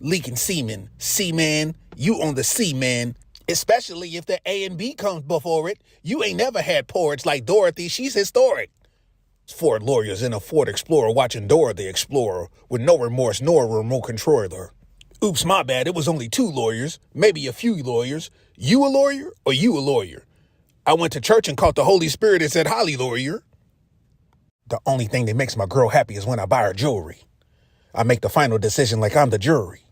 Leaking semen. Seaman, you on the seaman. Especially if the A and B comes before it. You ain't never had porridge like Dorothy. She's historic. Ford lawyers in a Ford Explorer watching Dora the Explorer with no remorse nor a remote controller. Oops, my bad. It was only 2 lawyers, maybe a few lawyers. You a lawyer or you a lawyer? I went to church and caught the Holy Spirit and said, "Holly, lawyer." The only thing that makes my girl happy is when I buy her jewelry. I make the final decision like I'm the jury.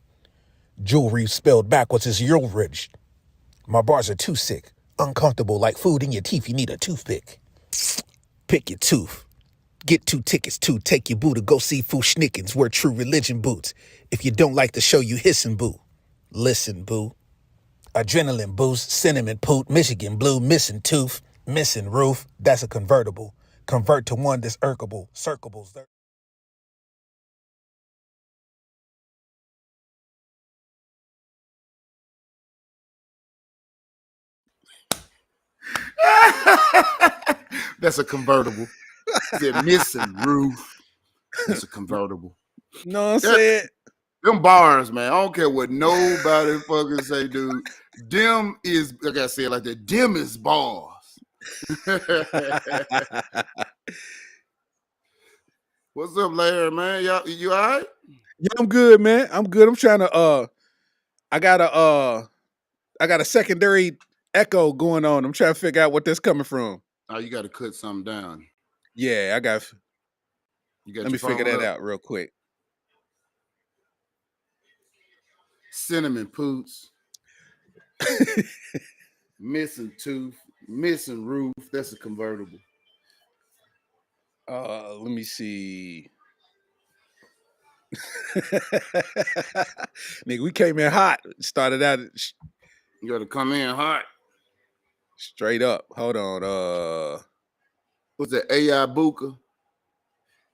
Jewelry spelled backwards is rich. My bars are too sick. Uncomfortable like food in your teeth. You need a toothpick. Pick your tooth. Get 2 tickets to take your boo to go see Foo Schnickens where true religion boots. If you don't like the show, you hissin' boo. Listen, boo. Adrenaline boost, cinnamon poot, Michigan blue, missing tooth, missing roof. That's a convertible. Convert to one that's irkable. Circles. That's a convertible. Said missing roof. That's a convertible. You know what I'm saying? Them bars, man. I don't care what nobody fucking say, dude. Them is, like I said, like the dim is bars. What's up, Larry, man? You all right? Yeah, I'm good, man. I'm good. I'm trying to I got a secondary echo going on. I'm trying to figure out what that's coming from. Oh, you got to cut something down. Yeah, I got. You got Let me figure that out real quick. Cinnamon poots. Missing tooth. Missing roof. That's a convertible. Let me see. Nigga, we came in hot. Started out. You got to come in hot. Straight up. Hold on. What's that? AI Buka?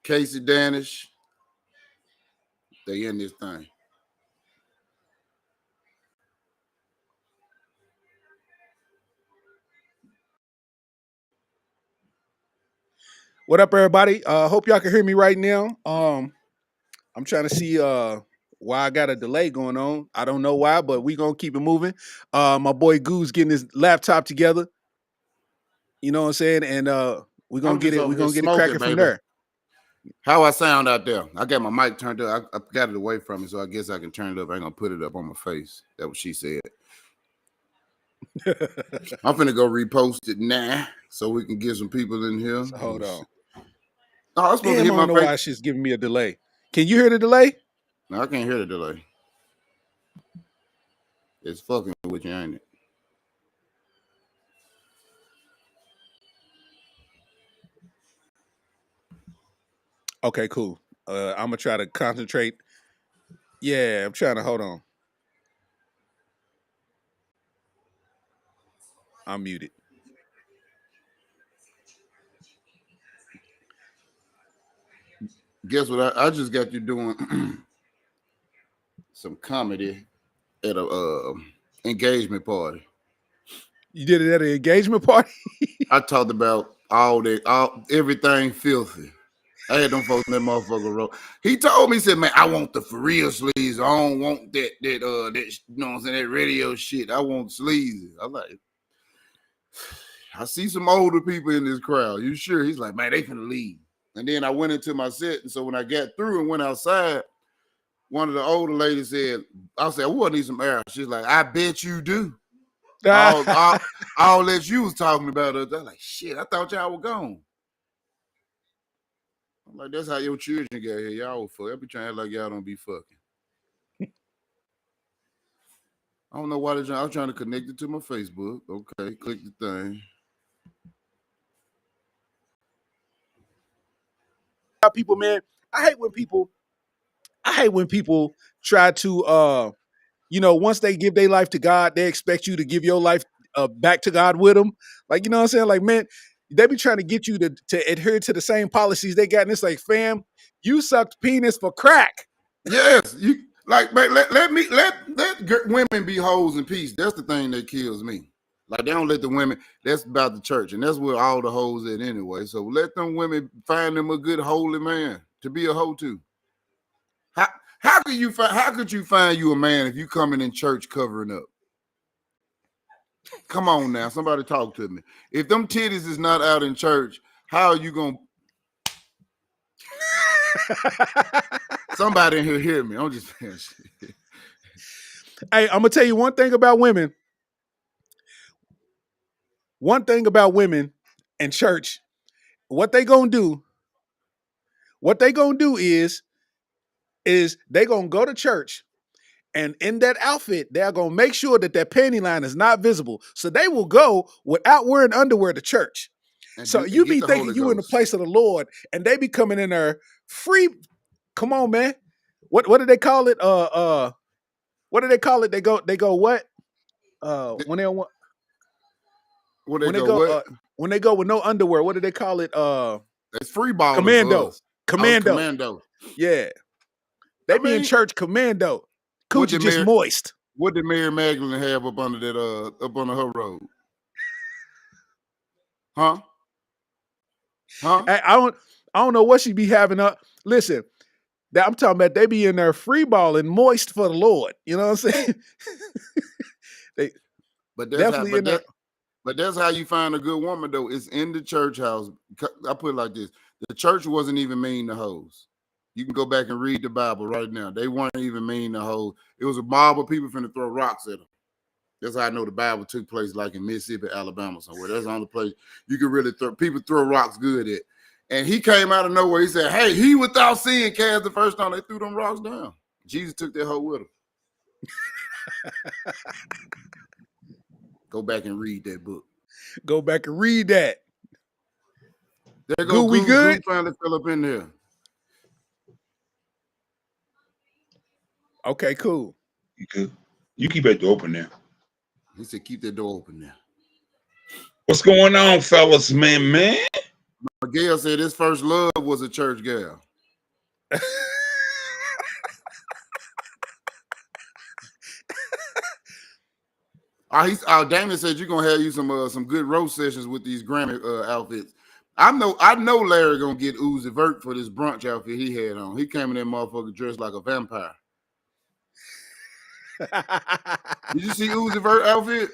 Casey Danish. They in this thing. What up, everybody? Hope y'all can hear me right now. I'm trying to see why I got a delay going on. I don't know why, but we gonna keep it moving. My boy Goo's getting his laptop together. You know what I'm saying? And we're gonna get it. We're gonna get it cracking from there. How I sound out there? I got my mic turned up. I got it away from me, so I guess I can turn it up. I ain't gonna put it up on my face. That's what she said. I'm finna go repost it now so we can get some people in here. So hold on. Oh, I was supposed to hit I don't know why she's giving me a delay. Can you hear the delay? No, I can't hear the delay. It's fucking with you, ain't it? Okay, cool. I'm gonna try to concentrate. Yeah, I'm trying to hold on. I'm muted. Guess what? I just got you doing some comedy at a engagement party. You did it at an engagement party? I talked about everything filthy. I had them folks in that motherfucker roll. He told me, he said, "Man, I want the for real sleaze. I don't want that you know what I'm saying, that radio shit. I want sleazy." I'm like, I see some older people in this crowd. You sure? He's like, "Man, they finna leave." And then I went into my set, and so when I got through and went outside, one of the older ladies said, "I said, we need some air." She's like, "I bet you do." all that you was talking about us. I'm like, shit, I thought y'all were gone. I'm like, that's how your children get here. Y'all fuck. I be trying to act like y'all don't be fucking. I don't know why I was trying to connect it to my Facebook. Okay, click the thing. People, man, I hate when people try to once they give their life to God, they expect you to give your life back to God with them. Like, you know what I'm saying? Like, man, they be trying to get you to adhere to the same policies they got. And it's like, fam, you sucked penis for crack. Yes, you like, man, let women be hoes in peace. That's the thing that kills me. Like, they don't let the women. That's about the church, and that's where all the hoes at anyway. So let them women find them a good holy man to be a hoe to. How could you find you a man if you coming in church covering up? Come on now, somebody talk to me. If them titties is not out in church, how are you gonna? Somebody in here hear me. I'm just saying shit. Hey, I'm gonna tell you one thing about women. One thing about women and church, what they gonna do? What they gonna do is they gonna go to church, and in that outfit, they're gonna make sure that their panty line is not visible. So they will go without wearing underwear to church. So you Get be the thinking Holy you in the Ghost. place of the Lord, and they be coming in there free. Come on, man. What do they call it? What do they call it? They go what? When they want What they when they go go what? when they go with no underwear, what do they call it? It's free ballers for Commando. us. Commando. Commando. Yeah. They I be in mean, church commando. what Coochie did just Mary moist. what did Mary Magdalene have up under that up under her robe? Huh? Huh? I don't know what she be having up. Listen, I'm talking about they be in there free balling moist for the Lord. You know what I'm saying? They But that's how definitely in there. but that's how you find a good woman though. It's in the church house. I put it like this. The church wasn't even mean to hoes. You can go back and read the Bible right now. They weren't even mean to hoes. It was a mob of people finna throw rocks at them. That's how I know the Bible took place, like in Mississippi, Alabama, somewhere. That's the only place you could really throw rocks good at. And he came out of nowhere. He said, "Hey, he without sin cast the first stone." They threw them rocks down. Jesus took that hoe with him. Go back and read that book. Go back and read that. There go Goo, we Goo. Goo good? finally fell up in there. Okay, cool. You could. You keep that door open there. He said, "Keep that door open there." What's going on, fellas, man? Miguel said his first love was a church gal. Damon said you're gonna have you some good roast sessions with these Grammy outfits. I know Larry gonna get Uzi Vert for this brunch outfit he had on. He came in that motherfucker dressed like a vampire. Did you see Uzi Vert outfit?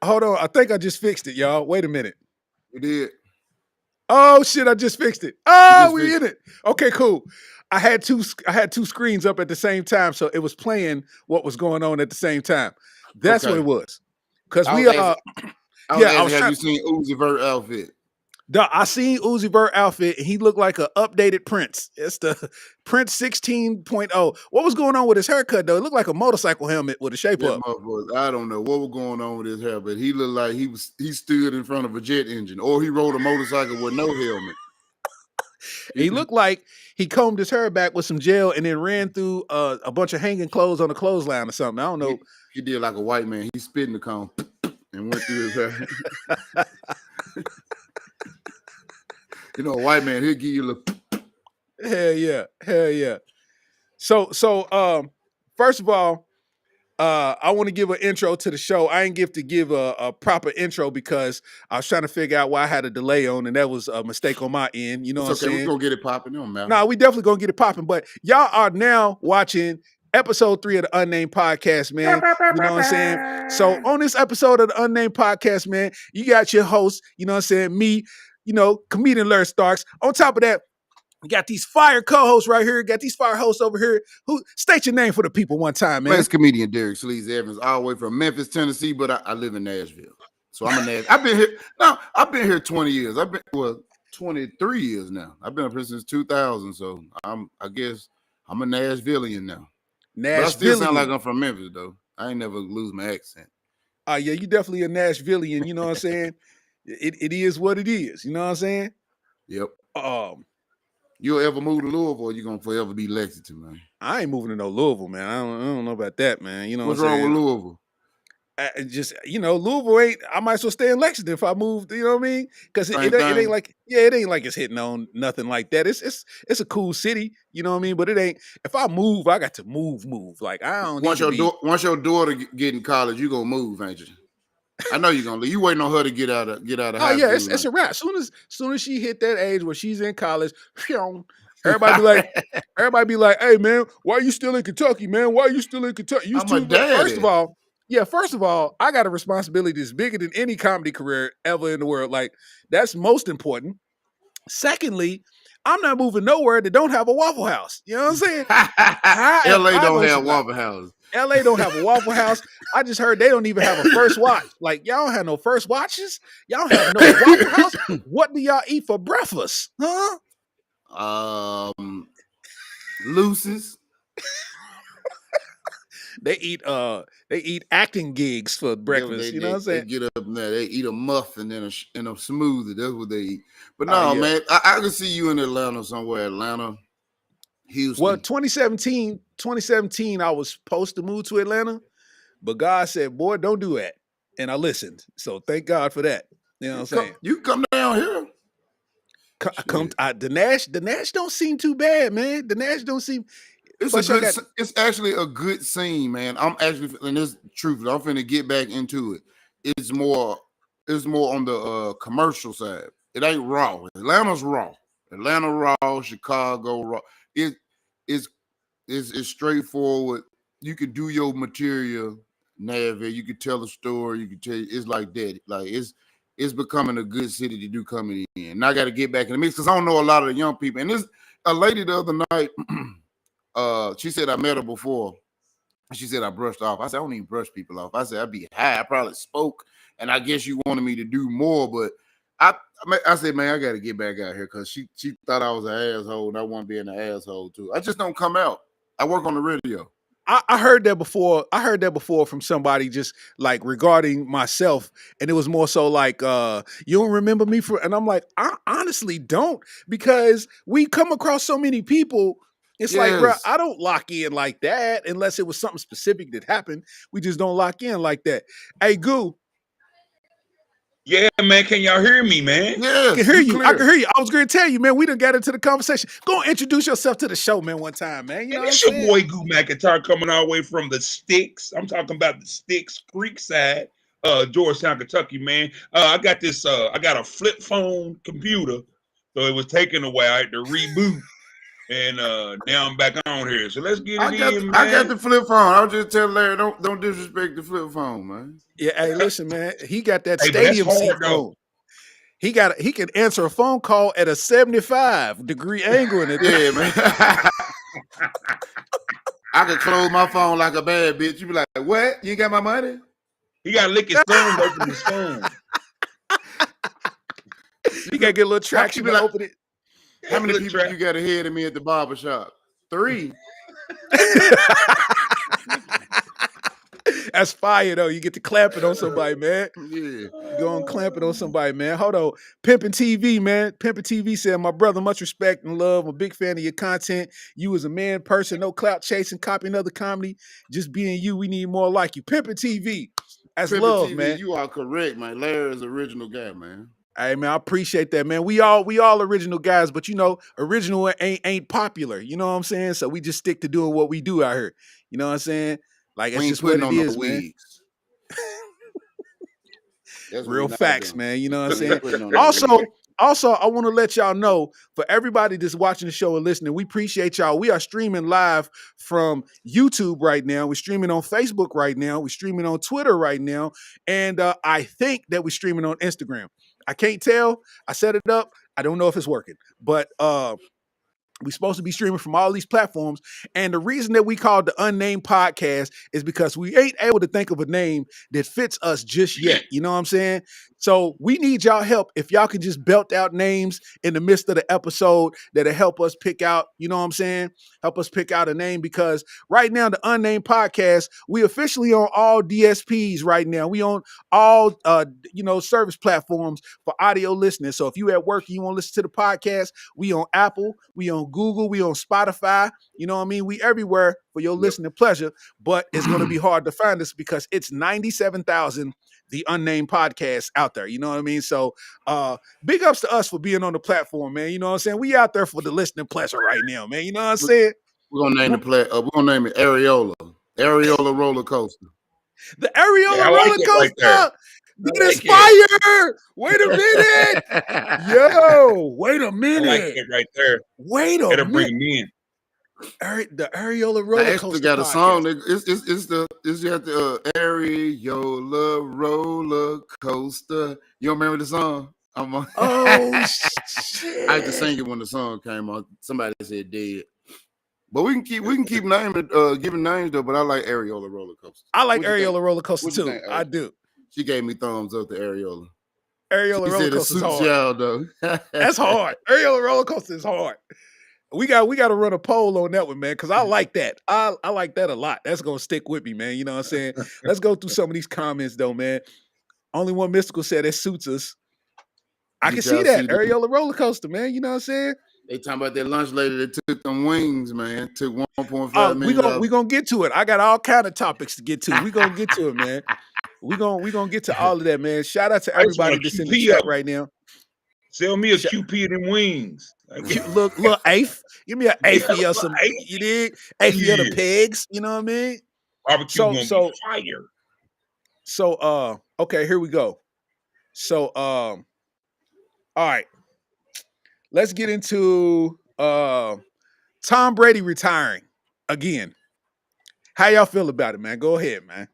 Hold on. I think I just fixed it, y'all. Wait a minute. You did. Oh shit, I just fixed it. Oh, we in it. Okay, cool. I had two screens up at the same time, so it was playing what was going on at the same time. That's what it was. Because I we was asking, have trying. you seen Uzi Vert outfit? I seen Uzi Vert outfit, and he looked like an updated Prince. It's the Prince 16.0. What was going on with his haircut though? It looked like a motorcycle helmet with a shape That up. motherfucker, I don't know what was going on with his hair, but he looked like he stood in front of a jet engine, or he rode a motorcycle with no helmet. He looked like he combed his hair back with some gel and then ran through a bunch of hanging clothes on a clothesline or something. I don't know. He did like a white man. He spit in the cone and went through his hair. You know, a white man, he'll give you a little. Hell yeah. So first of all, I want to give an intro to the show. I ain't give a proper intro because I was trying to figure out why I had a delay on, and that was a mistake on my end. You know what I'm saying? We're gonna get it popping. No matter. Nah, we definitely gonna get it popping. But y'all are now watching episode 3 of the UnNamed podcast, man. You know what I'm saying? So on this episode of the UnNamed podcast, man, you got your host, you know what I'm saying? Me, you know, comedian Larry Starks. On top of that, we got these fire co-hosts right here. Got these fire hosts over here. Who state your name for the people one time, man? It's comedian Derek Sleezy Evans, all the way from Memphis, Tennessee, but I live in Nashville. So I'm a Nashville. I've been here 20 years. 23 years now. I've been up here since 2000. So I guess I'm a Nashvilleian now. But I still sound like I'm from Memphis, though. I ain't never lose my accent. Yeah, you definitely a Nashvilleian, you know what I'm saying? It is what it is, you know what I'm saying? Yep. You'll ever move to Louisville, or you gonna forever be Lexington, man? I ain't moving to no Louisville, man. I don't know about that, man. You know what's wrong with Louisville? Louisville ain't. I might as well stay in Lexington if I moved. You know what I mean? Because it ain't like it ain't like it's hitting on nothing like that. It's a cool city. You know what I mean? But it ain't. If I move, I got to move. Like I don't. Once your daughter get in college, you gonna move, ain't you? I know you're gonna leave. You waiting on her to get out of Oh high yeah, school. it's a wrap. Soon as she hit that age where she's in college, everybody be like, hey man, why are you still in Kentucky, man? Why are you still in Kentucky? I'm a daddy. First of all, I got a responsibility that's bigger than any comedy career ever in the world. Like, that's most important. Secondly, I'm not moving nowhere that don't have a Waffle House. You know what I'm saying? How am LA I don't gonna have survive? Waffle House. LA don't have a Waffle House. I just heard they don't even have a first watch. Like, y'all don't have no first watches. Y'all have no Waffle House. What do y'all eat for breakfast? Huh? Lucy's. They eat acting gigs for breakfast. You know what I'm saying? They get up there, they eat a muffin and a smoothie. That's what they eat. But no, Yeah. man, I can see you in Atlanta somewhere. Atlanta, Houston. Well, 2017, I was supposed to move to Atlanta, but God said, boy, don't do that. And I listened. So thank God for that. You know what I'm saying? You come down here. The Nash don't seem too bad, man. The Nash don't seem. It's actually a good scene, man. I'm actually, and this truth, I'm finna get back into it. It's more on the commercial side. It ain't raw. Atlanta's raw. Atlanta raw. Chicago raw. It's straightforward. You can do your material, navigate. You can tell a story. You can tell. It's like that. Like it's becoming a good city to do comedy in. And I got to get back in the mix because I don't know a lot of the young people. And this a lady the other night. She said I met her before. She said I brushed off. I said I don't even brush people off. I said I'd be high. I probably spoke, and I guess you wanted me to do more, but I said, man, I got to get back out here because she thought I was an asshole, and I want to be an asshole too. I just don't come out. I work on the radio. I heard that before. I heard that before from somebody just like regarding myself, and it was more so like, you don't remember me for, and I'm like, I honestly don't, because we come across so many people. It's like, bro, I don't lock in like that unless it was something specific that happened. We just don't lock in like that. Hey, Goo. Yeah, man. Can y'all hear me, man? Yes, I can hear you. I can hear you. I was going to tell you, man, we done got into the conversation. Go and introduce yourself to the show, man, one time, man. You know it's your boy Goo McIntyre coming all the way from the Sticks. I'm talking about the Sticks Creek side, Georgetown, Kentucky, man. I got this. I got a flip phone computer, so it was taken away. I had to reboot, and now I'm back on here. So let's get it in, man. I got the flip phone. I'll just tell Larry, don't disrespect the flip phone, man. Yeah, hey, listen, man. He got that stadium seat phone. He can answer a phone call at a 75-degree angle in it. Yeah, man. I could close my phone like a bad bitch. You be like, what? You ain't got my money? He got to lick his thumb to open his phone. He got to get a little traction to open it. How many people you got ahead of me at the barbershop? 3. That's fire, though. You get to clamp it on somebody, man. Yeah. Go and clamp it on somebody, man. Hold on. Pimpin' TV, man. Pimpin' TV said, my brother, much respect and love. I'm a big fan of your content. You as a man, person, no clout chasing, copying other comedy. Just being you. We need more like you. Pimpin' TV. That's Pimpin' love, TV, man. You are correct, man. Larry is an original guy, man. Hey, man, I appreciate that, man. We all original guys, but you know, original ain't popular. You know what I'm saying? So we just stick to doing what we do out here. You know what I'm saying? Like, it's just what it is, man. Real facts, man. You know what I'm saying? Also, I want to let y'all know, for everybody that's watching the show and listening, we appreciate y'all. We are streaming live from YouTube right now. We're streaming on Facebook right now. We're streaming on Twitter right now. And I think that we're streaming on Instagram. I can't tell. I set it up. I don't know if it's working. But we're supposed to be streaming from all these platforms. And the reason that we call it the UnNamed podcast is because we ain't able to think of a name that fits us just yet. You know what I'm saying? So we need y'all help. If y'all can just belt out names in the midst of the episode that'll help us pick out, you know what I'm saying? Help us pick out a name, because right now, the UnNamed podcast, we officially on all DSPs right now. We on all, service platforms for audio listening. So if you at work and you want to listen to the podcast, we on Apple, we on Google, we on Spotify. You know what I mean? We everywhere for your listening pleasure, but it's going to be hard to find us because it's 97,000 the UnNamed podcast out there. You know what I mean? So big ups to us for being on the platform, man. You know what I'm saying? We out there for the listening pleasure right now, man. You know what I'm saying? We're gonna name we're gonna name it Areola. Areola Rollercoaster. The Areola Rollercoaster. That is fire. Wait a minute. Yo, wait a I like minute. that right there. Wait a That'll bring minute. him in. The Areola I Roller actually Coaster got a podcast. song. It's you have the Areola Roller Coaster. You don't remember the song? Oh shit! I had to sing it when the song came on. Somebody said dead. But we can keep naming giving names though. But I like Areola Roller Coaster. I like What'd you think? Areola Roller Coaster What'd you too. think, I Ace? do. She gave me thumbs up to Areola. Areola She Roller said it Coaster is suits hard. y'all though. That's hard. Areola Roller Coaster is hard. We got to run a poll on that one, man, because I like that. I like that a lot. That's gonna stick with me, man. You know what I'm saying? Let's go through some of these comments though, man. Only One Mystical said it suits us. I can see that. Areola Roller Coaster, man. You know what I'm saying? They talking about that lunch lady that took them wings, man. Took $1.5 million. We gonna get to it. I got all kind of topics to get to. We gonna get to it, man. We gonna get to all of that, man. Shout out to everybody that's in the chat right now. Sell me a QP and wings. Look, eighth. Give me an eighth of some. You dig? Eighth of the pigs. You know what I mean? Barbecue gonna be fire. So okay, here we go. So all right. Let's get into Tom Brady retiring again. How y'all feel about it, man? Go ahead, man.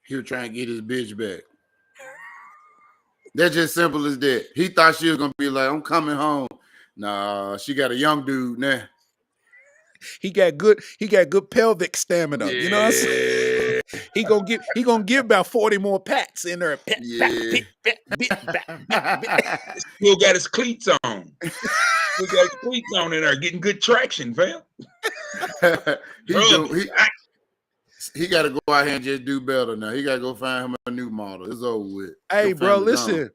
He'll try and get his bitch back. That's just simple as that. He thought she was gonna be like, I'm coming home. Nah, she got a young dude now. He got good pelvic stamina. Yeah. You know what I'm saying? He gonna give about 40 more pats in there. Still got his cleats on. Still got his cleats on in there, getting good traction, fam. He got to go out here and just do better now. He got to go find him a new model. It's over with. Hey, bro, listen.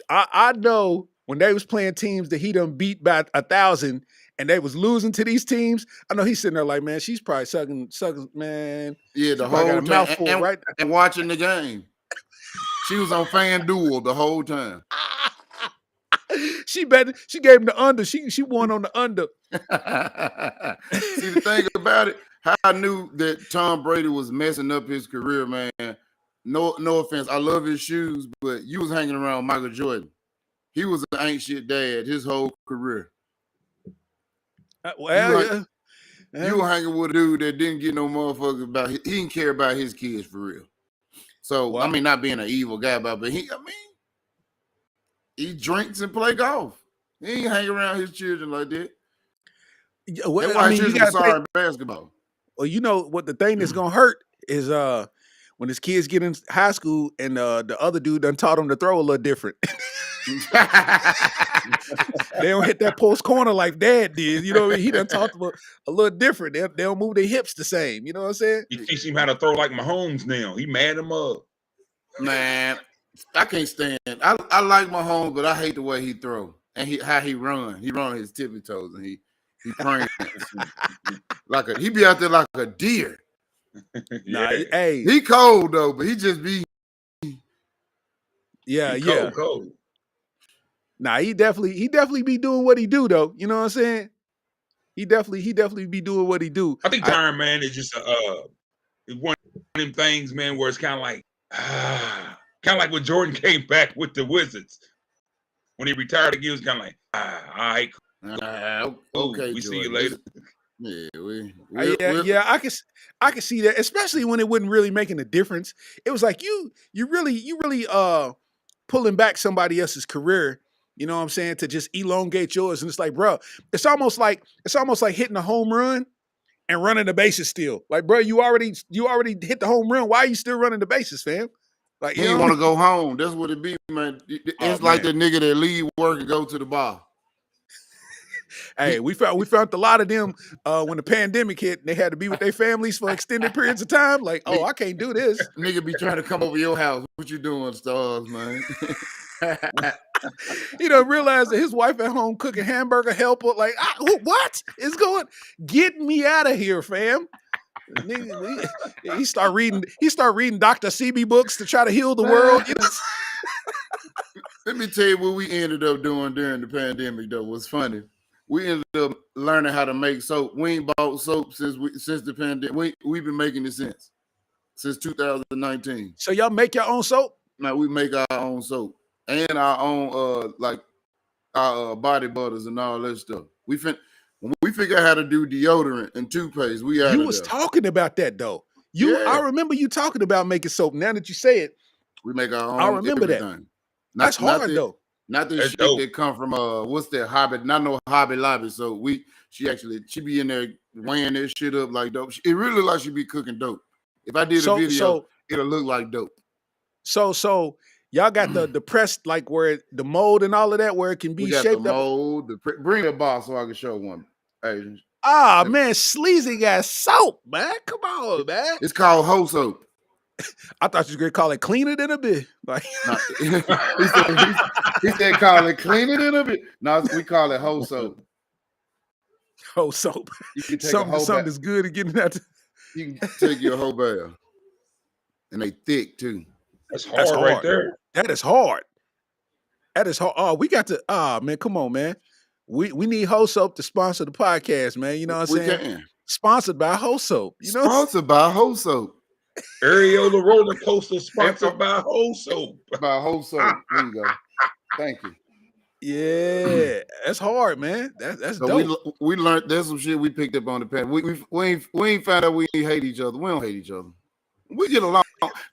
I know when they was playing teams that he done beat by 1,000 and they was losing to these teams, I know he's sitting there like, man, she's probably sucking, man. Yeah, the whole time. Mouthful, right? And watching the game. She was on FanDuel the whole time. She gave him the under. She won on the under. See, the thing about it, how I knew that Tom Brady was messing up his career, man. No offense. I love his shoes, but you was hanging around Michael Jordan. He was an ain't shit dad his whole career. You were hanging with a dude that didn't get no motherfucker about. He didn't care about his kids for real. So well, I mean, not being an evil guy about, but he drinks and play golf. He ain't hang around his children like that. Yeah, well, that's why his children sorry basketball. Well, you know what the thing that's gonna hurt is when his kids get in high school and the other dude done taught him to throw a little different. They don't hit that post corner like Dad did. You know what I mean? He done taught them a little different. They don't move their hips the same. You know what I'm saying? You teach him how to throw like Mahomes now. He mad him up. Man, I can't stand. I like Mahomes, but I hate the way he throw and how he run. He run on his tippy toes and he praying like he be out there like a deer. Nah, hey, he cold though, but he just be cold. Nah, he definitely be doing what he do though. You know what I'm saying? He definitely be doing what he do. I think Iron Man is just one of them things, man, where it's kind of like when Jordan came back with the Wizards when he retired again. It was kind of like all right, okay, we see you later. Yeah, I can see that, especially when it wasn't really making a difference. It was like you really pulling back somebody else's career. You know what I'm saying? To just elongate yours. And it's like, bro, it's almost like hitting a home run and running the bases still. Like, bro, you already hit the home run. Why are you still running the bases, fam? Like, he want to go home. That's what it be, man. It's like the nigga that leave work and go to the bar. Hey, we found a lot of them when the pandemic hit and they had to be with their families for extended periods of time. Like, oh, I can't do this. Nigga be trying to come over your house. What you doing, Stars, man? He don't realize that his wife at home cooking hamburger helper. Like, what is going? Get me out of here, fam. He start reading Dr. Sebi books to try to heal the world. You know? Let me tell you what we ended up doing during the pandemic. Though was funny. We ended up learning how to make soap. We ain't bought soap since the pandemic. We've been making it since 2019. So y'all make your own soap? Like we make our own soap and our own like our body butters and all that stuff. When we figure out how to do deodorant and toothpaste, we out You of was there. talking about that though. I remember you talking about making soap. Now that you say it, We make our own. I remember everything. that. That's hard though. Not the That's shit dope. that come from what's that Hobby? Not no Hobby Lobby. So she be in there weighing that shit up like dope. It really look like she be cooking dope. If I did a video, it'll look like dope. So y'all got the press like where the mold and all of that where it can be We got shaped the up. mold. Bring a box so I can show one. Asians. Man, Sleezy got soap, man. Come on, man. It's called hoe soap. I thought you were gonna call it cleaner than a bit. Like he said call it cleaner than a bit. No, we call it hoe soap. Hoe soap. You can take something that's good at getting that. You can take your whole bath. And they thick too. That's hard right there. That is hard. That is hard. Oh, we got to man, come on, man. We need Hoe Soap to sponsor the podcast, man. You know what I'm saying? Can. Sponsored by Hoe Soap. You know, sponsored by Hoe Soap. Areola Rollercoaster sponsored by Hoe Soap. By Hoe Soap. There you go. Thank you. Yeah, that's hard, man. That's so dope. We learned there's some shit we picked up on the path. We ain't found out we hate each other. We don't hate each other. We get along.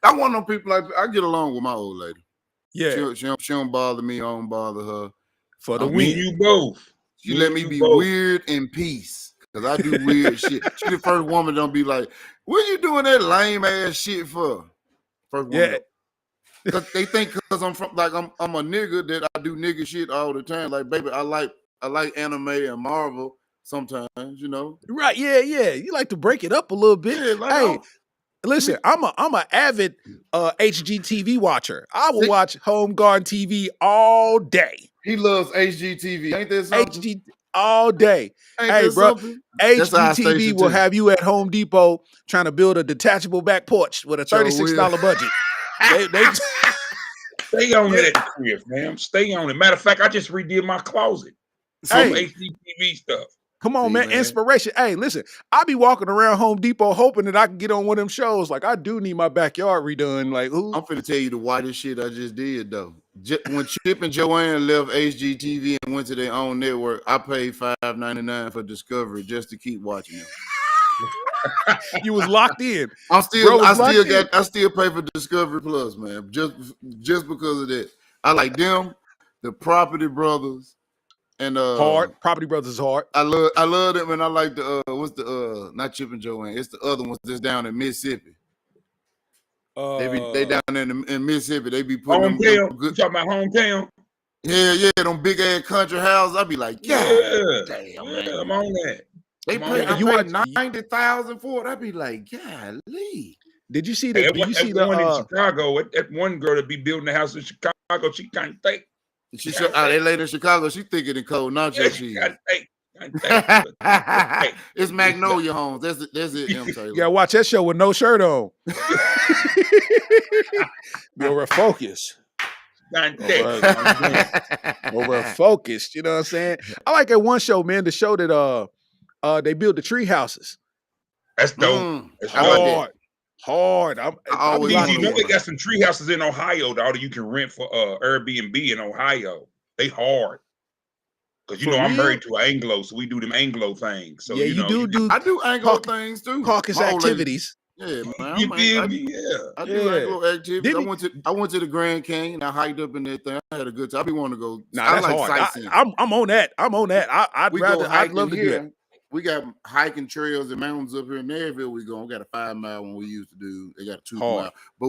I want no people like I get along with my old lady. Yeah, she don't bother me. I don't bother her. For the win, you both. She let me be weird in peace because I do weird shit. She the first woman don't be like, "What you doing that lame ass shit for?" First woman. Yeah. Because they think because I'm a nigga that I do nigga shit all the time. Like, baby, I like anime and Marvel sometimes, you know. Right? Yeah. You like to break it up a little bit. Yeah, like, hey, listen, I'm a avid HGTV watcher. I will watch Home Garden TV all day. He loves HGTV. Ain't that something? HG all day. Hey, bro, HGTV will have you at Home Depot trying to build a detachable back porch with a $36 budget. they Stay on it at the crib, man. Stay on it. Matter of fact, I just redid my closet. Some HGTV stuff. Come on, man. Inspiration. Hey, listen, I be walking around Home Depot hoping that I can get on one of them shows. Like, I do need my backyard redone. Like, who? I'm finna tell you the whitest shit I just did, though. When Chip and Joanne left HGTV and went to their own network, I paid $5.99 for Discovery just to keep watching them. You was locked in. I still pay for Discovery Plus, man. Just because of that. I like them, the Property Brothers. And hard. Property Brothers is hard. I love them, and I like the not Chip and Joanne. It's the other ones that's down in Mississippi. They down in Mississippi. They be putting hometown. You talking about hometown? Yeah, them big ass country houses. I be like, damn, man. I'm on that. They pay $90,000 for it. I be like, golly. Did you see that? Did you see the one in Chicago? That one girl that be building the house in Chicago, she can't think. They laid in Chicago. She thicker than cold nacho cheese. It's Magnolia Homes. That's it. M. Taylor. You gotta watch that show with no shirt on. You're focused. Over focused. You know what I'm saying? I like that one show, man. The show that they build the tree houses. That's dope. It's hard. You know they got some tree houses in Ohio, that you can rent for Airbnb in Ohio. They hard. Because you know I'm married to an Anglo, so we do them Anglo things. So yeah, you do. I do Anglo things too. Caucus activities. Yeah, man. I do Anglo activities. I went to the Grand Canyon. I hiked up in that thing. I had a good time. I be wanting to go. Nah, that's hard. Sightseeing. I'm on that. I'd love to do that. We got hiking trails and mountains up here in Maryville. We got a 5-mile one we used to do. They got a 2-mile. But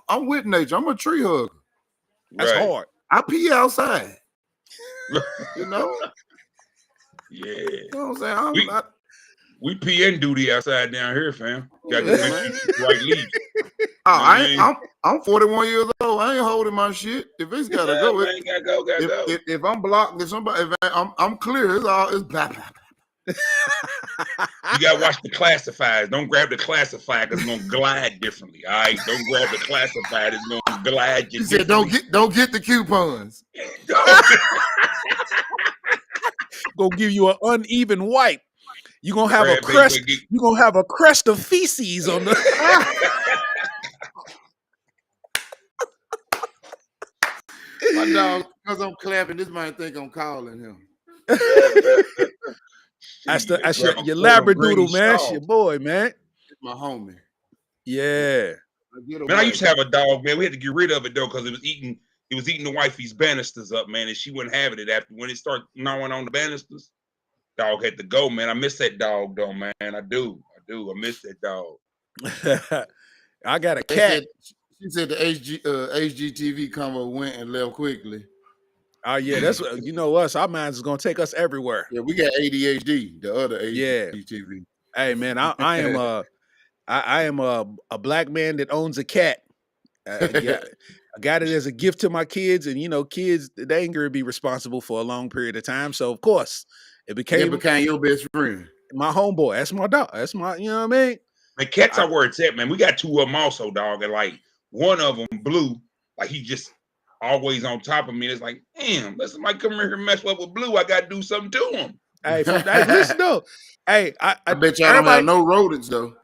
I'm with nature. I'm a tree hugger. That's hard. I pee outside. You know? Yeah. You know what I'm saying? We pee and duty outside down here, fam. Got to make right leave. I'm 41 years old. I ain't holding my shit. If it's gotta go, it ain't gotta go. If I'm blocked, I'm clear. It's blah blah blah. You gotta watch the classifieds. Don't grab the classified because it's gonna glide differently. All right, don't grab the classified. It's gonna glide. You said don't get the coupons. Gonna give you an uneven wipe. You're gonna have a crest. You're gonna have a crest of feces on the. My dog, because I'm clapping, this man think I'm calling him. That's Grab a your quart of Granny Labradoodle, man. That's Shaw. your boy, man. It's my homie. Yeah. Man, I used to have a dog, man. We had to get rid of it though because it was eating the wifey's banisters up, man, and she wouldn't have it after when it started gnawing on the banisters. Dog had to go, man. I miss that dog though, man. I do. I miss that dog. I got a cat. She said the HGTV combo went and left quickly. Oh yeah, that's what you know. Us, our minds is gonna take us everywhere. Yeah, we got ADHD, the other HGTV. Hey man, I am a black man that owns a cat. I got it as a gift to my kids, and you know, kids they ain't gonna be responsible for a long period of time. So of course, it became your best friend. My homeboy. That's my dog. That's my, you know what I mean? Man, cats are where it's at, man. We got two of them also, dog, and like one of them, Blue, like he just always on top of me. It's like, damn, let somebody come here and mess up with Blue. I got to do something to him. Hey, listen though. Hey, I bet y'all don't have no rodents though.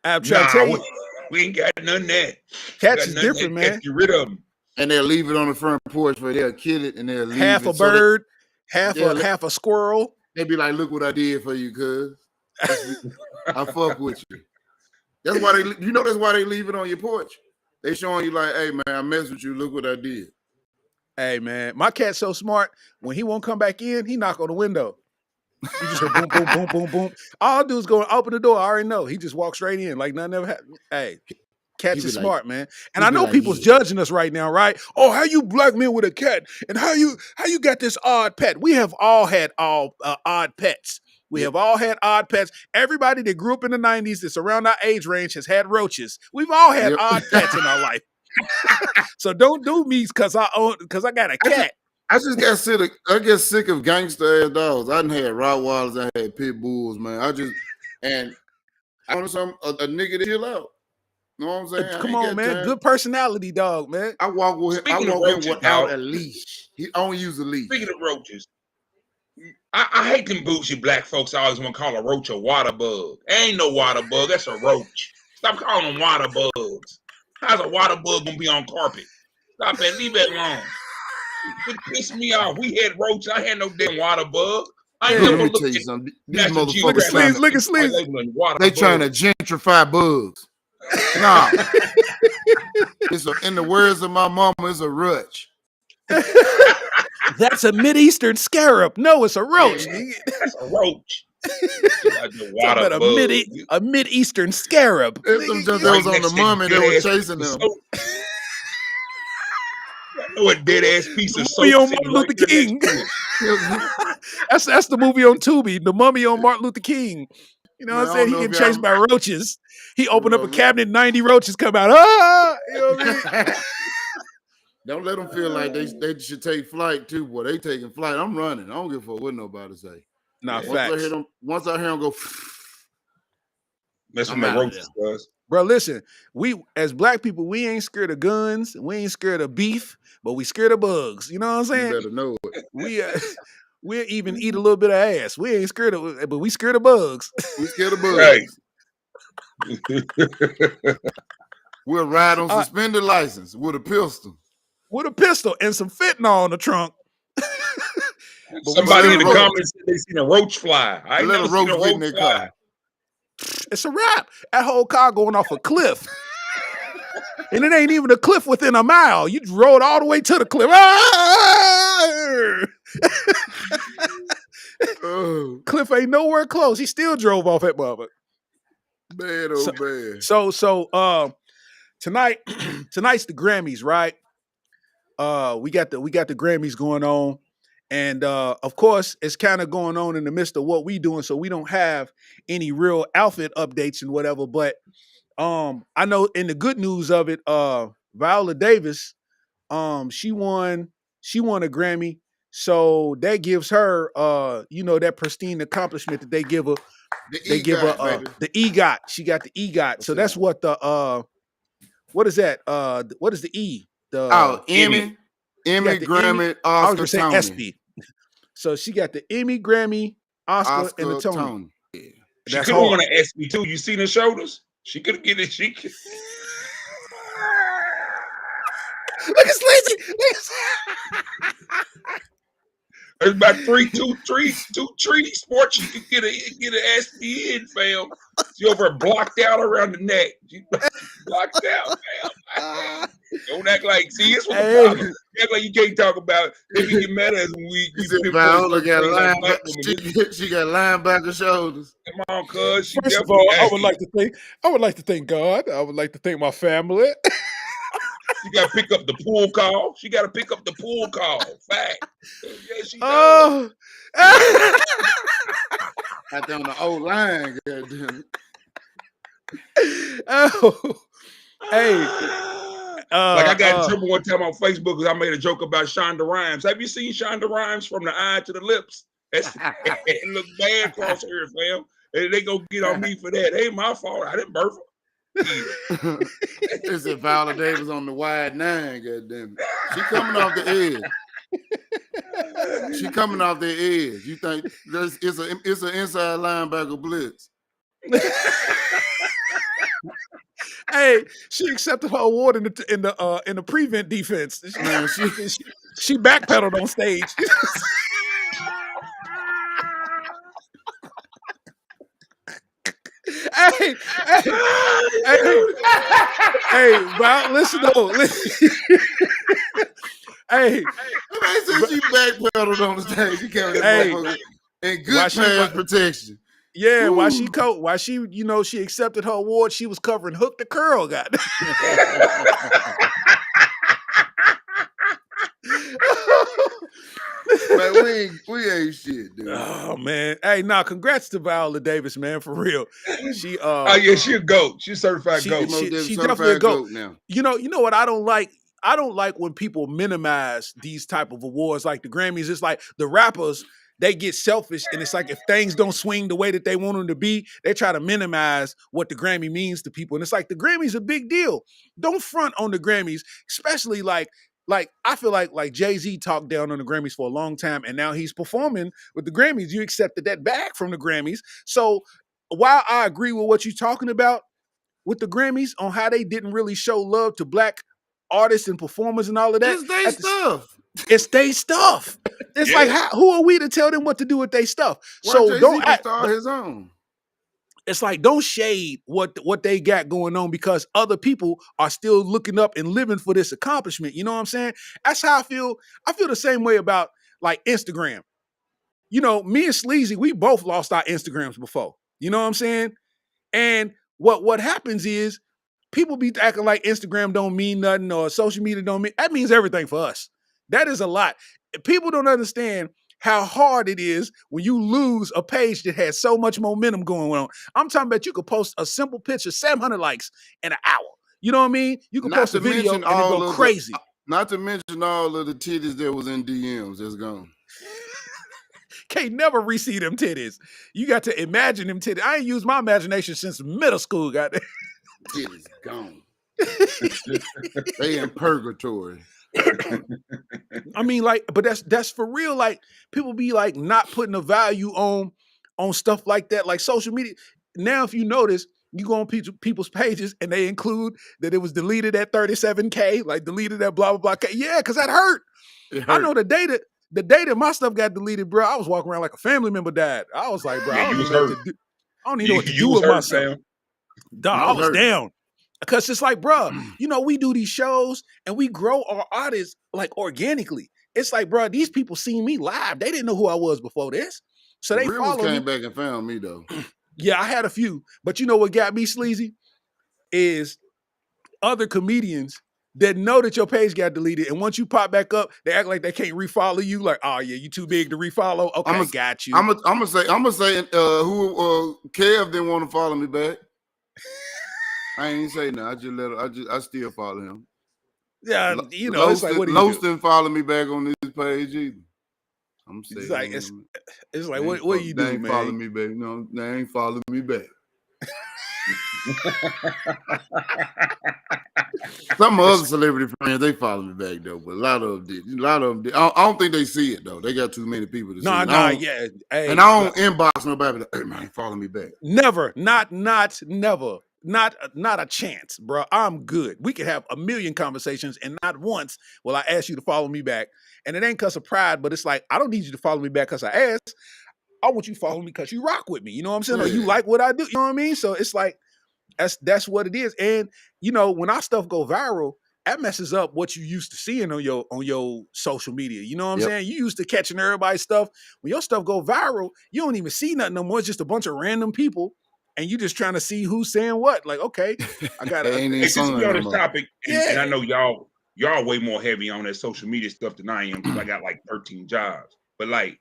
I'm trying to tell you, we ain't got none of that. Cats is different, man. Get rid of them. And they'll leave it on the front porch where they'll kill it and they'll leave half it. a bird, half a squirrel. They be like, look what I did for you, cuz. I fuck with you. That's why that's why they leave it on your porch. They showing you like, hey man, I messed with you. Look what I did. Hey man, my cat's so smart. When he won't come back in, he knock on the window. He just go boom, boom, boom, boom, boom. All I do is go and open the door. I already know. He just walks straight in like nothing ever happened. Hey, cats is smart, man. And I know people's judging us right now, right? Oh, how you black men with a cat? And how you got this odd pet? We have all had odd pets. We have all had odd pets. Everybody that grew up in the 90s that's around our age range has had roaches. We've all had odd pets in our life. So don't do me because I got a cat. I just got sick of gangster ass dogs. I done had Rottweilers, I had pit bulls, man. I want a nigga to chill out. You know what I'm saying? Come on, man. Time. Good personality dog, man. I walk with him. Without a leash. He only use a leash. Speaking of roaches, I hate them bougie black folks. I always want to call a roach a water bug. Ain't no water bug. That's a roach. Stop calling them water bugs. How's a water bug gonna be on carpet? Stop it. Leave it alone. It pissed me off. We had roaches. I had no damn water bug. I never looked at something. These motherfuckers. Look at Sleezy. They trying to gentrify bugs. Nah. In the words of my mama, it's a rutch. That's a Mideastern scarab. No, it's a roach. That's a roach. A Mideastern scarab. That was on the mummy. They were chasing them. A dead ass piece of soap. On Martin Luther King. That's the movie on Tubi. The Mummy on Martin Luther King. You know what I'm saying? He get chased by roaches. He opened up a cabinet, 90 roaches come out. Ah! You know what I mean? Don't let them feel like they should take flight too, boy. They taking flight. I'm running. I don't give a fuck what nobody say. Nah, facts. Once I hear them go, that's what my roaches does. Bro, listen, we as black people, we ain't scared of guns, we ain't scared of beef, but we scared of bugs. You know what I'm saying? You better know it. We'll even eat a little bit of ass. We ain't scared of it, but we scared of bugs. We scared of bugs. Right. We'll ride on suspended license with a pistol. With a pistol and some fentanyl in the trunk. Somebody in the comments said they seen a roach fly. I ain't never seen a roach fly. Car. It's a wrap. That whole car going off a cliff. And it ain't even a cliff within a mile. You rode all the way to the cliff. Cliff ain't nowhere close. He still drove off that mother. Bad old bad. So tonight's the Grammys, right? We got the Grammys going on. And of course, it's kind of going on in the midst of what we doing, so we don't have any real outfit updates and whatever. But I know in the good news of it, Viola Davis, she won a Grammy, so that gives her that pristine accomplishment that they give her. The EGOT. She got the EGOT. So that's what what is that? What is the E? Emmy, Grammy, Oscar, Tony. ESPY. So she got the Emmy, Grammy, Oscar and the Tony. Yeah. She could have won an ESPY too. You seen her shoulders? She could get it. Look at Sleezy. There's about two treaty sports you could get an SPN, fam. She over blocked out around the neck. She blocked out, fam. Don't act like, see, it's what the problem. Act like you can't talk about. They can get mad at us when we Viola got she got linebacker shoulders. Come on, cuz. First of all, I would like to thank God. I would like to thank my family. She got to pick up the pool call. Fact. Yeah, she does. Out there on the old line, goddamn. Hey. Like I got in trouble one time on Facebook because I made a joke about Shonda Rhimes. Have you seen Shonda Rhimes from the eye to the lips? It look bad across here, fam. And they gonna get on me for that. Ain't my fault. I didn't birth her. It's if Viola Davis on the wide nine, goddamn. She coming off the edge. She coming off the edge. You think it's an inside linebacker blitz? Hey, she accepted her award in the prevent defense. Man, she backpedaled on stage. Hey, Bob, listen though. Hey, they said she backpedaled on the stage. She carried that in good pass protection. Yeah, while she accepted her award, she was covering Hook the Curl, goddamn. Man, we ain't shit, dude. Oh man. Hey, congrats to Viola Davis, man, for real. She she a GOAT. She's certified GOAT. She definitely a GOAT now. You know what I don't like? I don't like when people minimize these type of awards like the Grammys. It's like the rappers, they get selfish, and it's like if things don't swing the way that they want them to be, they try to minimize what the Grammy means to people. And it's like the Grammys a big deal. Don't front on the Grammys, especially like I feel like Jay-Z talked down on the Grammys for a long time, and now he's performing with the Grammys. You accepted that back from the Grammys. So while I agree with what you're talking about with the Grammys on how they didn't really show love to Black artists and performers and all of that, it's their stuff. It's their stuff. It's like, who are we to tell them what to do with their stuff? So don't start his own. It's like, don't shade what they got going on because other people are still looking up and living for this accomplishment. You know what I'm saying? That's how I feel. I feel the same way about like Instagram. You know, me and Sleazy, we both lost our Instagrams before. You know what I'm saying? And what happens is people be acting like Instagram don't mean nothing or social media don't mean, that means everything for us. That is a lot. People don't understand how hard it is when you lose a page that has so much momentum going on. I'm talking about you could post a simple picture, 700 likes in an hour. You know what I mean? You can post a video and it go crazy. Not to mention all of the titties that was in DMs that's gone. Can't never re-see them titties. You got to imagine them titties. I ain't used my imagination since middle school, goddamn. Titties gone. They in purgatory. I mean, like, but that's for real. Like, people be like not putting a value on stuff like that, like social media. Now, if you notice, you go on people's pages and they include that it was deleted at 37K, like deleted at blah blah blah K. Yeah, because that hurt. I know the day that my stuff got deleted, bro, I was walking around like a family member died. I was like, bro, I don't even know what to do with myself. Dog, I was down. Because it's like, bro, you know, we do these shows and we grow our artists like organically. It's like, bro, these people seen me live. They didn't know who I was before this. So they followed me. Came back and found me though. Yeah, I had a few. But you know what got me Sleazy? Is other comedians that know that your page got deleted. And once you pop back up, they act like they can't refollow you. Like, oh yeah, you too big to refollow. Okay, got you. I'm gonna say who Kev didn't want to follow me back. I ain't say no. I just let her. I still follow him. Yeah, you know, it's like what do you Los didn't follow me back on this page either. I'm saying it's like what do you do, man? They ain't follow me back. No, they ain't follow me back. Some other celebrity friends, they follow me back though, but a lot of them did. I don't think they see it though. They got too many people to see it. Yeah. Hey, and I don't inbox nobody. Hey man, follow me back. Never, never. Not a chance, bro. I'm good. We could have a million conversations, and not once will I ask you to follow me back. And it ain't because of pride, but it's like I don't need you to follow me back because I asked. I want you to follow me because you rock with me. You know what I'm saying? Or you like what I do. You know what I mean? So it's like that's what it is. And when our stuff go viral, that messes up what you used to seeing on your social media. You know what I'm saying? You used to catching everybody's stuff. When your stuff go viral, you don't even see nothing no more. It's just a bunch of random people, and you just trying to see who's saying what. Like, okay, I got it. Hey, since we on this topic, and I know y'all way more heavy on that social media stuff than I am because I got like 13 jobs. But like,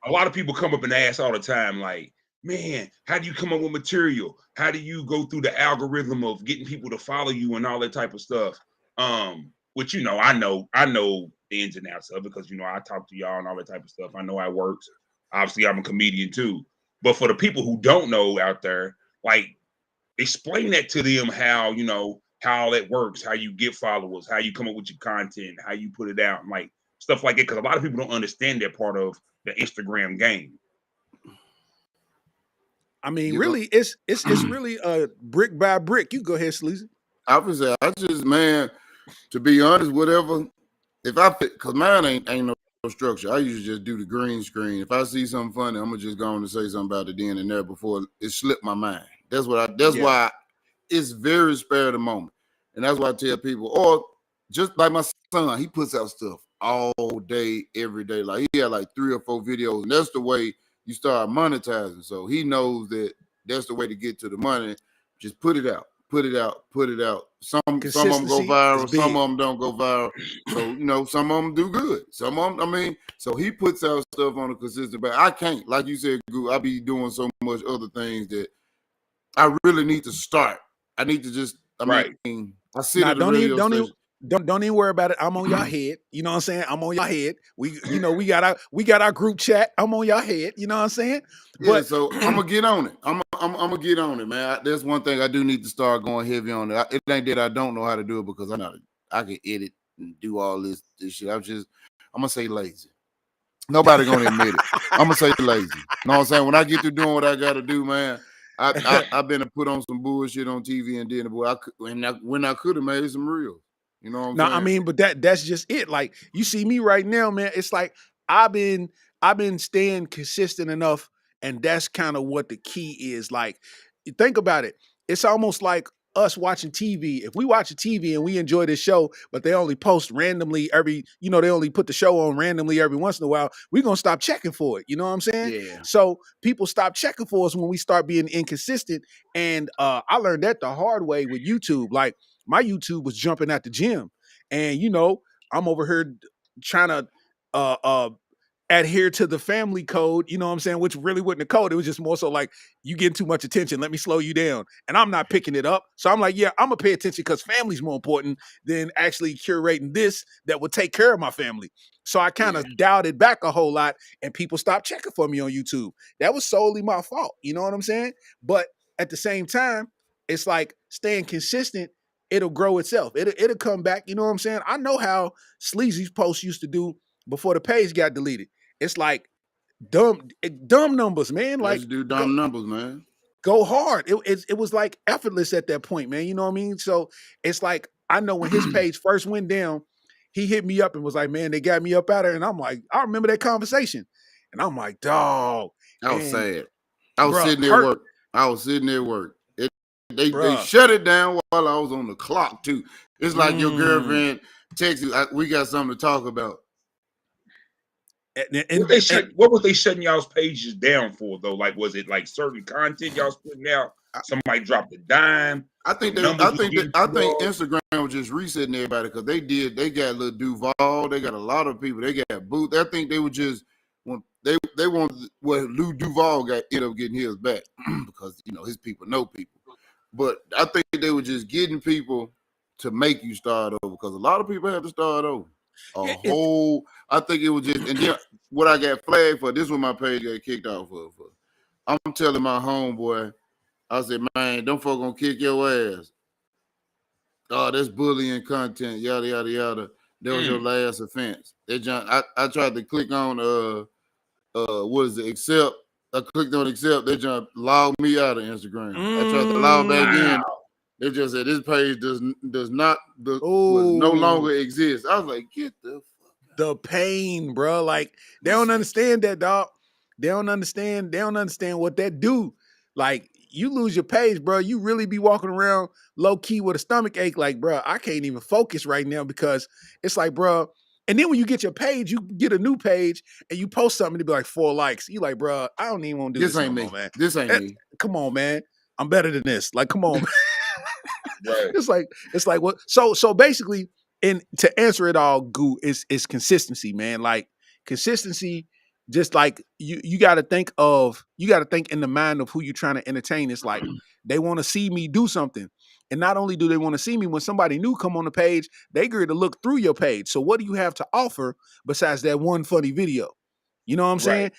a lot of people come up and ask all the time, like, man, how do you come up with material? How do you go through the algorithm of getting people to follow you and all that type of stuff? Which I know the ins and outs of because I talk to y'all and all that type of stuff. I know how it works. Obviously, I'm a comedian too. But for the people who don't know out there, like, explain that to them how all that works, how you get followers, how you come up with your content, how you put it out, and like stuff like that. Because a lot of people don't understand that part of the Instagram game. I mean, really, it's really brick by brick. You go ahead, Sleezy. I would say, man, to be honest, whatever. If I pick, cause mine ain't no structure. I usually just do the green screen. If I see something funny, I'm gonna just go on and say something about it then and there before it slipped my mind. That's why it's very spare the moment, and that's why I tell people. Or just like my son, he puts out stuff all day, every day. Like he had like 3 or 4 videos, and that's the way you start monetizing. So he knows that that's the way to get to the money. Just put it out. Put it out. Some of them go viral, some of them don't go viral. So, some of them do good. Some of them, so he puts out stuff on a consistent basis. I can't, like you said, Goo, I be doing so much other things that I really need to start. I need to just, I sit at the radio station. Don't even worry about it. I'm on your head. You know what I'm saying? I'm on your head. We got our group chat. I'm on your head. You know what I'm saying? But so I'm gonna get on it. I'm gonna get on it, man. There's one thing I do need to start going heavy on it. It ain't that I don't know how to do it because I can edit and do all this shit. I'm gonna say lazy. Nobody gonna admit it. I'm gonna say lazy. You know what I'm saying? When I get to doing what I gotta do, man, I've been to put on some bullshit on TV and then when I could have made some real. You know what I'm saying? But that's just it. Like you see me right now, man. It's like I've been staying consistent enough, and that's kind of what the key is. Like, think about it. It's almost like us watching TV. If we watch a TV and we enjoy this show, but they only post randomly they only put the show on randomly every once in a while, we're gonna stop checking for it. You know what I'm saying? Yeah. So people stop checking for us when we start being inconsistent. And I learned that the hard way with YouTube. Like, my YouTube was jumping at the gym, and I'm over here trying to adhere to the family code, you know what I'm saying, which really wasn't a code. It was just more so like, you getting too much attention, let me slow you down. And I'm not picking it up. So I'm like, yeah, I'm gonna pay attention because family's more important than actually curating this that would take care of my family. So I kind of dialed it back a whole lot, and people stopped checking for me on YouTube. That was solely my fault. You know what I'm saying? But at the same time, it's like staying consistent. It'll grow itself. It'll come back. You know what I'm saying? I know how Sleazy's posts used to do before the page got deleted. It's like dumb numbers, man. Like, let's do dumb numbers, man. Go hard. It was like effortless at that point, man. You know what I mean? So it's like, I know when his page first went down, he hit me up and was like, man, they got me up out of there. And I'm like, I remember that conversation. And I'm like, dog. I was sad. I was sitting there at work. They shut it down while I was on the clock too. It's like your girlfriend texts you, we got something to talk about. What was they shutting y'all's pages down for though? Like, was it like certain content y'all was putting out? Somebody dropped a dime. I think Instagram was just resetting everybody because they got Lil Duval, they got a lot of people, they got Booth. I think they were just they wanted Lil Duval ended up getting his back because his people know people. But I think they were just getting people to make you start over because a lot of people have to start over. I think it was just, and then what I got flagged for, this is what my page got kicked off for. I'm telling my homeboy, I said, man, them folk gonna kick your ass. Oh, that's bullying content, yada, yada, yada. That was your last offense. I tried to click on, what is it, accept. I clicked on accept. They just logged me out of Instagram. I tried to log back in. They just said this page was no longer exist. I was like, get the pain, bro. Like they don't understand that, dog. They don't understand what that do. Like you lose your page, bro. You really be walking around low key with a stomach ache. Like, bro, I can't even focus right now because it's like, bro. And then when you get your page, you get a new page and you post something to be like 4 likes. You like, bro, I don't even want to do this ain't no me, more, man. This ain't me. Come on, man. I'm better than this. Like, come on. Right. It's like what? So basically, and to answer it all, Goo, is consistency, man. Like consistency, just like you got to think in the mind of who you're trying to entertain. It's like they want to see me do something, and not only do they want to see me, when somebody new come on the page, they get to look through your page. So what do you have to offer besides that one funny video? You know what I'm saying? Right.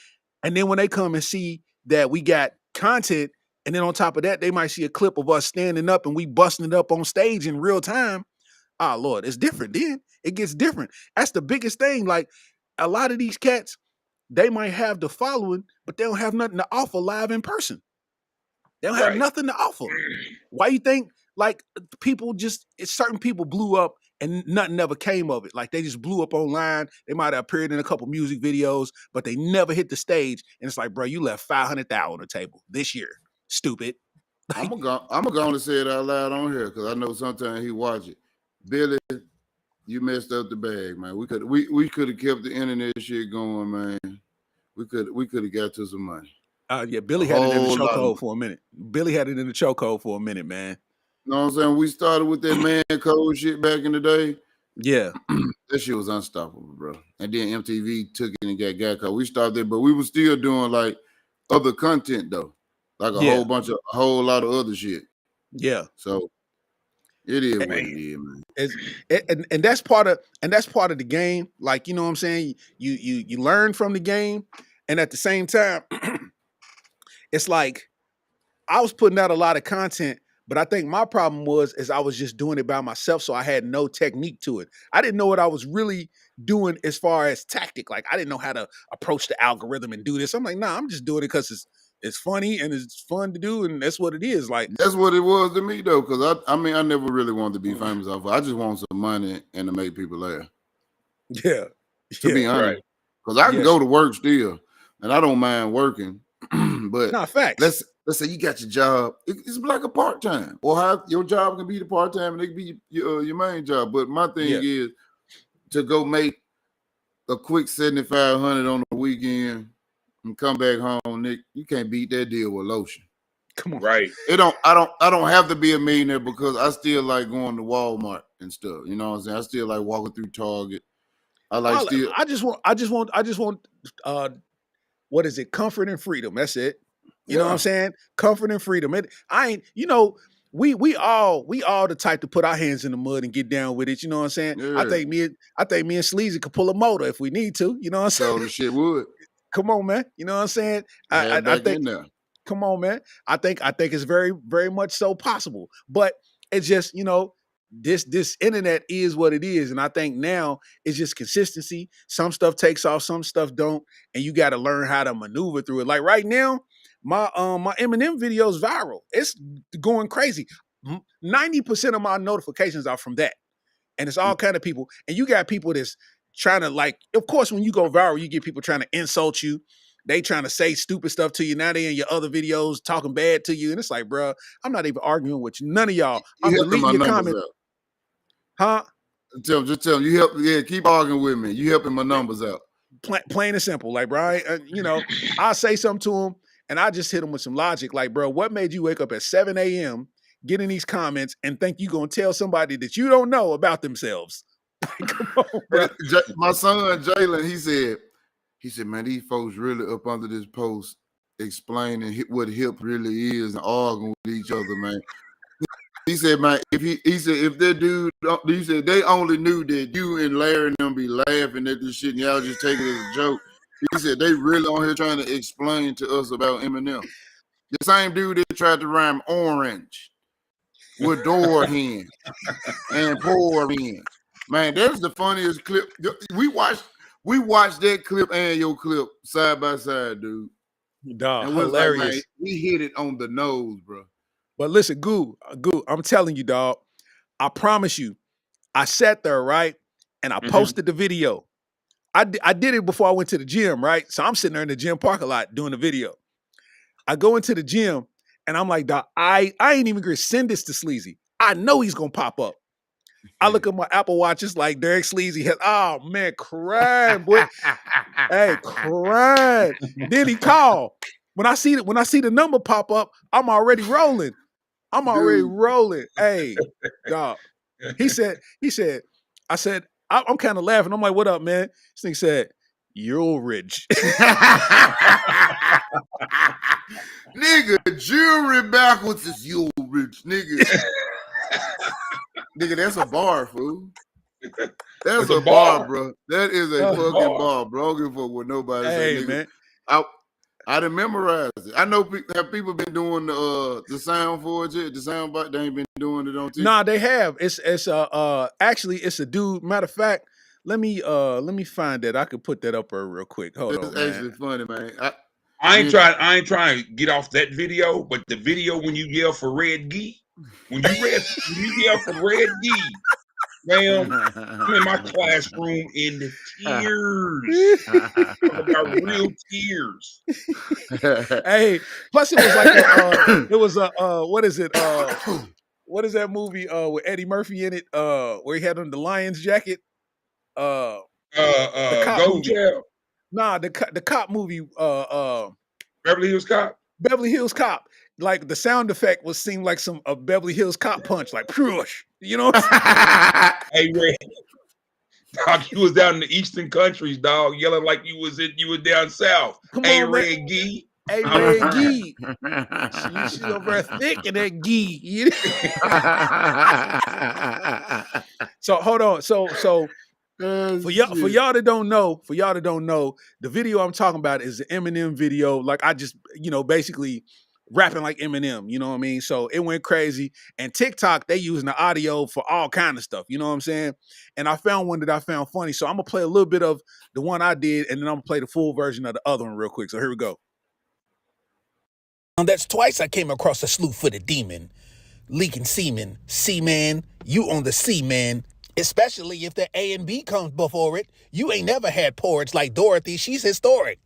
And then when they come and see that we got content. And then on top of that, they might see a clip of us standing up and we busting it up on stage in real time. Ah, Lord, it's different then. It gets different. That's the biggest thing. Like a lot of these cats, they might have the following, but they don't have nothing to offer live in person. They don't have Right. nothing to offer. Why you think like certain people blew up and nothing ever came of it? Like they just blew up online. They might have appeared in a couple music videos, but they never hit the stage. And it's like, bro, you left 500,000 on the table this year. Stupid. I'm gonna to say it out loud on here because I know sometimes he watch it. Billy, you messed up the bag, man. We could have kept the internet shit going, man. We could have got to some money. Yeah, Billy had it in the chokehold for a minute. Billy had it in the chokehold for a minute, man. You know what I'm saying? We started with that man code shit back in the day. Yeah. That shit was unstoppable, bro. And then MTV took it and got code. We stopped there, but we were still doing like other content though. Like a whole lot of other shit. Yeah. So it is what it is, man. And that's part of the game. Like, you know what I'm saying? You learn from the game, and at the same time, it's like I was putting out a lot of content, but I think my problem was I was just doing it by myself, so I had no technique to it. I didn't know what I was really doing as far as tactic. Like I didn't know how to approach the algorithm and do this. I'm like, nah, I'm just doing it because it's funny and it's fun to do, and that's what it is. Like that's what it was to me though, because I never really wanted to be famous off. I just want some money and to make people laugh. Yeah, to be honest, because I can go to work still, and I don't mind working. But not facts. Let's say you got your job. It's like a part time, or how your job can be the part time, and it can be your main job. But my thing is to go make a quick 7,500 on the weekend and come back home, Nick. You can't beat that deal with lotion. Come on, right? I don't have to be a millionaire because I still like going to Walmart and stuff. You know what I'm saying? I still like walking through Target. I just want what is it? Comfort and freedom. That's it. You know what I'm saying? Comfort and freedom. We all the type to put our hands in the mud and get down with it. You know what I'm saying? Yeah. I think me and Sleezy could pull a motor if we need to. You know what I'm saying? So the shit would. Come on, man. You know what I'm saying? I think. Come on, man. I think it's very, very much so possible. But it's just, this internet is what it is. And I think now it's just consistency. Some stuff takes off, some stuff don't. And you got to learn how to maneuver through it. Like right now, my Eminem video is viral. It's going crazy. 90% of my notifications are from that. And it's all kind of people. And you got people that's trying to, like, of course, when you go viral, you get people trying to insult you. They trying to say stupid stuff to you. Now they in your other videos talking bad to you. And it's like, bro, I'm not even arguing with you. None of y'all. I'm deleting your comment. Huh? Just tell them you help. Yeah, keep arguing with me. You helping my numbers out. Plain and simple. Like, bro, I'll say something to them and I just hit them with some logic. Like, bro, what made you wake up at 7 a.m., get in these comments and think you're going to tell somebody that you don't know about themselves? Come on, bro. My son, Jalen, he said, man, these folks really up under this post explaining what hip really is and arguing with each other, man. He said, man, if that dude, he said they only knew that you and Larry and them be laughing at this shit and y'all just taking it as a joke. He said they really on here trying to explain to us about Eminem. The same dude that tried to rhyme orange with door hen and pour in. Man, that's the funniest clip. We watched that clip and your clip side by side, dude. Dog, And was like, man, hilarious. he hit it on the nose, bro. But listen, Goo, I'm telling you, dog. I promise you, I sat there, right, and I posted the video. I did it before I went to the gym, right? So I'm sitting there in the gym parking lot doing the video. I go into the gym and I'm like, dog, I ain't even gonna send this to Sleezy. I know he's gonna pop up. I look at my Apple Watch, it's like Derek Sleezy has, oh man, crying, boy. Hey, crying. Then he called. When I see the number pop up, I'm already rolling. Hey, dog. He said, I said, I'm kind of laughing. I'm like, what up, man? This thing said, you're rich. Nigga, jewelry backwards is you rich, nigga. Nigga, that's a bar, fool. That's a bar, bro. That is a fucking bar, bro. I don't give a fuck what nobody say, nigga. Man. I done memorized it. I know have people been doing the sound for it yet? The sound bite, they ain't been doing it on TV. Nah, they have. It's actually it's a dude. Matter of fact, let me find that. I could put that up real quick. Hold on, man. It's actually funny, man. I ain't trying to get off that video, but the video when you yell for Red Gee, when you yell for Red Gee, man, I'm in my classroom in tears. I got real tears. Hey, plus it was like what is it? What is that movie with Eddie Murphy in it? Where he had on the Lions jacket. The cop Go movie. Jail. Nah, the cop movie. Beverly Hills Cop. Beverly Hills Cop. Like the sound effect seemed like a Beverly Hills Cop punch, like push. You know. Hey, Red. Dog, you was down in the eastern countries, dog, yelling like you was down south. Come hey, on, Red Gee. Hey, Red Gee. She's over thick in that Gee. So hold on. So for y'all that don't know, the video I'm talking about is the Eminem video. Like I just, basically rapping like Eminem, you know what I mean? So it went crazy. And TikTok, they using the audio for all kind of stuff, you know what I'm saying? And I found one that I found funny. So I'm gonna play a little bit of the one I did, and then I'm gonna play the full version of the other one real quick. So here we go. That's twice I came across a slew-footed demon. Leaking semen. C-man, you on the C-man. Especially if the A and B comes before it. You ain't never had porridge like Dorothy. She's historic.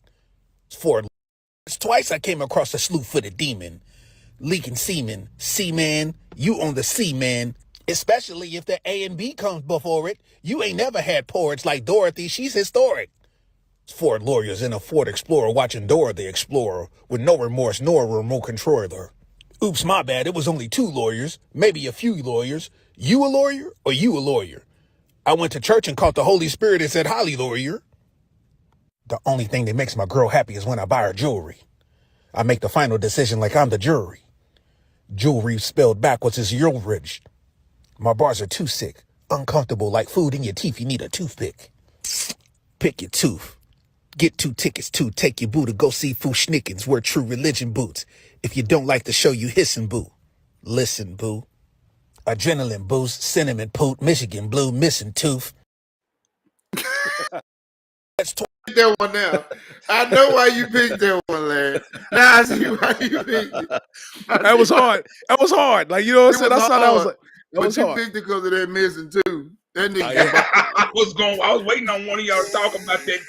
Twice I came across a slew-footed demon. Leaking semen. C-man, you on the C-man. Especially if the A and B comes before it. You ain't never had porridge like Dorothy. She's historic. Ford lawyers in a Ford Explorer watching Dora the Explorer with no remorse nor a remote controller. Oops, my bad. It was only 2 lawyers, maybe a few lawyers. You a lawyer or you a lawyer? I went to church and caught the Holy Spirit and said, "Holly, lawyer." The only thing that makes my girl happy is when I buy her jewelry. I make the final decision like I'm the jury. Jewelry spelled backwards is rich. My bars are too sick, uncomfortable like food in your teeth. You need a toothpick. Pick your tooth. Get 2 tickets to take your boo to go see Foo Schnickens, where true religion boots. If you don't like the show, you hissin' boo. Listen, boo. Adrenaline boost, cinnamon poot, Michigan blue, missing tooth. That's that one now. I know why you picked that one, Larry. Now I see why you picked it. That was hard. Like, you know what I'm saying? I saw that was like, that was hard. But you picked it because of that missing too. That nigga. I was waiting on one of y'all to talk about that.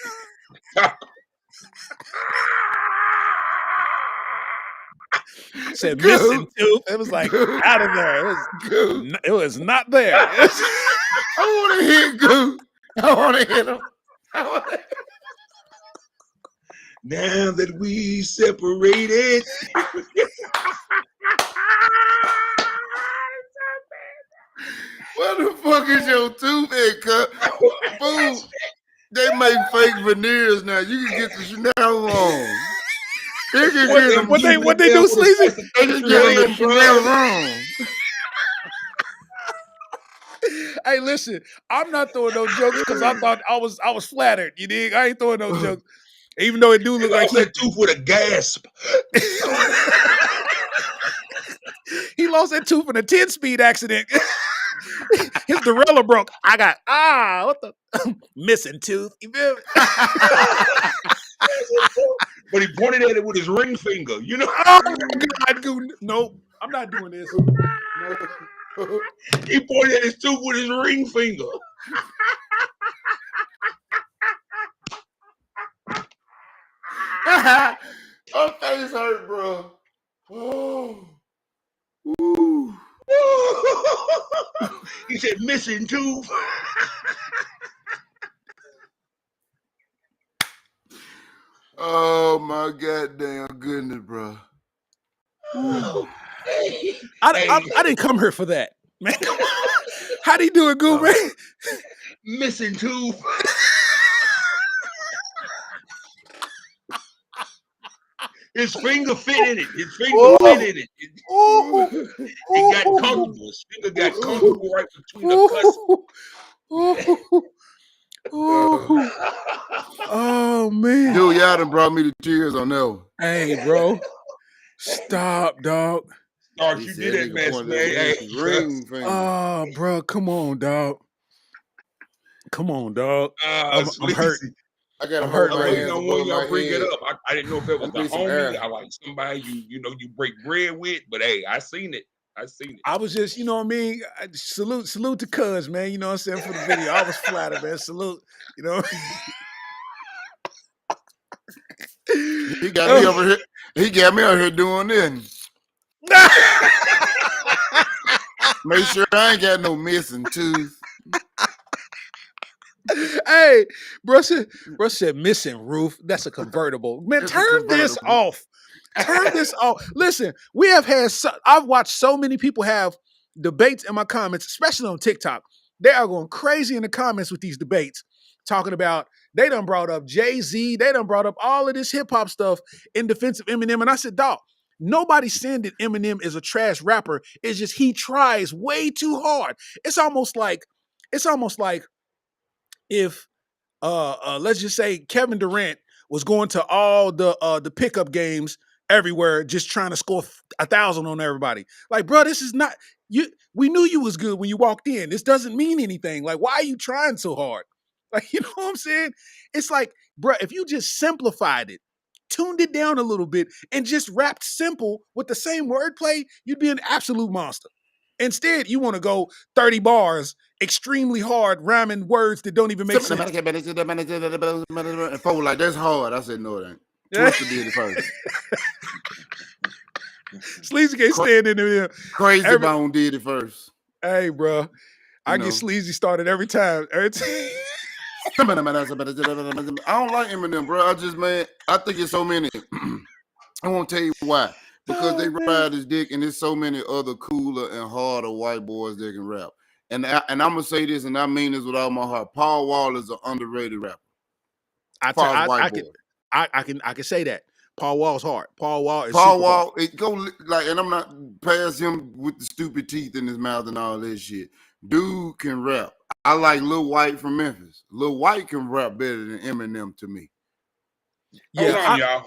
Said missing tooth. It was like out of there. It was not there. I want to hit Goo. I want to hit him. Now that we separated. What the fuck is your tooth at, cut? Fool. They make fake veneers now. You can get the Chanel on. What they do, Sleezy? They can get the Chanel on. Hey, listen, I'm not throwing no jokes because I thought I was flattered. You dig? I ain't throwing no jokes, even though it do look like that tooth with a gasp. He lost that tooth in a 10-speed accident. His derailleur broke. I got what the missing tooth. You feel me? but he pointed at it with his ring finger. You know, Oh my God, Goo. Nope, I'm not doing this. he pointed at his tooth with his ring finger. Her face hurt, bro. Oh. Ooh. He said, "Missing tooth." Oh my goddamn goodness, bro. I didn't come here for that, man. How do you do it, Goo, man? Missing tooth. His finger fit in it. His finger fit in it. He got comfortable. His finger got comfortable right between the cuss. Oh man. Dude, y'all done brought me to tears on that one. Hey, bro. Stop, dog. Starks, you did that mess, man. Hey, ring finger. Oh, bro. Come on, dog. Come on, dog. I'm hurt. I got I'm hurt my right hands now. When above y'all my bring head. it up, I didn't know if it was I the need some homie. air. I like somebody you break bread with, but hey, I seen it. I was just, you know what I mean? Salute to Cuz, man. You know what I'm saying? For the video. I was flattered, man. Salute. You know. He got me over here. He got me out here doing this. Make sure I ain't got no missing tooth. Hey, bro said missing roof. That's a convertible. Man, It's a turn this convertible. off. Turn this off. Listen, we have had I've watched so many people have debates in my comments, especially on TikTok. They are going crazy in the comments with these debates, talking about they done brought up Jay-Z, they done brought up all of this hip-hop stuff in defense of Eminem. And I said, dog, nobody's saying that Eminem is a trash rapper. It's just he tries way too hard. It's almost like if let's just say Kevin Durant was going to all the pickup games everywhere, just trying to score 1,000 on everybody. Like, bro, this is not you. We knew you was good when you walked in. This doesn't mean anything. Like, why are you trying so hard? Like, you know what I'm saying? It's like, bro, if you just simplified it, tuned it down a little bit, and just rapped simple with the same wordplay, you'd be an absolute monster. Instead, you want to go 30 bars, extremely hard, rhyming words that don't even make sense. And folks like, that's hard. I said, no, it ain't. Twister did it first. Sleazy can't stand in there. Crazy Bone did it first. Hey, bro. I get Sleazy started every time. I don't like Eminem, bro. I think it's so many. I won't tell you why. Because they ride his dick, and there's so many other cooler and harder white boys that can rap. And I'm gonna say this, and I mean this with all my heart. Paul Wall is an underrated rapper. I can say that. Paul Wall's hard. Paul Wall is Paul super Wall. hard. It go like, and I'm not past him with the stupid teeth in his mouth and all this shit. Dude can rap. I like Lil White from Memphis. Lil White can rap better than Eminem to me. Yeah, hold on, y'all.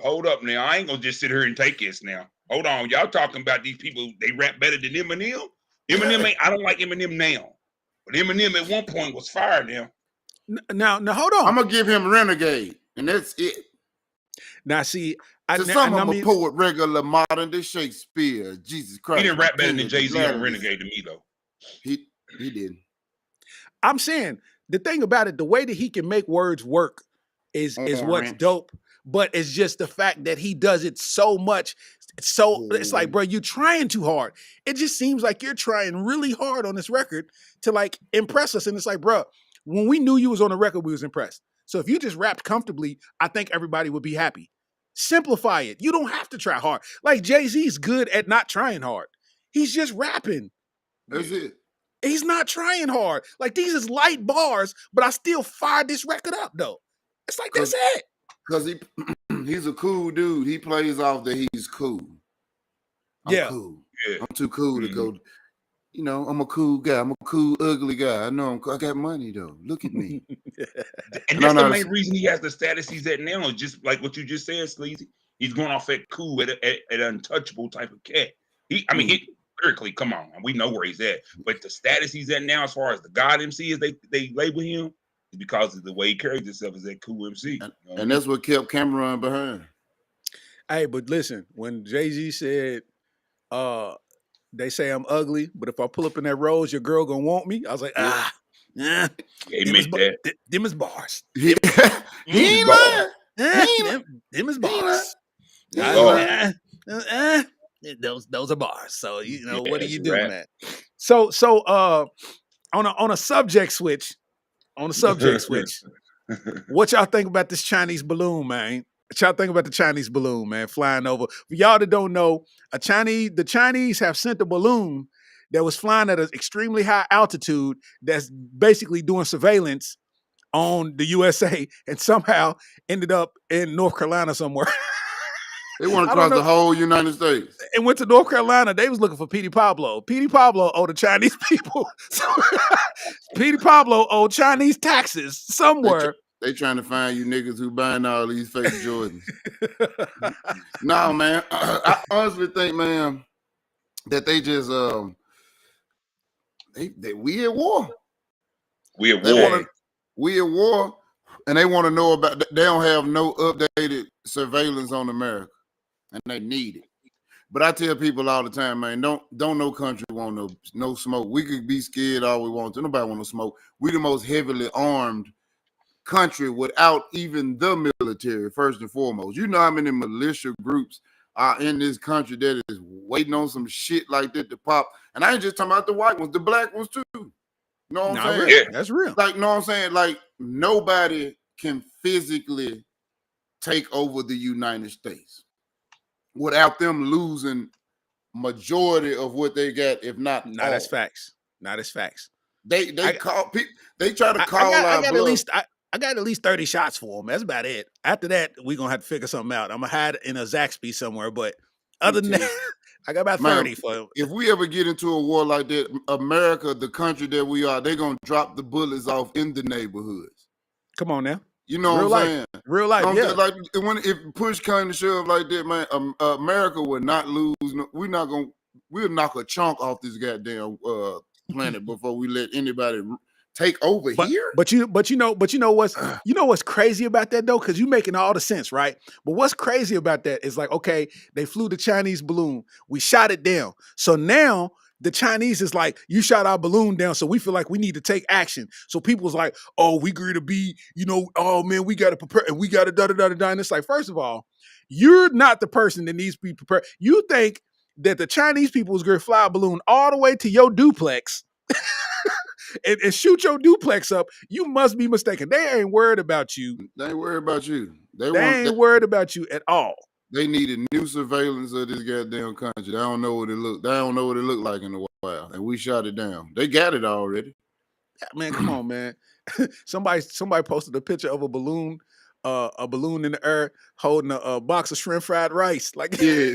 Hold up now. I ain't gonna just sit here and take this now. Hold on. Y'all talking about these people, they rap better than Eminem? Eminem ain't, I don't like Eminem now. But Eminem at one point was fire now. Now, hold on. I'm gonna give him Renegade, and that's it. Now, see, I'm a poet, regular, modern day Shakespeare. Jesus Christ. He didn't rap better than Jay-Z on Renegade to me, though. He didn't. I'm saying the thing about it, the way that he can make words work is what's dope. But it's just the fact that he does it so much. So it's like, bro, you're trying too hard. It just seems like you're trying really hard on this record to like impress us. And it's like, bro, when we knew you was on the record, we was impressed. So if you just rapped comfortably, I think everybody would be happy. Simplify it. You don't have to try hard. Like Jay-Z's good at not trying hard. He's just rapping. That's it. He's not trying hard. Like, these is light bars, but I still fired this record up, though. It's like, that's it. Because he's a cool dude. He plays off that he's cool. I'm cool. Yeah. I'm too cool to go. You know, I'm a cool guy. I'm a cool, ugly guy. I know I got money, though. Look at me. And that's the main reason he has the status he's at now. Is just like what you just said, Sleazy. He's going off at cool, at untouchable type of cat. He lyrically, come on, we know where he's at. But the status he's at now, as far as the God MC, as they label him, because of the way he carries himself as that cool MC. And that's what kept Cameron behind. Hey, but listen, when Jay-Z said, they say I'm ugly, but if I pull up in that rose, your girl gonna want me. I was like, He them is, admit that. them is bars. He ain't lying. Them is bars. Those are bars. So you know, what do you do, man? So on a subject switch, what y'all think about this Chinese balloon, man? What y'all think about the Chinese balloon, man, flying over? For y'all that don't know, the Chinese have sent a balloon that was flying at an extremely high altitude that's basically doing surveillance on the USA and somehow ended up in North Carolina somewhere. They went across the whole United States. And went to North Carolina. They was looking for Petey Pablo. Petey Pablo owed the Chinese people. Petey Pablo owed Chinese taxes somewhere. They trying to find you niggas who buying all these fake Jordans. No, man. I honestly think, man, that they just we at war. We at war, and they want to know about. They don't have no updated surveillance on America, and they need it. But I tell people all the time, man, don't no country want no smoke. We could be scared all we want to. Nobody want no smoke. We the most heavily armed country without even the military, first and foremost. You know how many militia groups are in this country that is waiting on some shit like that to pop. And I ain't just talking about the white ones, the black ones too. You know what I'm saying? Real. That's real. Like, you know what I'm saying? Like, nobody can physically take over the United States without them losing majority of what they got, if not all. That's facts. That's facts. They try to call out bluff. I got at least 30 shots for them. That's about it. After that, we're going to have to figure something out. I'm going to hide in a Zaxby somewhere. But other than that, I got about 30 for them. If we ever get into a war like that, America, the country that we are, they're going to drop the bullets off in the neighborhoods. Come on now. You know what I'm saying? Real life, yeah. Like, if push came to shove like that, man, America would not lose. We'll knock a chunk off this goddamn planet before we let anybody take over here. But you know what's crazy about that though? Because you're making all the sense, right? But what's crazy about that is like, okay, they flew the Chinese balloon, we shot it down. So now the Chinese is like, you shot our balloon down, so we feel like we need to take action. So people's like, oh, we agree to be, oh man, we got to prepare and we got to da-da-da-da-da. And it's like, first of all, you're not the person that needs to be prepared. You think that the Chinese people is going to fly a balloon all the way to your duplex and shoot your duplex up. You must be mistaken. They ain't worried about you. They ain't worried about you. They ain't worried about you at all. They needed new surveillance of this goddamn country. They don't know what it looked. They don't know what it looked like in a while, and we shot it down. They got it already. Yeah, man, come on, man. Somebody posted a picture of a balloon in the air holding a box of shrimp fried rice. Like, yeah.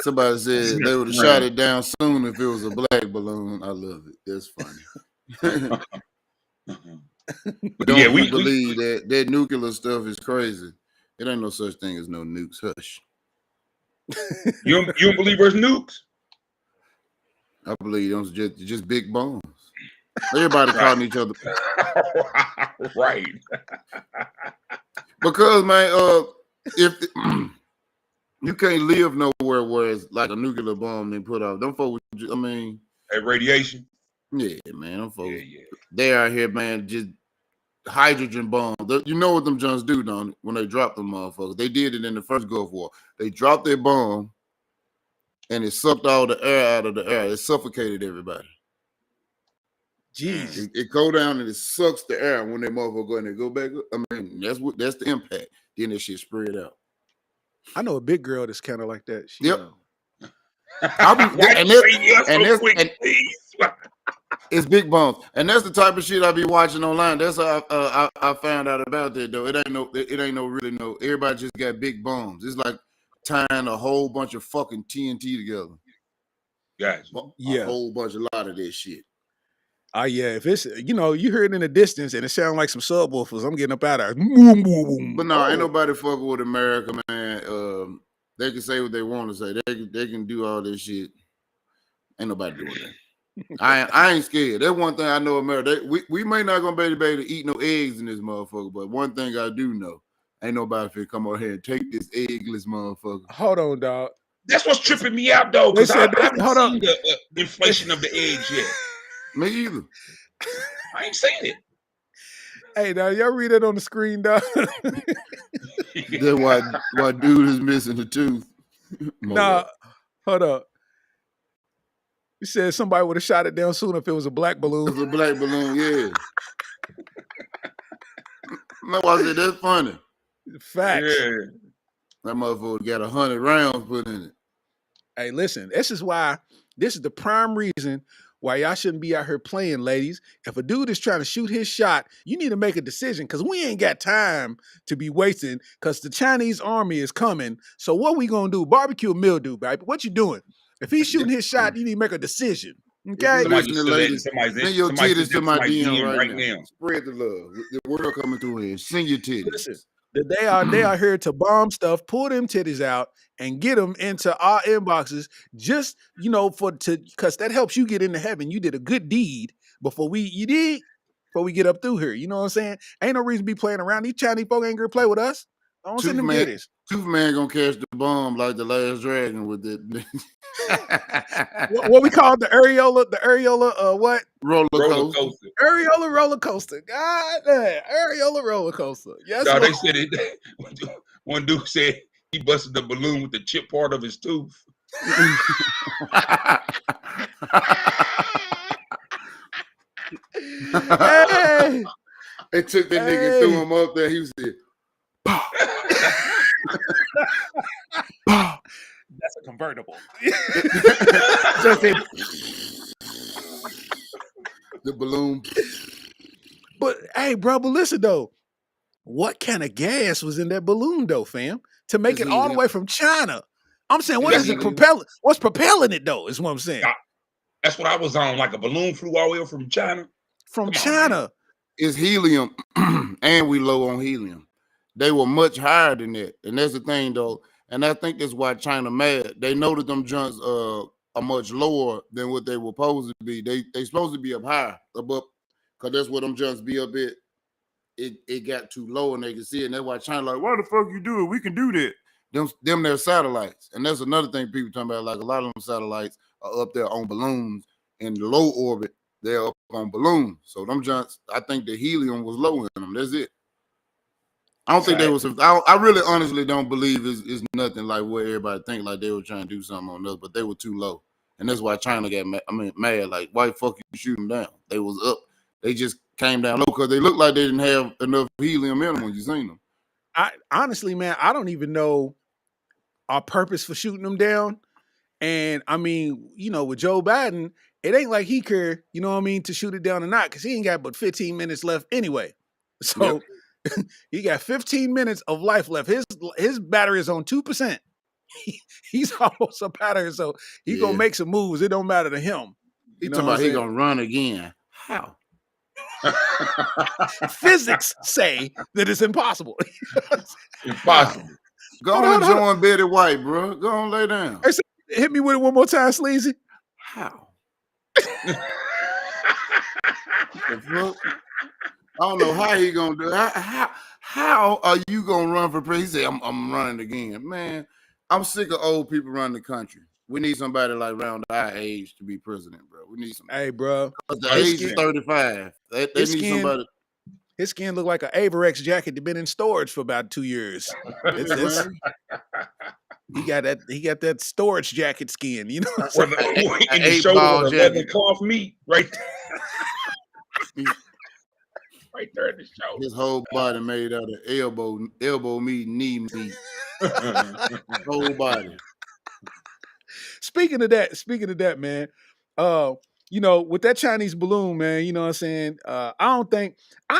Somebody said they would have shot it down soon if it was a black balloon. I love it. That's funny. But we believe that nuclear stuff is crazy. It ain't no such thing as no nukes. Hush. You don't believe there's nukes? I believe those just big bombs. Everybody calling each other. Right. Because, man, if you can't live nowhere where it's like a nuclear bomb they put off. Them folks, I mean, that radiation. Yeah, man. Them folks, they out here, man, just hydrogen bombs. You know what them Jones do, don't when they drop them motherfuckers. They did it in the first Gulf War. They dropped their bomb and it sucked all the air out of the air. It suffocated everybody. Jeez. It go down and it sucks the air when that motherfucker go and they go back up. I mean, that's the impact. Then that shit spread out. I know a big girl that's kind of like that. It's big bombs, and that's the type of shit I be watching online. That's how I found out about that though. It ain't no really no. Everybody just got big bombs. It's like tying a whole bunch of fucking TNT together. Guys, a whole bunch, a lot of this shit. Yeah, if it's, you hear it in the distance and it sounds like some subwoofers, I'm getting up out of there. But no, ain't nobody fucking with America, man. They can say what they want to say. They can do all this shit. Ain't nobody doing that. I ain't scared. That's one thing I know, America. We may not gonna be able to eat no eggs in this motherfucker, but one thing I do know, ain't nobody finna come over here and take this eggless motherfucker. Hold on, dog. That's what's tripping me out, though, They because said, I haven't hold on. seen the inflation of the eggs yet. Me either. I ain't seen it. Hey, now y'all read it on the screen, dog. That's why dude is missing a tooth. Nah, hold up. You said somebody would have shot it down sooner if it was a black It's balloon. a black balloon, yeah. That's why I said that's funny. Facts. Yeah. That motherfucker got 100 rounds put in it. Hey, listen, this is the prime reason why y'all shouldn't be out here playing, ladies. If a dude is trying to shoot his shot, you need to make a decision because we ain't got time to be wasting because the Chinese army is coming. So what we gonna do? Barbecue mildew, baby. What you doing? If he's shooting his shot, you need to make a decision. Okay? If you listen to ladies, send your titties to my DM right now. Spread the love. The world coming through here. Send your titties. Listen, they are here to bomb stuff, pull them titties out, and get them into our inboxes. Just because that helps you get into heaven. You did a good deed before we get up through here. You know what I'm saying? Ain't no reason to be playing around. These Chinese folk ain't gonna play with us. I don't send them titties. Tooth man gonna catch the bomb like the last dragon with it. what we call the Areola, what? Roller coaster. Areola roller coaster. God damn, Areola roller coaster. Yes. No, they said it. One dude said he busted the balloon with the chip part of his tooth. Hey. They took that nigga and threw him up there. He said, that's a convertible. The balloon. But hey, bro, but listen though. What kind of gas was in that balloon though, fam? To make it all the way from China. I'm saying, what is it propelling? What's propelling it though? Is what I'm saying. That's what I was on. Like a balloon flew all the way from China. From China. It's helium, and we low on helium. They were much higher than that, and that's the thing though. And I think that's why China mad. They know that them junks are much lower than what they were supposed to be. They supposed to be up high, above, because that's where them junks be up at. It got too low and they can see it. And that's why China like, why the fuck you do it? We can do that. Them their satellites. And that's another thing people talking about. Like a lot of them satellites are up there on balloons in the low orbit. They're up on balloons. So them junks, I think the helium was low in them. That's it. I don't think they was. I really honestly don't believe it's nothing like what everybody think. Like they were trying to do something on us, but they were too low. And that's why China got mad. Like, why the fuck you shoot them down? They was up. They just came down low because they looked like they didn't have enough helium in them when you seen them. Honestly, man, I don't even know our purpose for shooting them down. And I mean, with Joe Biden, it ain't like he cared, to shoot it down or not, because he ain't got but 15 minutes left anyway. So he got 15 minutes of life left. His battery is on 2%. He's almost a battery, so he's gonna make some moves. It don't matter to him. He talking about he gonna run again. How? Physics say that it's impossible. Impossible. Go on and join Betty White, bro. Go on, lay down. Hit me with it one more time, Sleezy. How? I don't know how he gonna do it. How are you gonna run for president? He said, I'm running again. Man, I'm sick of old people running the country. We need somebody like around our age to be president, bro. We need somebody. Hey, bro. The age is 35. They need somebody. His skin look like an Averex jacket that been in storage for about 2 years. He got that storage jacket skin, in the shoulder of leather cloth meat, right there. Right there in the shoulder. His whole body made out of elbow meat, knee meat. Whole body. Speaking of that, man, with that Chinese balloon, man, you know what I'm saying? I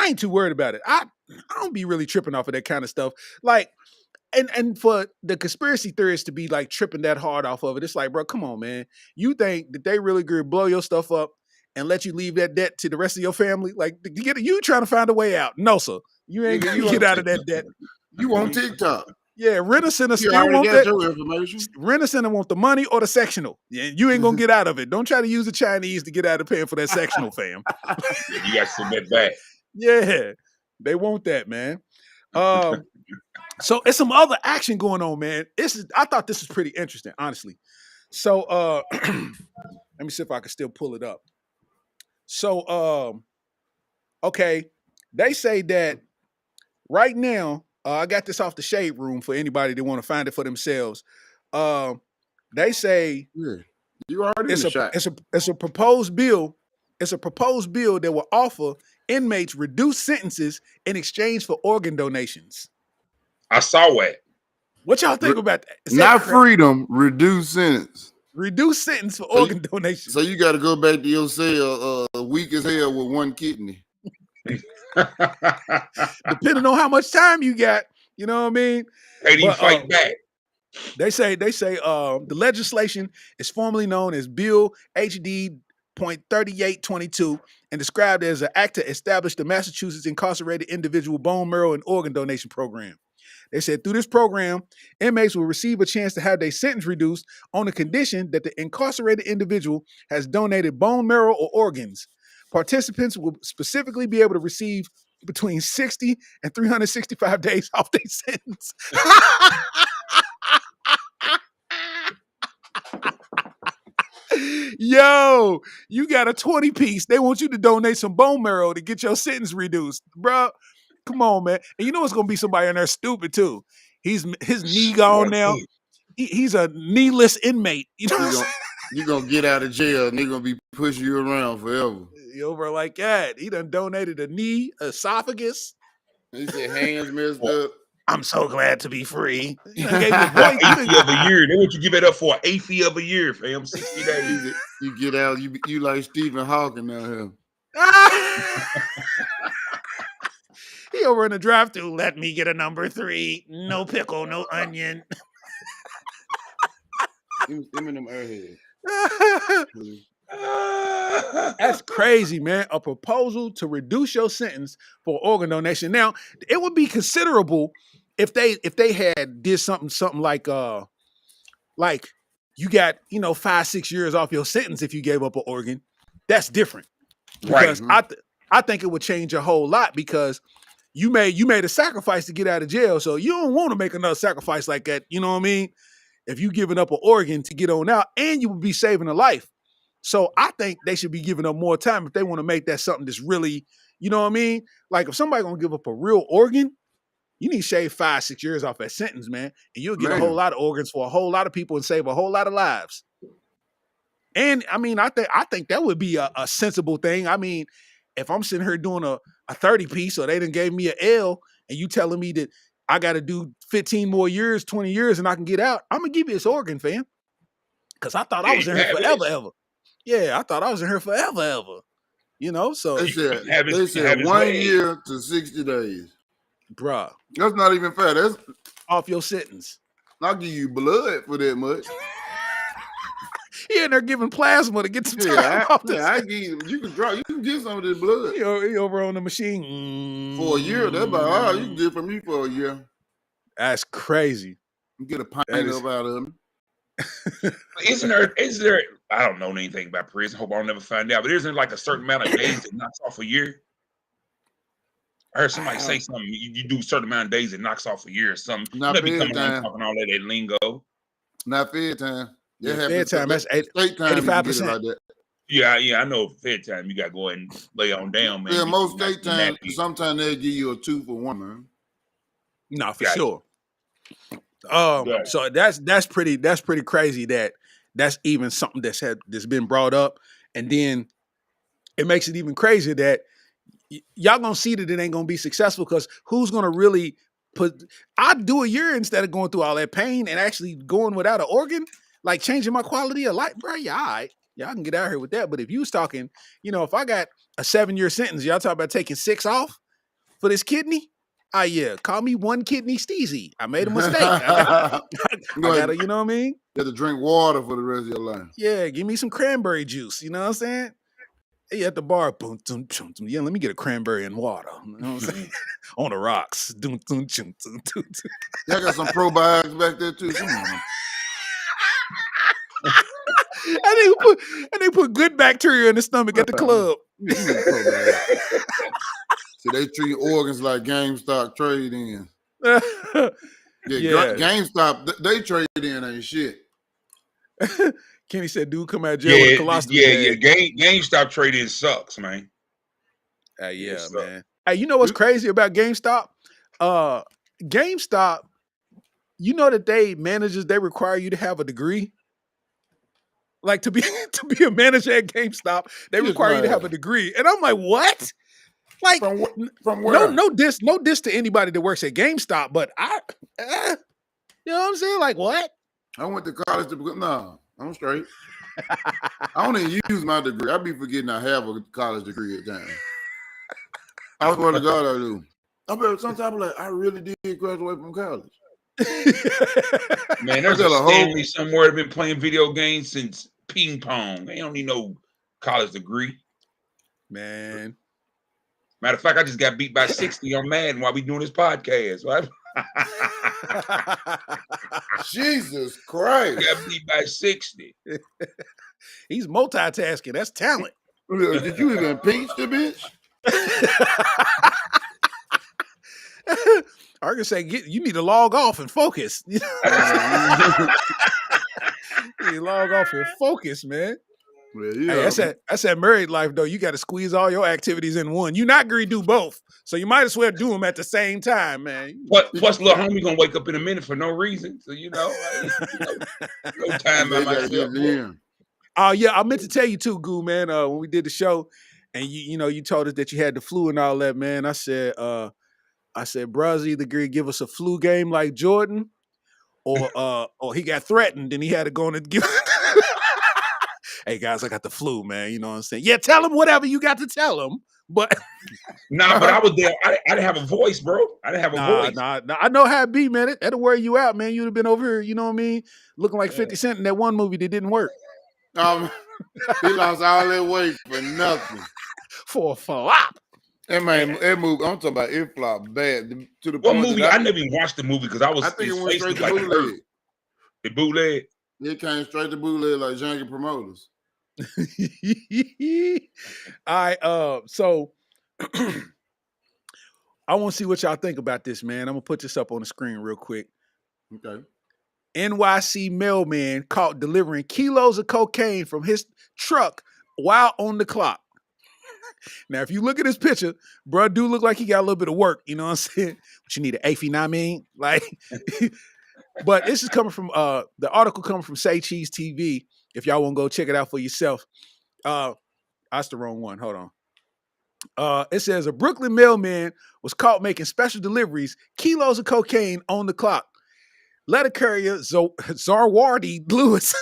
ain't too worried about it. I don't be really tripping off of that kind of stuff. Like, and for the conspiracy theorists to be like tripping that hard off of it, it's like, bro, come on, man. You think that they really could blow your stuff up and let you leave that debt to the rest of your family? Like, you trying to find a way out? No, sir. You ain't gonna get out of that debt. You on TikTok? Yeah, Rent-A-Center You still already want got that. your information. Rent-A-Center want the money or the sectional. Yeah, you ain't gonna get out of it. Don't try to use the Chinese to get out of paying for that sectional, fam. Yeah, you got to send that back. Yeah, they want that, man. So it's some other action going on, man. I thought this was pretty interesting, honestly. So let me see if I can still pull it up. So okay, they say that right now, I got this off the Shade Room for anybody that want to find it for themselves. They say Yeah, you already in the shot. it's a proposed bill. It's a proposed bill that will offer inmates reduced sentences in exchange for organ donations. I saw it. What y'all think about that? Is Not that correct? freedom, reduced sentence. Reduced sentence for organ donations. So you got to go back to your cell weak as hell with one kidney. Depending on how much time you got, you know what I mean? Can't even fight back. They say the legislation is formally known as Bill HD.3822 and described as an act to establish the Massachusetts Incarcerated Individual Bone Marrow and Organ Donation Program. They said through this program, inmates will receive a chance to have their sentence reduced on the condition that the incarcerated individual has donated bone marrow or organs. Participants will specifically be able to receive between 60 and 365 days off their sentence. Yo, you got a 20 piece. They want you to donate some bone marrow to get your sentence reduced. Bro, come on, man. And you know it's going to be somebody in there stupid, too. His knee gone now. He's a kneeless inmate. You know You're going to get out of jail and they're going to be pushing you around forever. Over like that. He done donated a knee, esophagus. He said hands messed up. I'm so glad to be free. Eighth of a year. They want you to give it up for an eighth of a year, fam. 60 days. You get out, you like Stephen Hawking out here. He over in the drive-thru. Let me get a number 3. No pickle, no onion. Him and them airheads. That's crazy, man. A proposal to reduce your sentence for organ donation. Now, it would be considerable if they had did something like you got 5-6 years off your sentence if you gave up an organ. That's different, because I think it would change a whole lot, because you made a sacrifice to get out of jail, so you don't want to make another sacrifice like that. You know what I mean? If you giving up an organ to get on out, and you would be saving a life. So I think they should be giving up more time if they want to make that something that's really, you know what I mean? Like if somebody gonna give up a real organ, you need to shave 5-6 years off that sentence, man. And you'll get a whole lot of organs for a whole lot of people and save a whole lot of lives. And I mean, I think that would be a sensible thing. I mean, if I'm sitting here doing a 30 piece, or they done gave me an L, and you telling me that I got to do 15 more years, 20 years, and I can get out, I'm gonna give you this organ, fam. Because I thought I was in here forever, ever. Yeah, I thought I was in here forever, ever. So they said 1 year to 60 days. Bruh. That's not even fair. That's off your sentence. I'll give you blood for that much. He in there giving plasma to get some time off this. I give you can get some of this blood. He over on the machine. For a year, that's about all you can get from me for a year. That's crazy. You get a pint up out of him. Is there, I don't know anything about prison, hope I'll never find out, but isn't there like a certain amount of days that knocks off a year? I heard somebody say something, you do a certain amount of days, it knocks off a year or something. Not be coming around talking all that lingo. Not fair time. Yeah, fair time, that's 85%. Like that. Yeah, I know fair time, you got to go ahead and lay on down, man. Yeah, most state time, sometimes they'll give you a 2 for 1, man. No, for sure. So that's pretty crazy that that's even something that's been brought up, and then it makes it even crazier that y'all gonna see that it ain't gonna be successful, because who's gonna really I'd do a year instead of going through all that pain and actually going without an organ, like changing my quality of life, bro. Yeah, all right, y'all can get out here with that. But if you was talking, if I got a 7-year sentence, y'all talk about taking 6 off for this kidney. Yeah, call me one kidney Sleezy. I made a mistake. I gotta, you know what I mean? You have to drink water for the rest of your life. Yeah, give me some cranberry juice. You know what I'm saying? He at the bar, boom, boom, boom, boom. Yeah, let me get a cranberry and water. You know what I'm saying? On the rocks. Doom, doom, doom, doom, doom. Y'all got some probiotics back there too. Come on. And they put good bacteria in the stomach at the club. So they treat organs like GameStop trade-in. Yeah. GameStop, they trade in ain't shit. Kenny said, dude, come out of jail with a colostomy bag. GameStop trading sucks, man. Yeah, man. Hey, you know what's crazy about GameStop? GameStop, you know that they require you to have a degree. Like to be a manager at GameStop, they require you to have a degree. And I'm like, what? Like from where? No diss to anybody that works at GameStop, but you know what I'm saying? Like what? I went to college no, I'm straight. I don't even use my degree. I be forgetting I have a college degree at times. I swear to God I do. I bet sometimes I'm like, I really did graduate from college. Man, there's a Stanley somewhere that been playing video games since ping pong. They don't need no college degree. Man. Matter of fact, I just got beat by 60 on Madden while we doing this podcast, right? Jesus Christ. I got beat by 60. He's multitasking. That's talent. Did you even impeach the bitch? I can say, you need to log off and focus. You need to log off and focus, man. Well, yeah. Hey, that's that married life, though. You got to squeeze all your activities in one. You're not going to do both. So you might as well do them at the same time, man. Plus little homie going to wake up in a minute for no reason. So, no time by myself. Yeah, I meant to tell you too, Goo, man, when we did the show and you told us that you had the flu and all that, man. I said, bruh's either give us a flu game like Jordan or he got threatened and he had to go and give hey guys, I got the flu, man. You know what I'm saying? Yeah, tell him whatever you got to tell him. But but I was there. I didn't have a voice, bro. I didn't have a voice. Nah. I know how it be, man. That'll wear you out, man. You'd have been over here, you know what I mean? Looking like 50 Cent in that one movie that didn't work. He lost all that weight for nothing. For a flop. That movie, I'm talking about it flopped bad. To the what movie? I never even watched the movie because I think it went straight to bootleg. The bootleg? It came straight to bootleg like junkie promoters. All right, so I want to see what y'all think about this, man. I'm gonna put this up on the screen real quick. Okay. NYC mailman caught delivering kilos of cocaine from his truck while on the clock. Now, if you look at this picture, bro, do look like he got a little bit of work. You know what I'm saying? But you need an AFI, I mean? Like, but this is coming from the article coming from Say Cheese TV. If y'all want to go check it out for yourself. That's the wrong one. Hold on. It says a Brooklyn mailman was caught making special deliveries, kilos of cocaine on the clock. Letter carrier Zarwardi Lewis.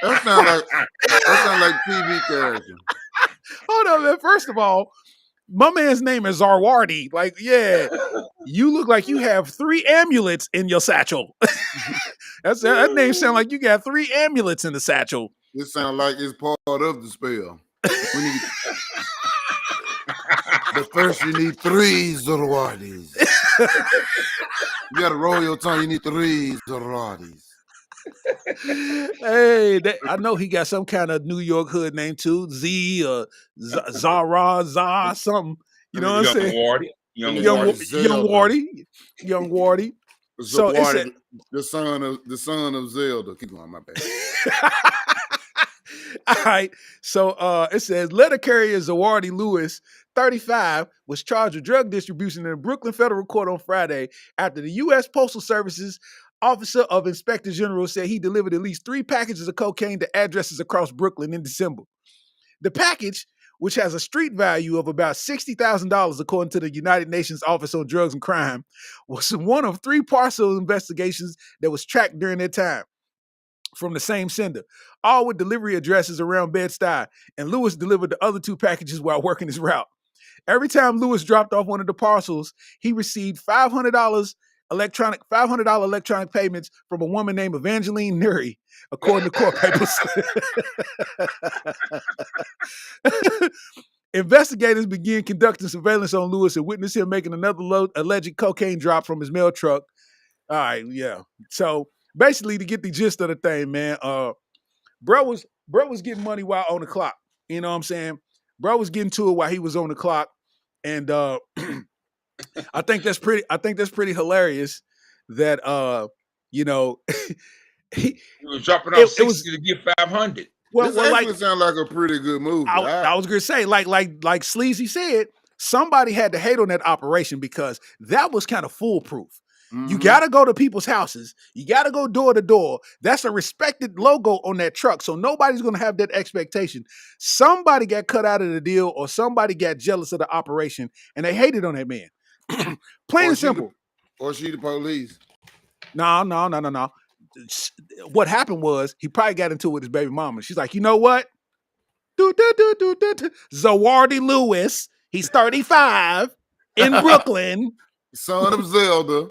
That sounds like TV character. Hold on, man. First of all, my man's name is Zarwardi. Like, yeah, you look like you have 3 amulets in your satchel. That name sounds like you got 3 amulets in the satchel. It sounds like it's part of the spell. But first you need 3 Zarwardis. You gotta roll your tongue. You need 3 Zarwardis. Hey, I know he got some kind of New York hood name too. Z or Zara, something. You know what I'm saying? Young Wardy. So Wardy, the son of Zelda. Keep going, my bad. All right. So it says letter carrier Zawardi Lewis, 35, was charged with drug distribution in a Brooklyn federal court on Friday after the U.S. Postal Service's Officer of Inspector General said he delivered at least 3 packages of cocaine to addresses across Brooklyn in December. The package, which has a street value of about $60,000 according to the United Nations Office on Drugs and Crime, was one of 3 parcel investigations that was tracked during that time from the same sender, all with delivery addresses around Bed-Stuy, and Lewis delivered the other 2 packages while working his route. Every time Lewis dropped off one of the parcels, he received $500 $500 electronic payments from a woman named Evangeline Nuri, according to court papers. Investigators began conducting surveillance on Lewis and witnessed him making another alleged cocaine drop from his mail truck. All right, yeah. So basically, to get the gist of the thing, man, bro was getting money while on the clock. You know what I'm saying? Bro was getting to it while he was on the clock, and I think that's pretty hilarious. That he was dropping off 60 to get 500. This actually sounds like a pretty good movie. I was gonna say, like Sleazy said, somebody had to hate on that operation because that was kind of foolproof. Mm-hmm. You got to go to people's houses. You got to go door to door. That's a respected logo on that truck. So nobody's going to have that expectation. Somebody got cut out of the deal or somebody got jealous of the operation and they hated on that man. Plain and simple. Or she the police. No. What happened was he probably got into it with his baby mama. She's like, you know what? Zawardi Lewis. He's 35 in Brooklyn. Son of Zelda.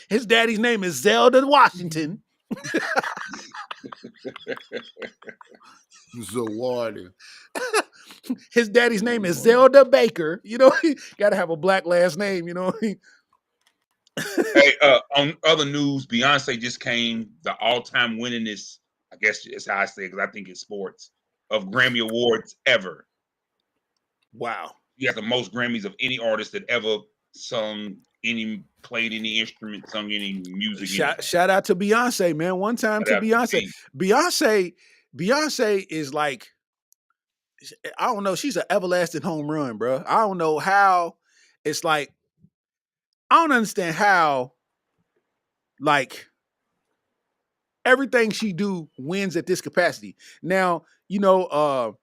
His daddy's name is Zelda Washington. Zawardi. His daddy's name is Zelda Baker. You know, he got to have a black last name, you know. Hey, on other news, Beyonce just came the all-time winningest, I guess is how I say it, because I think it's sports, of Grammy Awards ever. Wow. He got the most Grammys of any artist that ever sung played any instrument, sung any music. Shout out to Beyonce, man. One time to Beyonce. Beyonce is like, I don't know. She's an everlasting home run, bro. I don't know how. It's like, I don't understand how, like, everything she do wins at this capacity. Now, you know,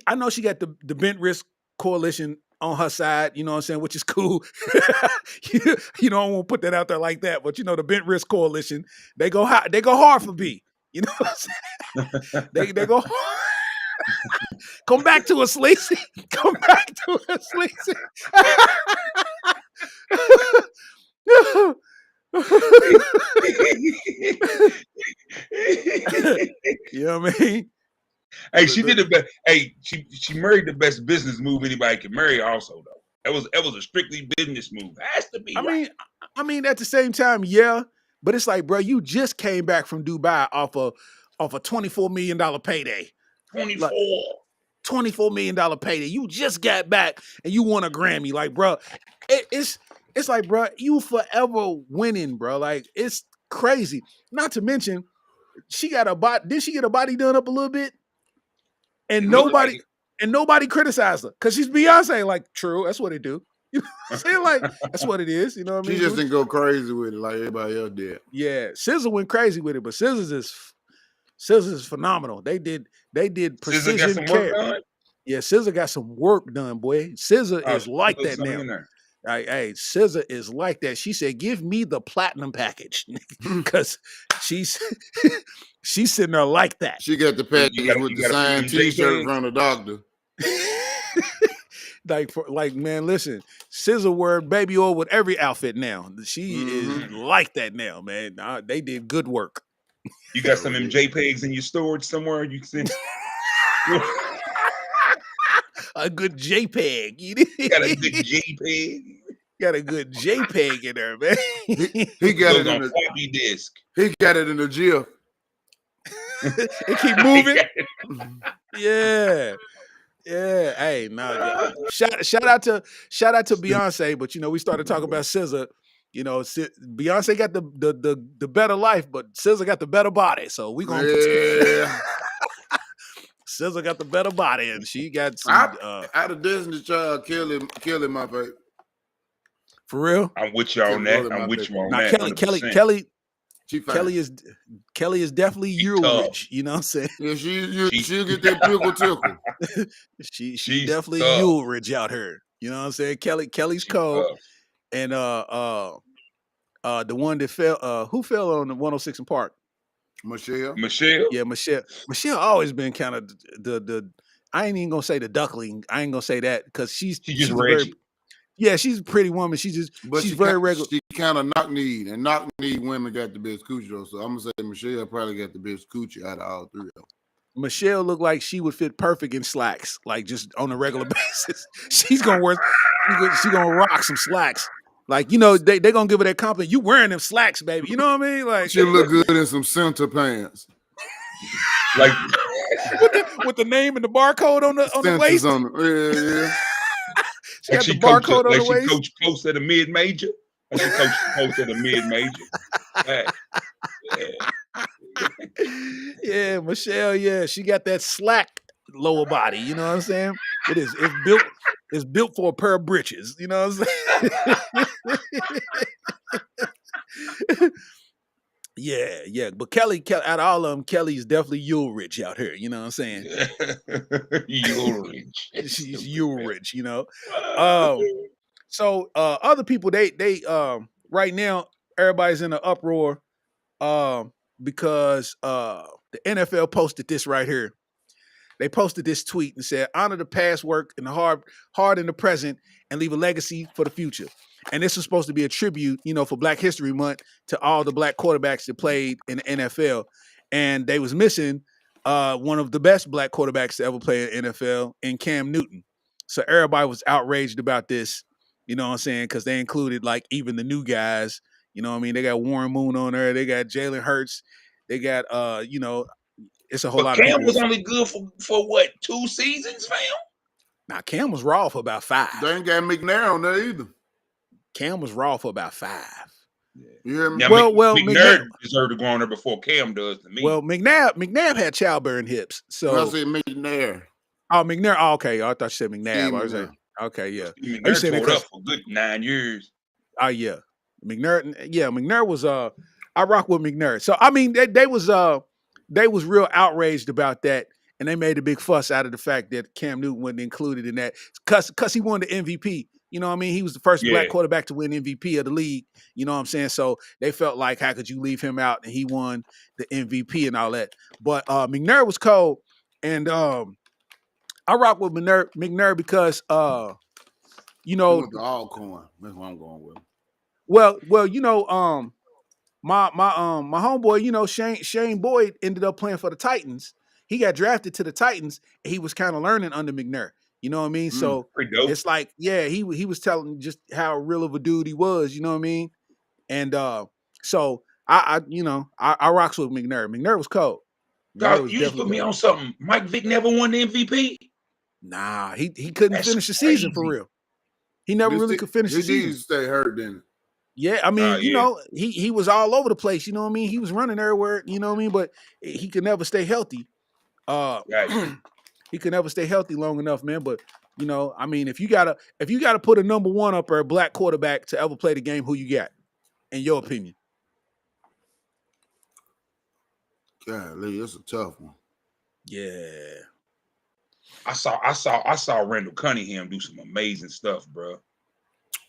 I know she got the Bent Risk Coalition on her side, you know what I'm saying, which is cool. You know, I won't put that out there like that, but you know, the Bent Risk Coalition, they go hard for B. You know what I'm saying? They go hard. Come back to us, Sleazy. Come back to us, Sleazy. You know what I mean? Hey, she did the best. Hey, she married the best business move anybody can marry. Also, though, that was a strictly business move. It has to be. I mean, at the same time, yeah. But it's like, bro, you just came back from Dubai off a $24 million payday. $24 million payday. You just got back and you won a Grammy. Like, bro, it's like, bro, you forever winning, bro. Like, it's crazy. Not to mention, she got a body. Did she get a body done up a little bit? And nobody criticized her because she's Beyonce. Like, true, that's what it do. You know what I'm saying? Like, that's what it is. You know what I mean? She just didn't go crazy with it like everybody else did. Yeah, SZA went crazy with it, but SZA is phenomenal. They did precision care. Yeah, SZA got some work done, boy. SZA is like that now. Hey, SZA is like that. She said, "Give me the platinum package," because she's sitting there like that. She got the package with the signed T-shirt from the doctor. like, man, listen, SZA wear baby oil with every outfit now. She is like that now, man. They did good work. You got some of them JPEGs in your storage somewhere you can send. A good JPEG. You got a good JPEG. Got a good JPEG in there, man. He got it on a floppy disk. He got it in a GIF. It keep moving. Yeah. Hey, no. Shout out to Beyonce, but you know, we started talking about SZA. You know, Beyonce got the better life, but SZA got the better body. So we gonna SZA got the better body, and she got some. Out of Disney Child, killing my favorite. For real, I'm with you on that. I'm with you on that. Kelly is definitely Ulrich. You know what I'm saying? Yeah, she'll get that tickle. She's definitely Ulrich out here. You know what I'm saying? Kelly's cold, and the one that fell. Who fell on the 106 in Park? Michelle. Yeah, Michelle always been kind of the. I ain't even gonna say the duckling. I ain't gonna say that because she's just Reggie. Yeah, she's a pretty woman. She's very regular. She kind of knock-kneed, and knock-kneed women got the best coochie though. So I'm gonna say Michelle probably got the best coochie out of all three of them. Michelle looked like she would fit perfect in slacks, like just on a regular basis. She's gonna wear, she gonna rock some slacks. Like, you know, they gonna give her that compliment. You wearing them slacks, baby. You know what I mean? Like, She look good in some center pants. Like with the name and the barcode on the waist. On yeah. She got the barcode on the waist. Coach post at a mid-major. Like she coached post at a mid-major. Right. Yeah, Michelle. Yeah, she got that slack lower body. You know what I'm saying? It's built for a pair of britches. You know what I'm saying? Yeah. But Kelly, out of all of them, Kelly's definitely Ulrich out here. You know what I'm saying? Ulrich. She's Ulrich. You know. So other people, they right now everybody's in an uproar because the NFL posted this right here. They posted this tweet and said, "Honor the past work and the hard in the present, and leave a legacy for the future." And this was supposed to be a tribute, you know, for Black History Month to all the Black quarterbacks that played in the NFL. And they was missing one of the best Black quarterbacks to ever play in NFL, in Cam Newton. So everybody was outraged about this, you know what I'm saying? Because they included like even the new guys. You know what I mean? They got Warren Moon on there. They got Jalen Hurts. They got, you know, it's a whole lot of people. Cam was only good for what, 2 seasons, fam? Now, Cam was raw for about 5. They ain't got McNair on there either. Cam was raw for about 5. Yeah. You hear me? Now, well, McNair deserved to go on there before Cam does to me. Well, McNabb had childbearing hips. So I said McNair. Oh, McNair. Oh, okay. I thought you said McNabb. I was like, okay, yeah. McNair tore it up for a good 9 years. Oh, yeah. McNair was I rock with McNair. So I mean they was real outraged about that, and they made a big fuss out of the fact that Cam Newton wasn't included in that because he won the MVP. You know what I mean? He was the first Black quarterback to win MVP of the league. You know what I'm saying? So they felt like, how could you leave him out? And he won the MVP and all that. But McNair was cold, and I rock with McNair because you know, the Alcorn. That's what I'm going with. Well, you know, my homeboy, you know, Shane Boyd ended up playing for the Titans. He got drafted to the Titans. And he was kind of learning under McNair. You know what I mean? So it's like, yeah, he was telling just how real of a dude he was. You know what I mean? And so I rocks with McNair. McNair was cold. God, you just put me on something. Mike Vick never won the MVP. Nah, he couldn't finish the season for real. He never really could finish the season. He did stay hurt, didn't it? Yeah, I mean, you know, he was all over the place. You know what I mean? He was running everywhere. You know what I mean? But he could never stay healthy. He could never stay healthy long enough, man. But you know, I mean, if you gotta put a number one up or a Black quarterback to ever play the game, who you got? In your opinion? Golly, that's a tough one. Yeah. I saw Randall Cunningham do some amazing stuff, bro.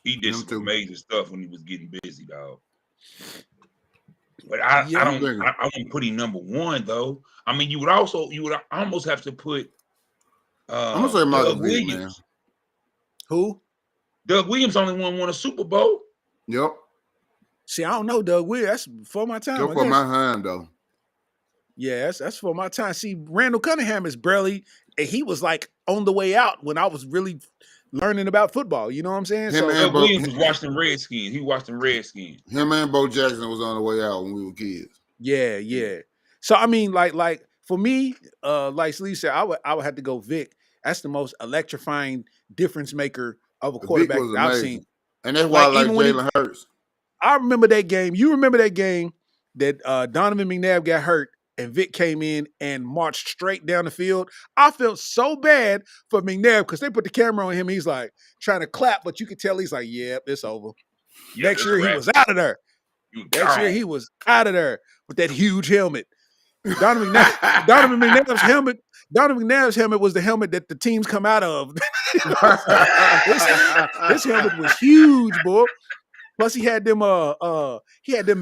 He did some amazing stuff when he was getting busy, dog. But I wouldn't put him number one though. I mean, you would almost have to put I'm gonna say Michael Doug Williams. Man. Who? Doug Williams only won a Super Bowl. Yep. See, I don't know Doug Williams. That's for my time. That's for my hand though. Yeah, that's for my time. See, Randall Cunningham is barely. He was like on the way out when I was really learning about football. You know what I'm saying? Doug Williams was watching Redskins. He watched them Redskins. Him and Bo Jackson was on the way out when we were kids. Yeah. So I mean, like for me, like Sleezy said, I would have to go Vic. That's the most electrifying difference maker of a quarterback that I've seen. And that's why I like Jalen Hurts. I remember that game. You remember that game that Donovan McNabb got hurt and Vic came in and marched straight down the field. I felt so bad for McNabb because they put the camera on him. He's like trying to clap, but you could tell he's like, "Yep, it's over." Next year he was out of there. Next year he was out of there with that huge helmet. Donovan McNabb's helmet was the helmet that the teams come out of. This helmet was huge, boy. Plus he had them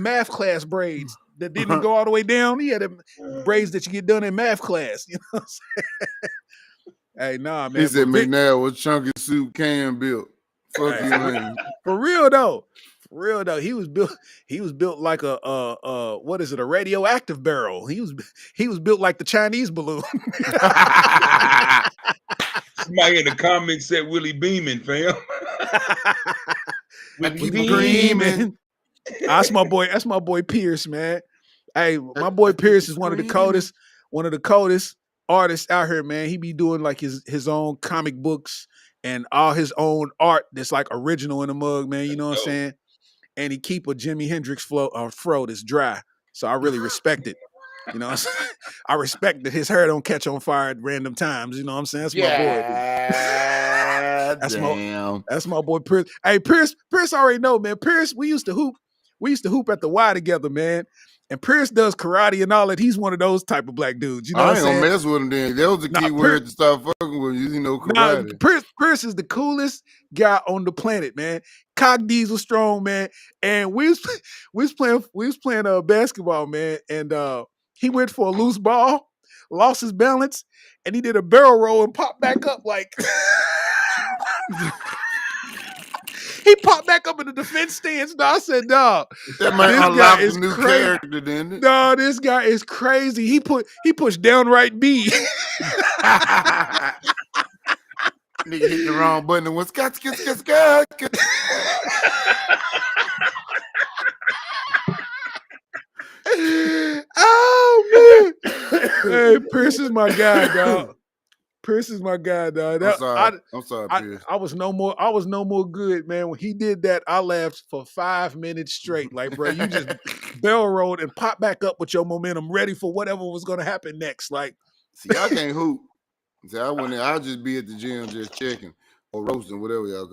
math class braids that didn't go all the way down. He had them braids that you get done in math class. You know what I'm saying? Hey, nah, man. He said McNabb was chunky suit Cam built. Fuck you, man. For real though. He was built like what is it, a radioactive barrel. He was built like the Chinese balloon. Somebody in the comments said Willie Beeman, fam. I keep screaming. That's my boy Pierce, man. Hey, my boy Pierce is one of the coldest artists out here, man. He be doing like his own comic books and all his own art that's like original in the mug, man. You know what I'm saying? And he keep a Jimi Hendrix fro that's dry. So I really respect it. You know what I'm saying? I respect that his hair don't catch on fire at random times. You know what I'm saying? That's my boy. That's my boy Pierce. Hey, Pierce already know, man. Pierce, we used to hoop at the Y together, man. And Pierce does karate and all that. He's one of those type of black dudes. You know what I'm saying? I ain't gonna mess with him then. That was the key word to start fucking with. You know, karate. Pierce is the coolest guy on the planet, man. Cock Diesel strong, man. And we was playing basketball, man. And he went for a loose ball, lost his balance, and he did a barrel roll and popped back up like he popped back up in the defense stance. No, I said, dog. That might unlock a new character, didn't it? No, this guy is crazy. He pushed downright B. Nigga hit the wrong button and went scott. Oh man. Hey, Pierce is my guy, dog. I'm sorry, Pierce. I was no more good, man. When he did that, I laughed for 5 minutes straight. Like, bro, you just barrel rolled and popped back up with your momentum, ready for whatever was gonna happen next. Like, see, I can't hoop. See, I went there, I'll just be at the gym just checking or roasting, whatever y'all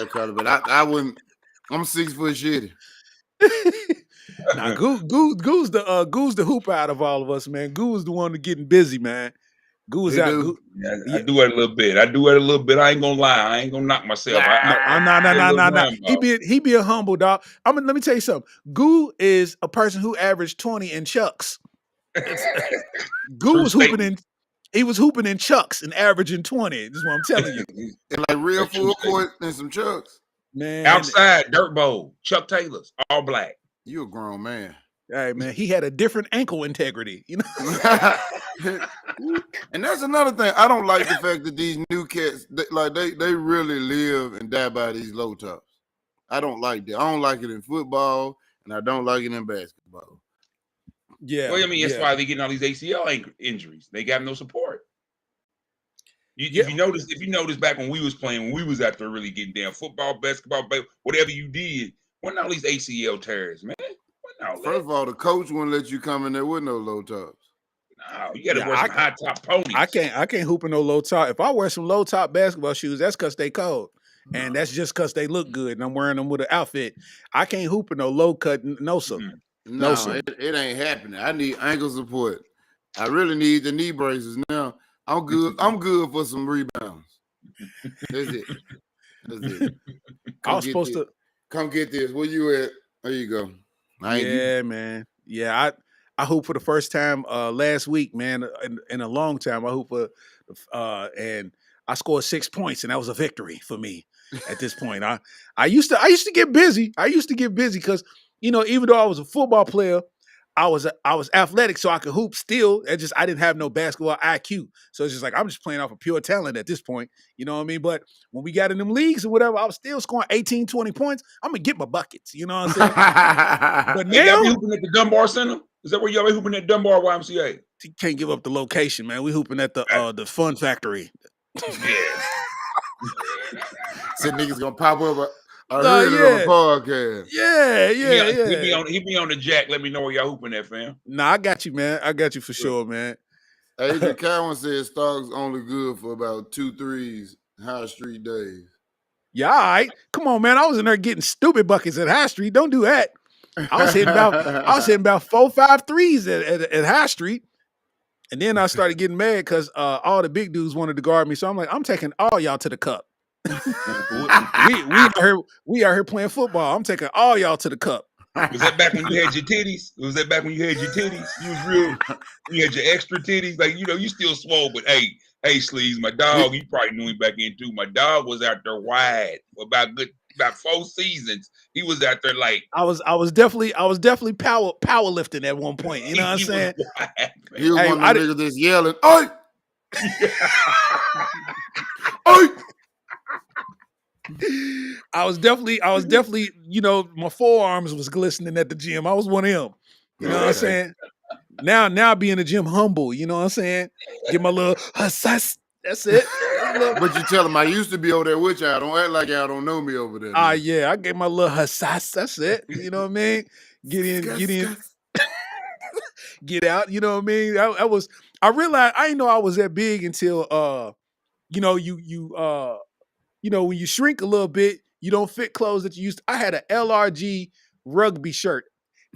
call it. But I wouldn't. I'm 6 foot shitty. Now, Goo's the hooper out of all of us, man. Goo is the one that's getting busy, man. Goo is out. I do it a little bit. I ain't gonna lie. I ain't gonna knock myself. No. He being humble, dog. Let me tell you something. Goo is a person who averaged 20 in chucks. Goo was hooping in. He was hooping in chucks and averaging 20. This is what I'm telling you. And like real full court and some chucks. Man. Outside, dirt bowl, Chuck Taylors, all black. You a grown man. Hey, man, he had a different ankle integrity, you know. And that's another thing. I don't like the fact that these new cats, they really live and die by these low tops. I don't like that. I don't like it in football, and I don't like it in basketball. Yeah. Well, I mean, that's why they getting all these ACL injuries. They got no support. If you notice back when we was playing, when we was out there really getting down, football, basketball, whatever you did, wasn't all these ACL tears, man. First of all, the coach wouldn't let you come in there with no low tops. No, you got to wear some high top ponies. I can't hoop in no low top. If I wear some low top basketball shoes, that's because they cold. And that's just because they look good and I'm wearing them with an outfit. I can't hoop in no low cut, no sir. No, sir. It ain't happening. I need ankle support. I really need the knee braces now. I'm good. I'm good for some rebounds. That's it. I was supposed to come get this. Where you at? There you go. Man. Yeah, I hooped for the first time last week, man. In a long time, I hooped for, and I scored 6 points, and that was a victory for me. At this point, I used to get busy. I used to get busy because even though I was a football player, I was athletic, so I could hoop still. I didn't have no basketball IQ, so it's just like I'm just playing off of pure talent at this point. You know what I mean? But when we got in them leagues or whatever, I was still scoring 18, 20 points. I'm gonna get my buckets. You know what I'm saying? But now y'all be hooping at the Dunbar Center. Is that where y'all be hooping at Dunbar YMCA? You can't give up the location, man. We hooping at the Fun Factory. Yeah. Said niggas gonna pop up. I heard it on the podcast. Yeah. He be on the jack. Let me know where y'all hooping at, fam. Nah, I got you, man. I got you for sure, man. Agent Cowan said Starks only good for about 2 threes High Street days. Yeah, all right. Come on, man. I was in there getting stupid buckets at High Street. Don't do that. I was hitting about 4, 5 threes at High Street. And then I started getting mad because all the big dudes wanted to guard me. So I'm like, I'm taking all y'all to the cup. we are here playing football. I'm taking all y'all to the cup. Was that back when you had your titties? You was real. You had your extra titties. Like, you still swole, but hey, Hey, Sleeves, my dog, you probably knew him back in too. My dog was out there wide for about 4 seasons. He was out there like I was definitely powerlifting at one point. You know what I'm he was saying? wide, man. He was Hey, one of them niggas that's yelling, "Oi! Oi!" I was definitely, you know, my forearms was glistening at the gym. I was one of them. You know what I'm saying? Now I be in the gym humble. You know what I'm saying? Get my little hussas. That's it. But you tell him I used to be over there with y'all. Don't act like y'all don't know me over there. Now. Yeah, I get my little hussas. That's it. You know what I mean? Get in, get out. You know what I mean? I realized I didn't know I was that big until you know, you know, when you shrink a little bit, you don't fit clothes that you used to. I had an LRG rugby shirt.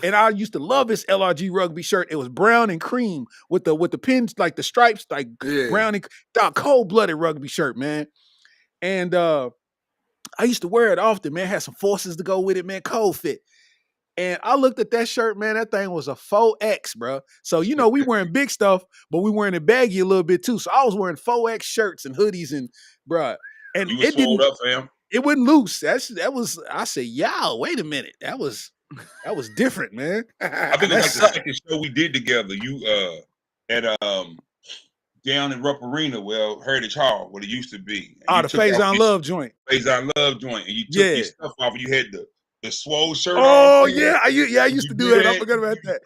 And I used to love this LRG rugby shirt. It was brown and cream with the pins, like the stripes, like brown and cold-blooded rugby shirt, man. And I used to wear it often, man. Had some forces to go with it, man. Cold fit. And I looked at that shirt, man. That thing was a 4X, bro. So, you know, we wearing big stuff, but we wearing it baggy a little bit too. So I was wearing 4X shirts and hoodies and, bro. And You was swole up, fam. It wasn't loose. That was, I said, y'all, wait a minute. That was different, man. I think it was like the second show we did together. You at down in Rupp Arena, well, Heritage Hall, what it used to be. The Faison Love joint. Faison Love joint, and you took your stuff off, and you had the swole shirt on. Oh yeah, I used to do that. I forgot about that.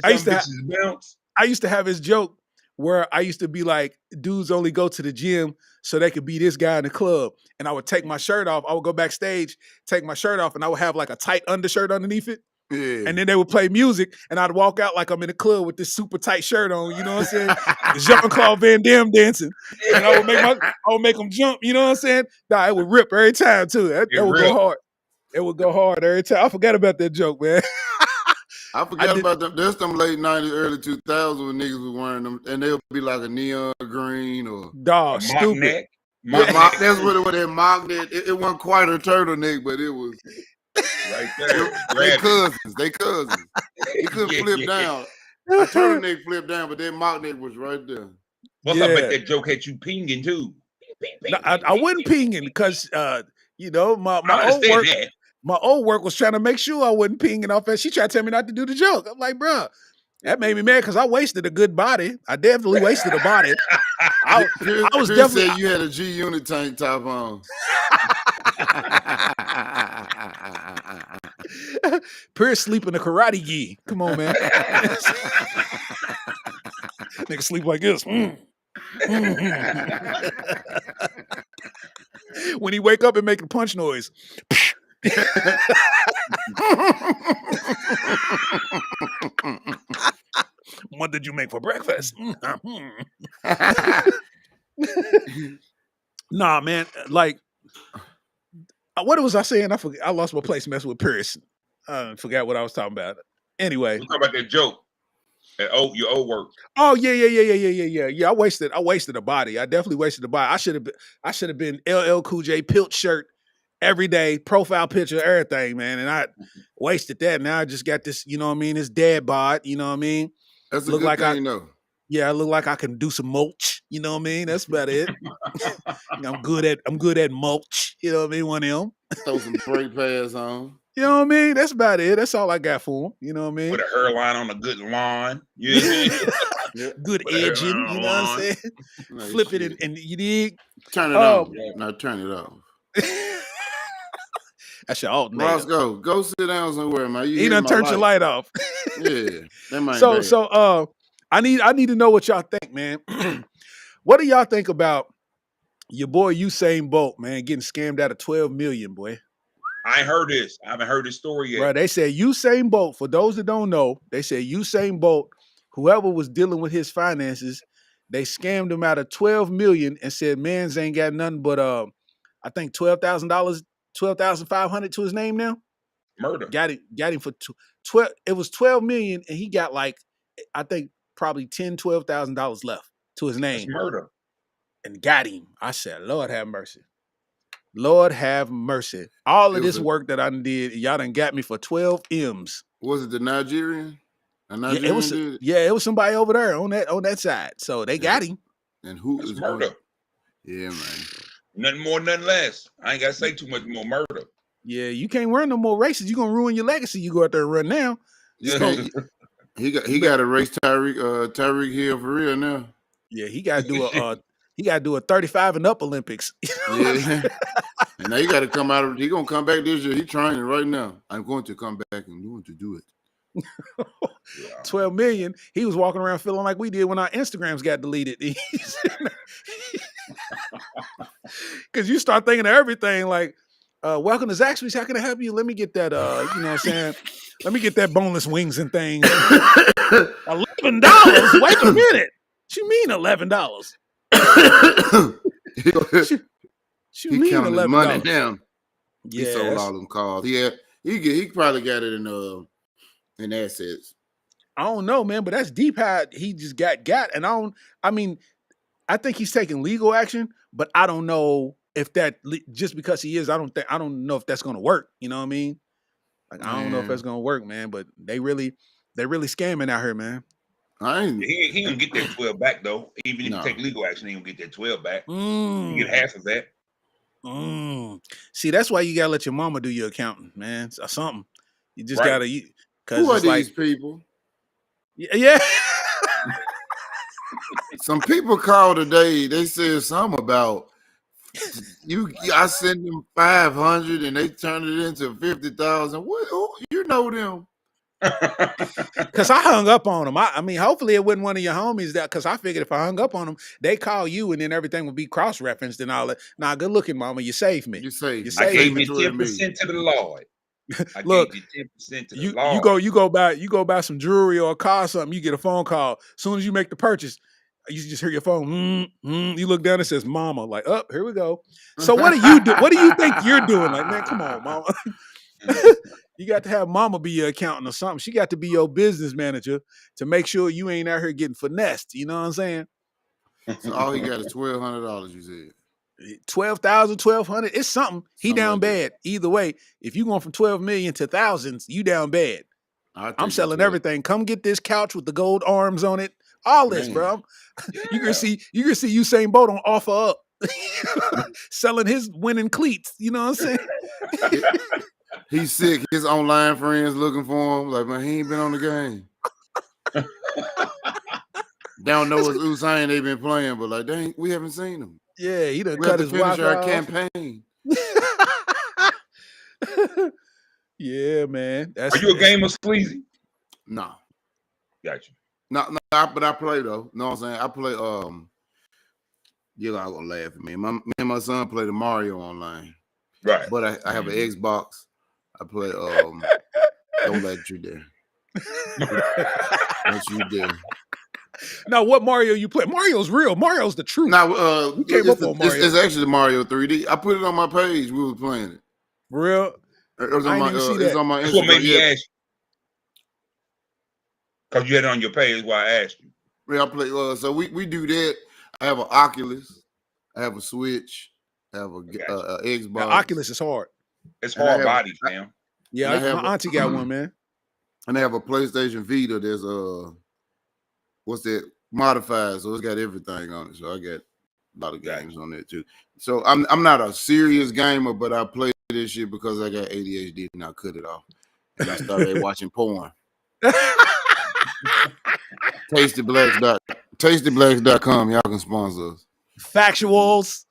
I used to bounce. I used to have this joke where I used to be like, dudes only go to the gym so they could be this guy in the club. And I would take my shirt off. I would go backstage, take my shirt off, and I would have like a tight undershirt underneath it. Yeah. And then they would play music, and I'd walk out like I'm in the club with this super tight shirt on. You know what I'm saying? Jean-Claude Van Damme dancing, and I would make them jump. You know what I'm saying? Nah, it would rip every time too. That would go hard. It would go hard every time. I forgot about that joke, man. I forgot about them. There's some late 90s, early 2000s when niggas was wearing them, and they'll be like a neon green or stupid. That's what it was. That mock neck. It wasn't quite a turtleneck, but it was right there. They cousins. He couldn't flip down. A turtleneck flipped down, but that mock neck was right there. What's up with that joke had you pinging too? I wasn't pinging because you know, my old work was trying to make sure I wasn't pinging off that. She tried to tell me not to do the joke. I'm like, bro, that made me mad because I wasted a good body. I definitely wasted a body. I was definitely. Said you had a G Unit tank top on. Pierce sleep in a karate gi. Come on, man. Nigga sleep like this. When he wake up and make a punch noise. What did you make for breakfast? Nah, man. Like, what was I saying? I lost my place messing with Pierce. I forgot what I was talking about. Anyway, we talking about that joke. Your old work. Oh yeah. I wasted a body. I definitely wasted a body. I should have been LL Cool J Pilt shirt every day, profile picture, everything, man. And I wasted that. Now I just got this, you know what I mean, this dad bod, you know what I mean? That's a good thing, though. Yeah, I look like I can do some mulch, you know what I mean? That's about it. I'm good at mulch, you know what I mean? One of them. Throw some brake pads on. You know what I mean? That's about it. That's all I got for him. You know what I mean? With a hairline on a good lawn. Yeah. Good edging. You know what I'm saying? Nice. Flip it and you dig? Turn it on. No, turn it off. That's your alternator. Roscoe, go sit down somewhere, man. He done turned your light off. Yeah. That might so I need to know what y'all think, man. What do y'all think about your boy Usain Bolt, man, getting scammed out of $12 million, boy? I heard this. I haven't heard this story yet. Right, they said Usain Bolt, for those that don't know, they said Usain Bolt, whoever was dealing with his finances, they scammed him out of $12 million and said mans ain't got nothing but I think $12,000, $12,500 to his name now. Murder. Got him for 12. It was $12 million, and he got like, I think probably $10,000-$12,000 left to his name. That's murder. And got him. I said, Lord have mercy. Lord have mercy. All of this work that I did, y'all done got me for 12 M's. Was it the Nigerian? It was somebody over there on that side. So they got him. And who That's is murder. going? Yeah, man. Nothing more, nothing less. I ain't gotta say too much more. Murder. Yeah, you can't run no more races. You're gonna ruin your legacy. You go out there and run now. Yeah, So he got to race Tyreek Hill for real now. yeah, he gotta do a 35 and up Olympics. Yeah. And now you got to come out of. He gonna come back this year. He training right now. I'm going to come back and going to do it. Yeah. 12 million. He was walking around feeling like we did when our Instagrams got deleted. Because you start thinking of everything like, welcome to Zaxby's. How can I help you? Let me get that, you know what I'm saying? Let me get that boneless wings and things. $11? Wait a minute. What you mean $11? He counting his money down. Yeah, he sold all them cars. Yeah, he probably got it in assets. I don't know, man, but that's deep how he just got. And I think he's taking legal action, but I don't know if that just because he is, I don't know if that's gonna work. You know what I mean? Like I don't know if that's gonna work, man. But they're really scamming out here, man. He gonna get that 12 back though. Even if you take legal action, he gonna get that 12 back. You get half of that. See, that's why you gotta let your mama do your accounting, man, or something. You just gotta. Who are these people? Yeah. Some people called today. They said something about you. I sent them 500 and they turned it into 50,000. What? You know them? Because I hung up on them. I mean, hopefully it wasn't one of your homies that. Because I figured if I hung up on them, they call you and then everything would be cross referenced and all that. Nah, good looking, mama. You saved me. You saved me. I gave you 10% to the Lord. Look, gave you 10% to the Lord. You go buy some jewelry or a car or something. You get a phone call. As soon as you make the purchase, you just hear your phone. You look down and it says "Mama." Like, oh, here we go. So what do you do? What do you think you're doing? Like, man, come on, mama. You got to have mama be your accountant or something. She got to be your business manager to make sure you ain't out here getting finessed. You know what I'm saying? So all he got is $1,200. You said 12,000, 1,200. It's something. He down like bad. Either way, if you going from 12 million to thousands, you down bad. I'm selling everything. Come get this couch with the gold arms on it. All this, bro. Yeah. You can see Usain Bolt on offer up, selling his winning cleats. You know what I'm saying? He's sick. His online friends looking for him. Like, man, he ain't been on the game. Don't know what Usain they been playing, but like, dang, we haven't seen him. Yeah, he done cut his finish our off. campaign. Yeah, man. Are you a gamer, Sleezy? No. Got you. No, but I play though. Know what I'm saying? I play. You're not gonna laugh at me. Me and my son play the Mario online. Right. But I have an Xbox. I play. Don't let you there. Don't you dare. Now, what Mario you play? Mario's real. Mario's the truth. Now, it's actually Mario 3D. I put it on my page. We were playing it. Real? It was on my. It's on my Instagram. That's what made me ask you. Because you had it on your page while I asked you. Yeah, I play. So we do that. I have an Oculus. I have a Switch. I have a Xbox. Now, Oculus is hard. It's hard body, fam. Yeah, my auntie got one, man. And I have a PlayStation Vita. There's what's that? Modified, so it's got everything on it. So I got a lot of games on there too. So I'm not a serious gamer, but I play this shit because I got ADHD and I cut it off. And I started watching porn. Tastyblacks.com. Y'all can sponsor us. Factuals.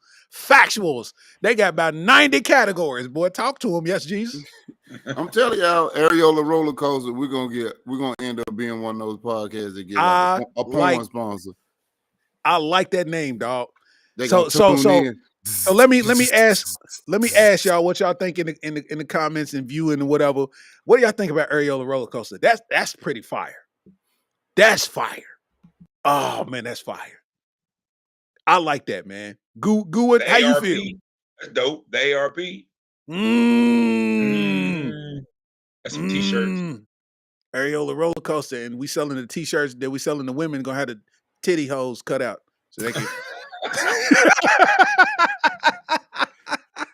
They got about 90 categories. Boy, talk to them. Yes, Jesus. I'm telling y'all, Areola Rollercoaster. We're gonna end up being one of those podcasts that get a porn sponsor. I like that name, dog. So let me ask y'all what y'all think in the comments and viewing and whatever. What do y'all think about Areola Rollercoaster? That's pretty fire. That's fire. Oh man, that's fire. I like that, man. Goo, how you feel? That's dope. The ARP. That's some t-shirts. Areola Rollercoaster, and we selling the t-shirts that we selling the women gonna have the titty holes cut out so they can.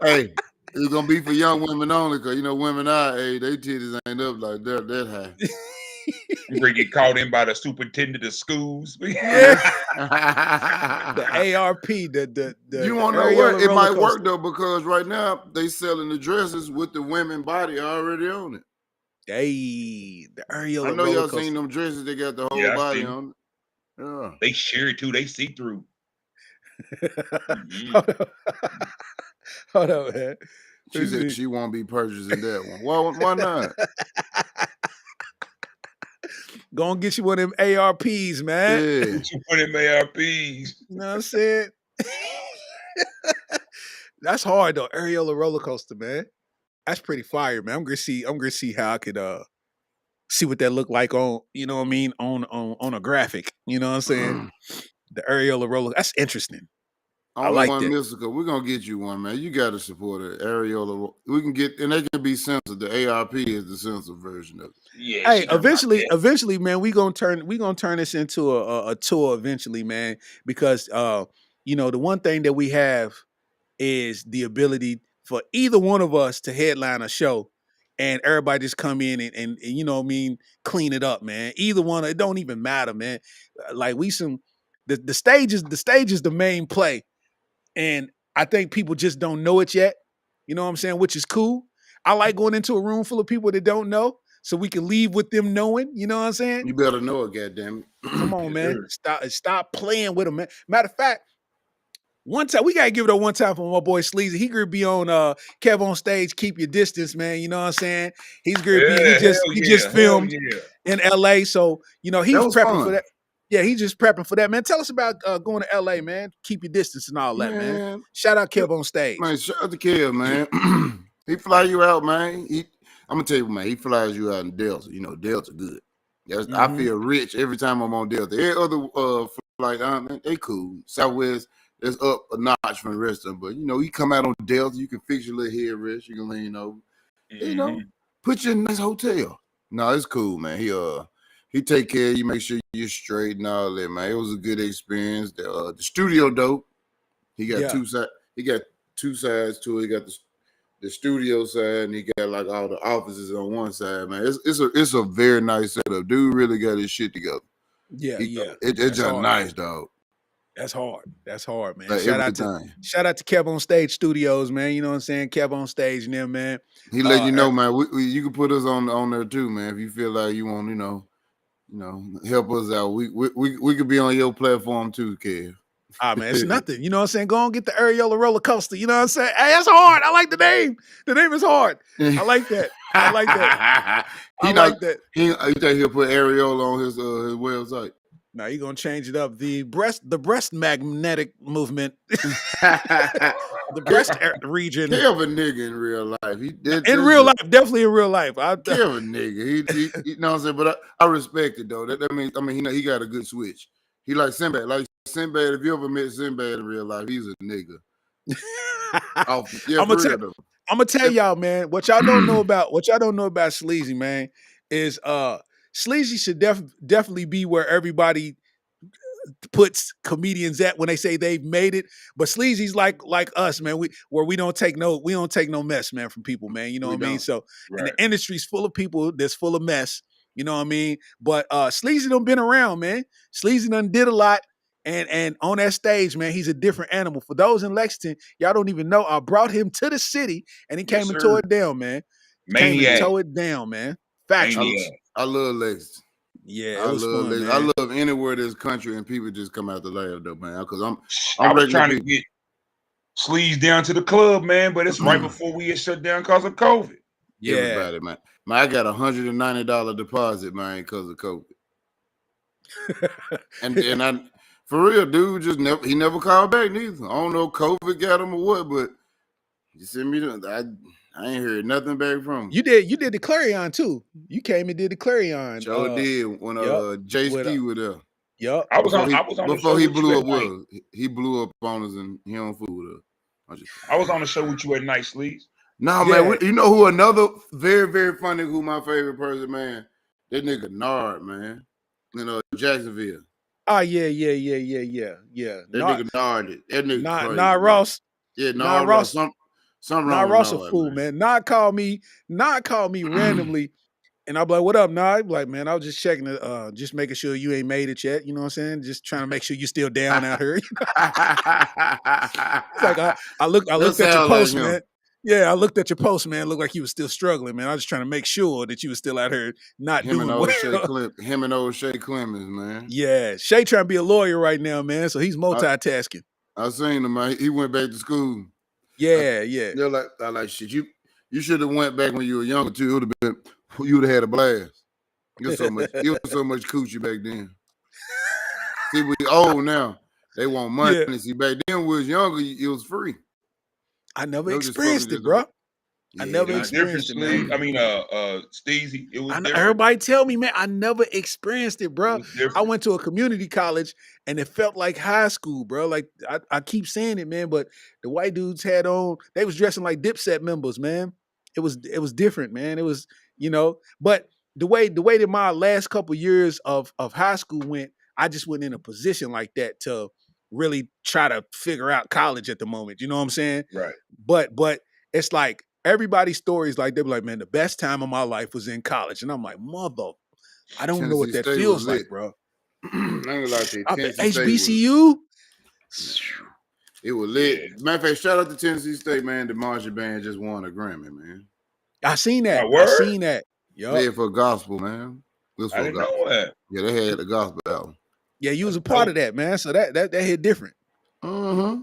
Hey, it's gonna be for young women only, cause women our age, they titties ain't up like that high. You gonna get caught in by the superintendent of schools. Yeah. The ARP, the You want to know Areola what? It roller might coaster. work though, because right now they selling the dresses with the women body already on it. Hey, the Areola I know roller y'all coaster. seen them dresses. They got the whole Yeah, I body see. on it. Yeah. They share it too. They see through. Hold up. Hold up, man. She Let's said see. she won't be purchasing that one. Why not? Go and get you one of them ARPs, man. Yeah. You put in ARPs. You know what I'm saying? That's hard though. Areola roller coaster, man. That's pretty fire, man. I'm gonna see how I could see what that look like on, you know what I mean, on a graphic. You know what I'm saying? The Areola roller. That's interesting. I Only like one that. mystical. We're gonna get you one, man. You gotta support it. Areola. We can get, and they can be censored. The ARP is the censored version of it. Yeah, Hey, she done about that. eventually, man, we gonna turn this into a tour eventually, man. Because you know, the one thing that we have is the ability for either one of us to headline a show and everybody just come in and you know what I mean, clean it up, man. Either one, it don't even matter, man. Like the stage is the main play. And I think people just don't know it yet. You know what I'm saying? Which is cool. I like going into a room full of people that don't know so we can leave with them knowing. You know what I'm saying? You better know it, goddamn Come it. on, Yes, man. sir. Stop playing with them, man. Matter of fact, one time we gotta give it a one time for my boy Sleezy. He could be on Kev on stage, keep your distance, man. You know what I'm saying? He's gonna be Yeah, hell he yeah, just hell filmed yeah. in LA. So, you know, That he's was prepping for fun, that. Yeah, he's just prepping for that, man. Tell us about going to LA, man. Keep your distance and all that, man. man. Shout out You, Kev on stage. man, shout out to Kev, man. He fly you out, man. I'm gonna tell you, man. He flies you out in Delta. You know, Delta good. I Mm-hmm. feel rich every time I'm on Delta. Every other flight, man, they cool. Southwest is up a notch from the rest of them, but you know, you come out on Delta, you can fix your little head rest. You can lean over. You know, Mhm. put you in a nice hotel. No, it's cool, man. He take care of you, make sure you're straight and all that, man. It was a good experience. The studio dope. He got Yeah. two sides. He got two sides to it. He got the studio side, and he got like all the offices on one side, man. It's a very nice setup. Dude really got his shit together. Yeah, yeah. It's That's just hard. nice, dog. That's hard. That's hard, man. Like Shout out to everything. Kev on Stage Studios, man. You know what I'm saying? Kev on Stage and them, man. He let you know, man. You can put us on there too, man. If you feel like you want, help us out. We could be on your platform too, Kev. Man, it's nothing. You know what I'm saying? Go and get the Areola roller coaster. You know what I'm saying? Hey, that's hard. I like the name. The name is hard. I like that. I like that. I like that. He think he'll put Areola on his website. Now you're gonna change it up. The breast magnetic movement. The breast region. Kev a nigga in real life. In real life, definitely in real life. Kev a nigga. He you know what I'm saying? But I respect it though. That means he got a good switch. He like Sinbad. Like Sinbad, if you ever met Sinbad in real life, he's a nigga. I'm gonna tell y'all, man. What y'all don't know about Sleazy, man, is Sleazy should definitely be where everybody puts comedians at when they say they've made it. But Sleazy's like us, man. We don't take no mess, man, from people, man. You know what I mean? So and the industry's full of people that's full of mess. You know what I mean? But Sleazy done been around, man. Sleazy done did a lot. And on that stage, man, he's a different animal. For those in Lexington, y'all don't even know. I brought him to the city and he came and tore it down, man. Came and tore it down, man. Factual. I love Lexington. Yeah, it was fun, man. I love anywhere this country and people just come out to laugh though, man. Because I was trying to get Sleeves down to the club, man, but it's right before we get shut down because of COVID. Yeah, everybody, man. I got $190 deposit, man, because of COVID. and I, for real, dude, he never called back neither. I don't know if COVID got him or what, but you sent me I ain't heard nothing back from him. You did the Clarion too. You came and did the Clarion. Sure did when Jay Ski was there. Yep. I was on before he blew up with us. He blew up on us and he don't fool with us. I was on the show with you at night, Sleeves. No, man. You know who another very, very funny, who my favorite person, man? That nigga Nard, man. In Jacksonville. Oh, yeah. That nigga Nard. That nigga crazy. Nard Ross. Yeah, Nard Ross. Something wrong Nard with Ross a fool, man. Nard called me randomly And I'll be like, what up, Nah? He'd be like, man, I was just checking it, just making sure you ain't made it yet. You know what I'm saying? Just trying to make sure you're still down out here. It's like I looked at your sound like post, him. man. Yeah, I looked at your post, man. Looked like you was still struggling, man. I was just trying to make sure that you was still out here not Him and doing old well. him and old Shay Clemens, man. Yeah, Shay trying to be a lawyer right now, man. So he's multitasking. I seen him, man. He went back to school. Yeah. They're like, I like shit. You should have went back when you were younger too. You would have had a blast. It was so much coochie back then. See, we old now. They want money. Yeah. See, back then when we was younger, it was free. I never They was just experienced fucking it, bro. I Yeah, never nah, experienced it, man. I mean, Steezy, it was different. Everybody tell me, man, I never experienced it, It bro. was different. I went to a community college and it felt like high school, bro. Like I keep saying it, man, but the white dudes had on, they was dressing like Dipset members, man. It was different, man. It was, but the way that my last couple years of high school went, I just wasn't in a position like that to really try to figure out college at the moment. You know what I'm saying? Right. But it's like everybody's stories, like they be like, man, the best time of my life was in college. And I'm like, mother, I don't know what Tennessee that State feels was like, lit. bro. I ain't gonna lie to you. I bet Tennessee State HBCU. it was lit. Yeah. Matter of fact, shout out to Tennessee State, man. The marching band just won a Grammy, man. I seen that. A word? I seen that. Yup. Played for gospel, man. I didn't know that. Yeah, they had a gospel album. Yeah, you was a part of that, man. So that hit different. Mm-hmm.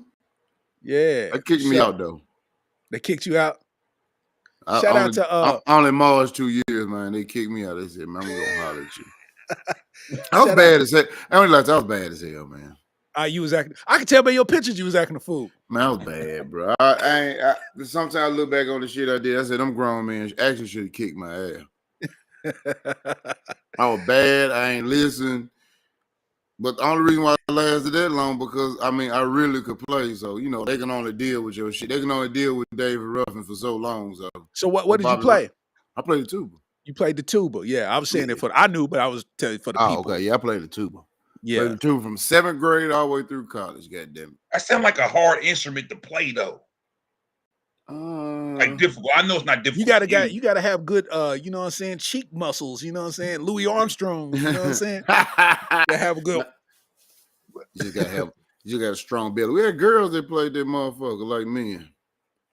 Yeah. They kicked me out though. They kicked you out. I Shout only, out to I only marched 2 years, man. They kicked me out. They said, man, we're gonna holler at you. I was Shout bad out as hell. I only like I was bad as hell, man. you was acting. I can tell by your pictures you was acting a fool. Man, I was bad, bro. Sometimes I look back on the shit I did. I said, them grown men actually should have kicked my ass. I was bad. I ain't listen. But the only reason why I lasted that long because I really could play. So they can only deal with your shit. They can only deal with David Ruffin for so long. So what did you play? I played the tuba. You played the tuba. Yeah, I was saying it I knew, but I was telling for the people. Okay. Yeah, I played the tuba. Yeah. Played the tuba from 7th grade all the way through college. Goddamn it. That sounds like a hard instrument to play, though. Like difficult. I know it's not difficult. You gotta have good you know what I'm saying, cheek muscles, you know what I'm saying? Louis Armstrong, you know what I'm saying? To have a good You just got a strong belly. We had girls that played that motherfucker like men.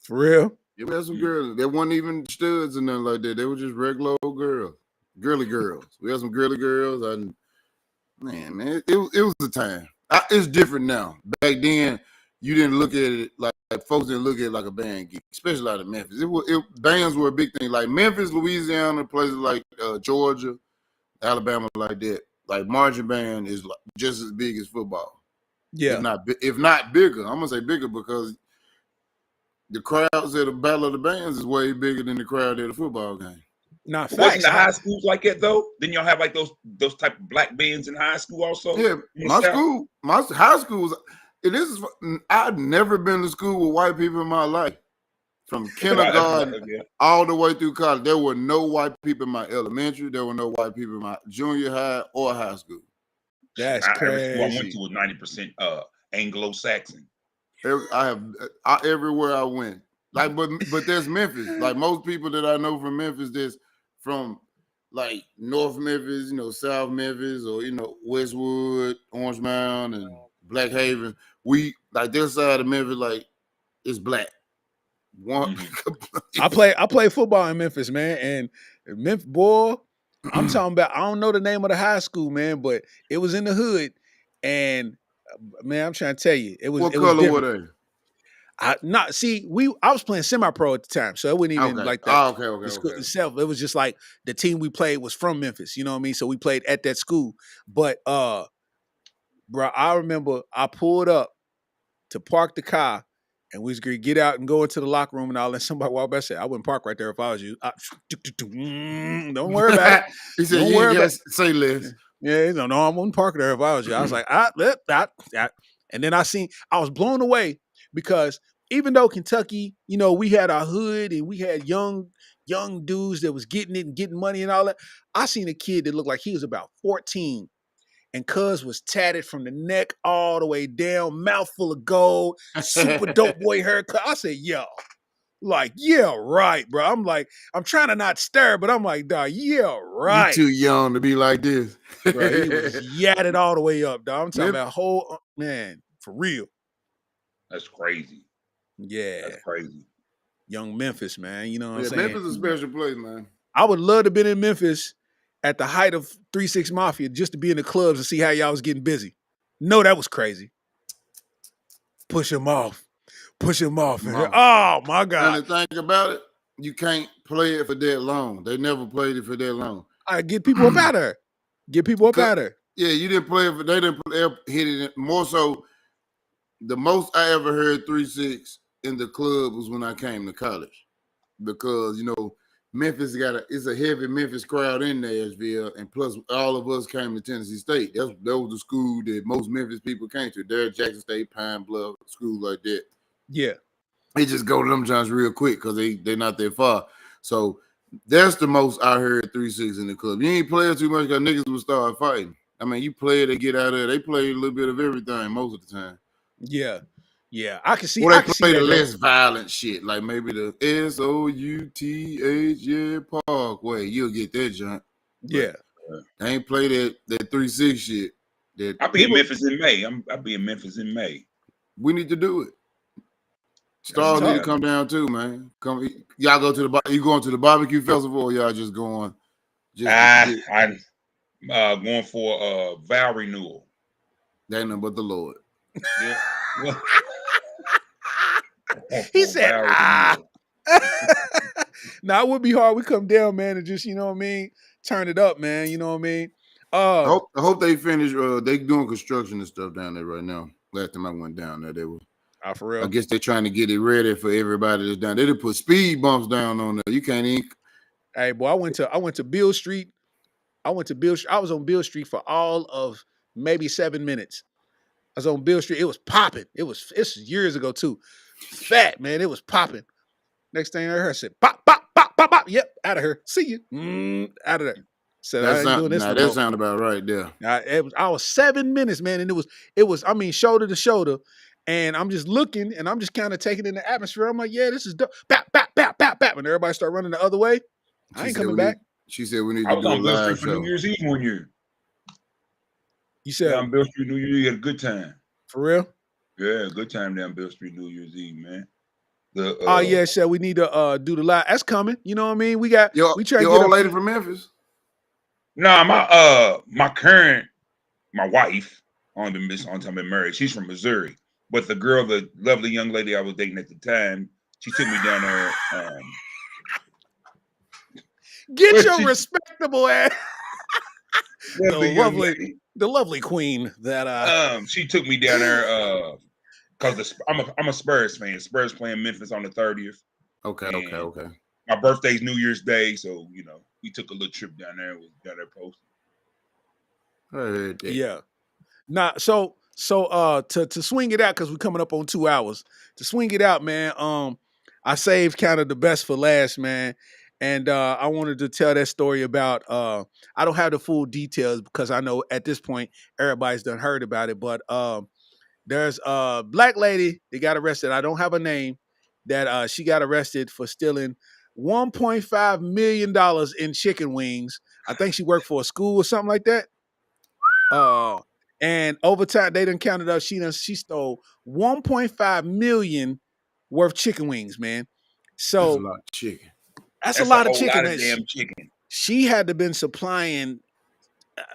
For real? Yeah, we had some girls. They weren't even studs or nothing like that. They were just regular old girls. Girly girls. We had some girly girls. Man, it was the time. It's different now. Back then, you didn't look at it like folks didn't look at it like a band gig, especially out of Memphis. Bands were a big thing. Like Memphis, Louisiana, places like Georgia, Alabama, like that. Like marching band is just as big as football. Yeah. If not bigger. I'm gonna say bigger because the crowds at the Battle of the Bands is way bigger than the crowd at a football game. Not facts. Wasn't the high schools like that though? Didn't y'all have like those type of black bands in high school also? Yeah, my high school was. I've never been to school with white people in my life. From kindergarten all the way through college, there were no white people in my elementary. There were no white people in my junior high or high school. That's crazy. Every school I went to was 90% Anglo-Saxon. Everywhere I went. Like, but there's Memphis. Like most people that I know from Memphis, there's from like North Memphis, South Memphis, or Westwood, Orange Mound, and Black Haven. We like this side of Memphis, like it's black. I play football in Memphis, man, and Memphis boy, I'm talking about. I don't know the name of the high school, man, but it was in the hood, and man, I'm trying to tell you, it was. What color were they? I was playing semi-pro at the time, so it wasn't even like that. Okay. The school itself, it was just like the team we played was from Memphis. You know what I mean? So we played at that school. But bro, I remember I pulled up to park the car, and we was gonna get out and go into the locker room and all. And somebody walked by and said, "I wouldn't park right there if I was you." Don't worry about it. He said, "Yes, say less." Yeah, no, I wouldn't park there if I was you. I was like, and then I was blown away. Because even though Kentucky, we had our hood and we had young dudes that was getting it and getting money and all that, I seen a kid that looked like he was about 14 and cuz was tatted from the neck all the way down, mouth full of gold, super dope boy haircut. I said, yo, Like, yeah, right, bro. I'm like, I'm trying to not stare, but I'm like, dog, yeah, You right. too young to be like this. Bro, he was yatted all the way up, dog. I'm talking Memphis- about whole man, for real. That's crazy. Yeah. That's crazy. Young Memphis, man. You know what I'm Yeah, saying? Memphis is a special place, man. I would love to have been in Memphis at the height of 3-6 Mafia just to be in the clubs and see how y'all was getting busy. No, that was crazy. Push him off. Push him off. Mom. Oh my And God. the thing about it, you can't play it for that long. They never played it for that long. I get people up out of there. Get people up out of there. Yeah, you didn't play it for. They didn't hit it more so. The most I ever heard 3-6 in the club was when I came to college, because Memphis it's a heavy Memphis crowd in Nashville, and plus all of us came to Tennessee State. That was the school that most Memphis people came to. There, Jackson State, Pine Bluff, school like that. Yeah. They just go to them Johns real quick because they're not that far. So that's the most I heard 3-6 in the club. You ain't playing too much because niggas will start fighting. I mean, you play it, they get out of there. They play a little bit of everything most of the time. Yeah. Yeah. I can see. Or I they can see play the that, less violent shit, like maybe the SOUTH Parkway. You'll get that junk. Yeah. They ain't play that 3-6 shit. I'll be in Memphis in May. I'll be in Memphis in May. We need to do it. Stars need to come down too, man. Come, y'all go to you going to the barbecue festival, or y'all just going? I'm going for vow renewal. That ain't nothing but the Lord. Yeah. Well, he said, Now it would be hard. We come down, man, and just, you know what I mean, turn it up, man. You know what I mean? I hope they finish. They doing construction and stuff down there right now. Last time I went down there, they were. For real. I guess they're trying to get it ready for everybody that's down. They did put speed bumps down on there. You can't even. Hey, boy, I went to Beale Street. I was on Beale Street for all of maybe 7 minutes. I was on Beale Street. It was popping. It's years ago too. Fat, man. It was popping. Next thing I heard, I said, pop, pop, pop, pop, pop. Yep, out of here. See you. Out of there. Said I ain't doing this. That sound about right there. I was 7 minutes, man, and it was. I mean, shoulder to shoulder, and I'm just looking, and I'm just kind of taking in the atmosphere. I'm like, yeah, this is dope. Bap, bap, bap, bap, bap, and everybody start running the other way. I ain't coming back. She said we need I to was do a on Bill live Street for show. New Year's Eve one year. You said on Bill Street New Year's Eve, you had a good time. For real? Yeah, good time down Bill Street New Year's Eve, man. Yeah, said we need to do the live. That's coming. You know what I mean? We try to get your old lady from Memphis. No, my wife on time been married. She's from Missouri, but the lovely young lady I was dating at the time, she took me down there. Get your respectable ass. The lovely queen that she took me down there because I'm a Spurs fan. Spurs playing Memphis on the 30th. Okay. My birthday's New Year's Day, so we took a little trip down there. Was down there posted. Yeah. Nah, so to swing it out, because we're coming up on 2 hours. To swing it out, man, I saved kind of the best for last, man. And I wanted to tell that story about I don't have the full details because I know at this point everybody's done heard about it, but there's a black lady that got arrested. I don't have a name. That she got arrested for stealing $1.5 million in chicken wings. I think she worked for a school or something like that. And over time, they done counted up. She stole 1.5 million worth chicken wings, man. So that's a lot of chicken. That's a lot of chicken. Damn chicken. She had to been supplying.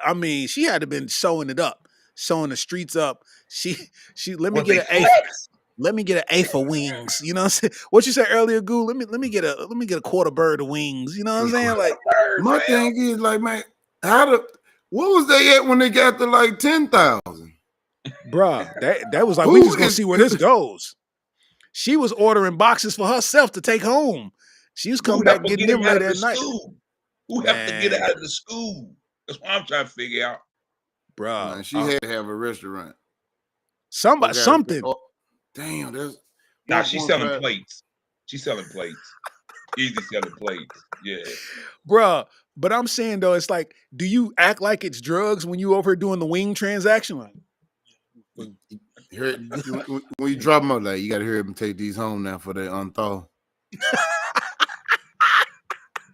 I mean, she had to been sewing it up, sewing the streets up. She let me get an A. Let me get an A for wings. You know what I'm saying? What you said earlier, Goo? Let me get a quarter bird of wings. You know what I'm saying? Like my thing is like, man, what was they at when they got to like 10,000? Bruh, that was like, we just gonna see where this goes. She was ordering boxes for herself to take home. She was coming back getting them late at night. Who have to get out of the school? That's what I'm trying to figure out. Bruh. Man, she had to have a restaurant. Something. Oh, damn, that's she's selling plates. She's selling plates. Easy selling plates. Yeah. Bruh, but I'm saying though, it's like, do you act like it's drugs when you over here doing the wing transaction? Like, when you drop them up, like, you gotta hear them take these home now for they unthaw.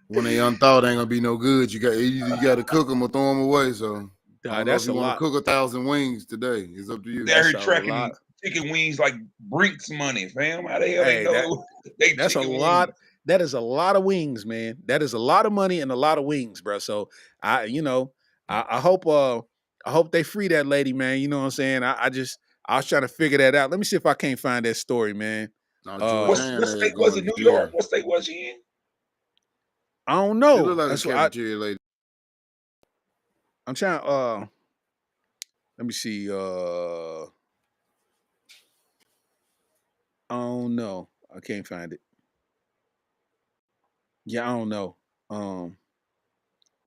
When they unthawed, ain't gonna be no good. You got to cook them or throw them away. So I don't know if That's you a want to lot. cook 1,000 wings today. It's up to you. They're That's here a tracking lot. chicken wings like Brinks money, fam. How the hell they Hey, know they that's a chicken lot. wings? That is a lot of wings, man. That is a lot of money and a lot of wings, bro. So I hope they free that lady, man. You know what I'm saying? I was trying to figure that out. Let me see if I can't find that story, man. No, What Jordan is state was going it? to New York? jail. What state was she in? I don't She know. look like That's a what cafeteria lady. I'm trying. Let me see. I don't know. I can't find it. Yeah, I don't know.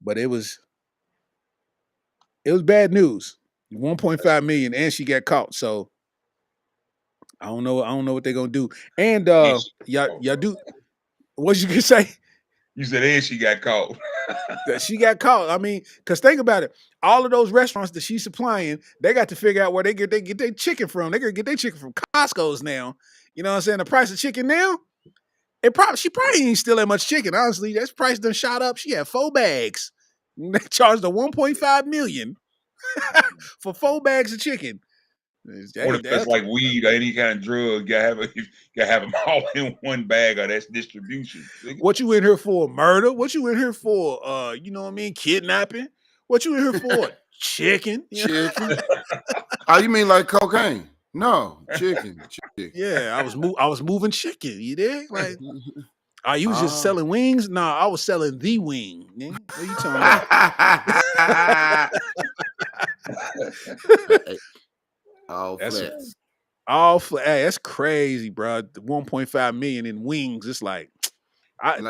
But it was bad news. 1.5 million, and she got caught. So I don't know. I don't know what they're gonna do. And And y'all do what you can say You said and she got caught. that she got caught. I mean, because think about it. All of those restaurants that she's supplying, they got to figure out where they get their chicken from. They gonna get their chicken from Costco's now. You know what I'm saying? The price of chicken now. She probably ain't still that much chicken. Honestly, that price done shot up. She had 4 bags. They charged her 1.5 million for 4 bags of chicken. What Hey, if it's like weed or any kind of drug? You gotta have them all in one bag, or that's distribution. what you in here for? Murder? What you in here for? You know what I mean? Kidnapping? What you in here for? Chicken? You know? Chicken. Oh, you mean like cocaine? No, chicken. Yeah, I was moving chicken. You dig? Like, you was just selling wings? Nah, I was selling the wing. Nigga. What are you talking about? All That's flats. hey, that's crazy, bro. 1.5 million in wings. It's like,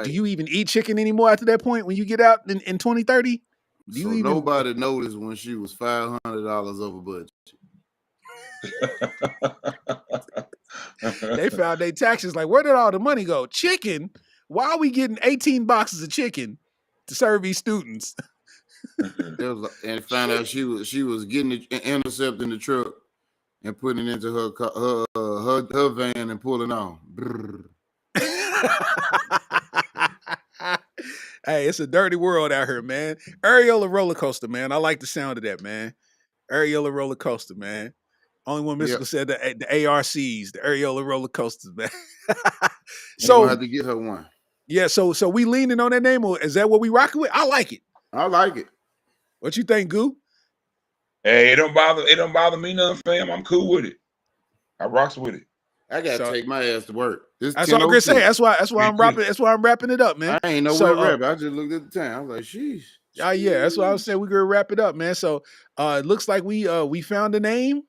do you even eat chicken anymore after that point when you get out in 2030? Do you So even nobody noticed when she was $500 over budget. They found their taxes like, where did all the money go? Chicken? Why are we getting 18 boxes of chicken to serve these students? And found out she was getting it, intercepting the truck and putting it into her van and pulling on. Brrr. Hey, it's a dirty world out here, man. Areola Rollercoaster, man. I like the sound of that, man. Areola Rollercoaster, man. Only one Mystical said the ARCs, the Areola Rollercoasters, man. So gonna have to get her one. Yeah, so we leaning on that name, or is that what we rocking with? I like it. I like it. What you think, Goo? Hey, it don't bother me none, fam. I'm cool with it. I rocks with it. I gotta take my ass to work. This that's what I'm gonna say. That's why I'm Me too. That's why I'm wrapping it up, man. I ain't know where wrap. I just looked at the time. I was like, sheesh. Yeah, that's what I was saying. We're gonna wrap it up, man. So it looks like we found a name.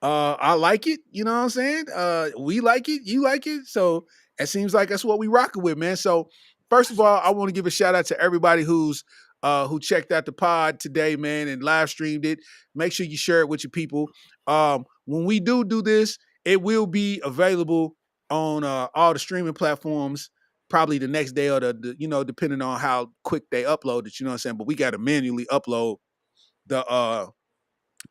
I like it, you know what I'm saying? We like it, you like it. So it seems like that's what we rocking with, man. So first of all, I want to give a shout out to everybody who checked out the pod today, man, and live streamed it. Make sure you share it with your people. When we do this, it will be available on all the streaming platforms probably the next day or the depending on how quick they upload it, you know what I'm saying? But we got to manually upload the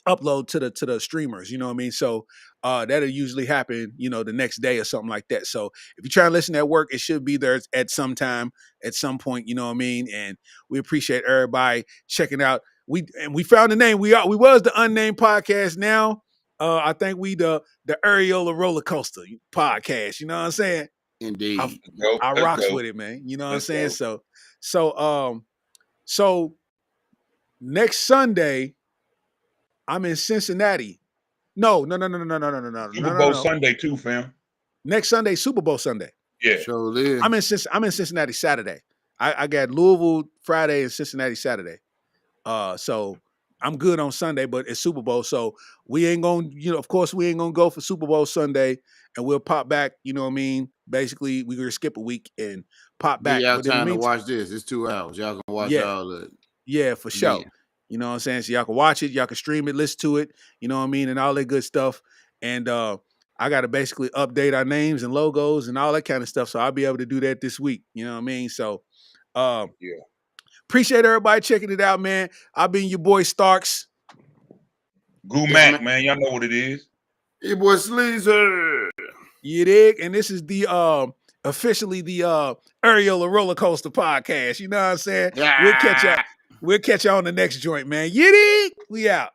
to the streamers, you know what I mean? So that'll usually happen, the next day or something like that. So if you try to listen at work, it should be there at some time, at some point, you know what I mean? And we appreciate everybody checking out. We found the name. We was the UnNamed podcast. Now I think we the Areola Rollercoaster podcast, you know what I'm saying? Indeed. I rocks with it, man. You know what I'm saying? So next Sunday, I'm in Cincinnati. No. Super Bowl Sunday too, fam. Next Sunday, Super Bowl Sunday. Yeah. Sure is. I'm in Cincinnati Saturday. I got Louisville Friday and Cincinnati Saturday. So I'm good on Sunday, but it's Super Bowl. So we ain't gonna, of course we ain't gonna go for Super Bowl Sunday, and we'll pop back, you know what I mean? Basically, we're gonna skip a week and pop back. Give y'all But in the time to meantime, watch this. It's 2 hours. Y'all can watch all of it. Yeah, for sure. You know what I'm saying? So y'all can watch it, y'all can stream it, listen to it, you know what I mean, and all that good stuff. And I got to basically update our names and logos and all that kind of stuff. So I'll be able to do that this week. You know what I mean? So appreciate everybody checking it out, man. I've been your boy Starks. Goo Mac, man. Y'all know what it is. Your boy Sleezy. You dig? And this is the officially the Areola Rollercoaster podcast. You know what I'm saying? Yeah. We'll catch you on the next joint, man. Yiddy! We out.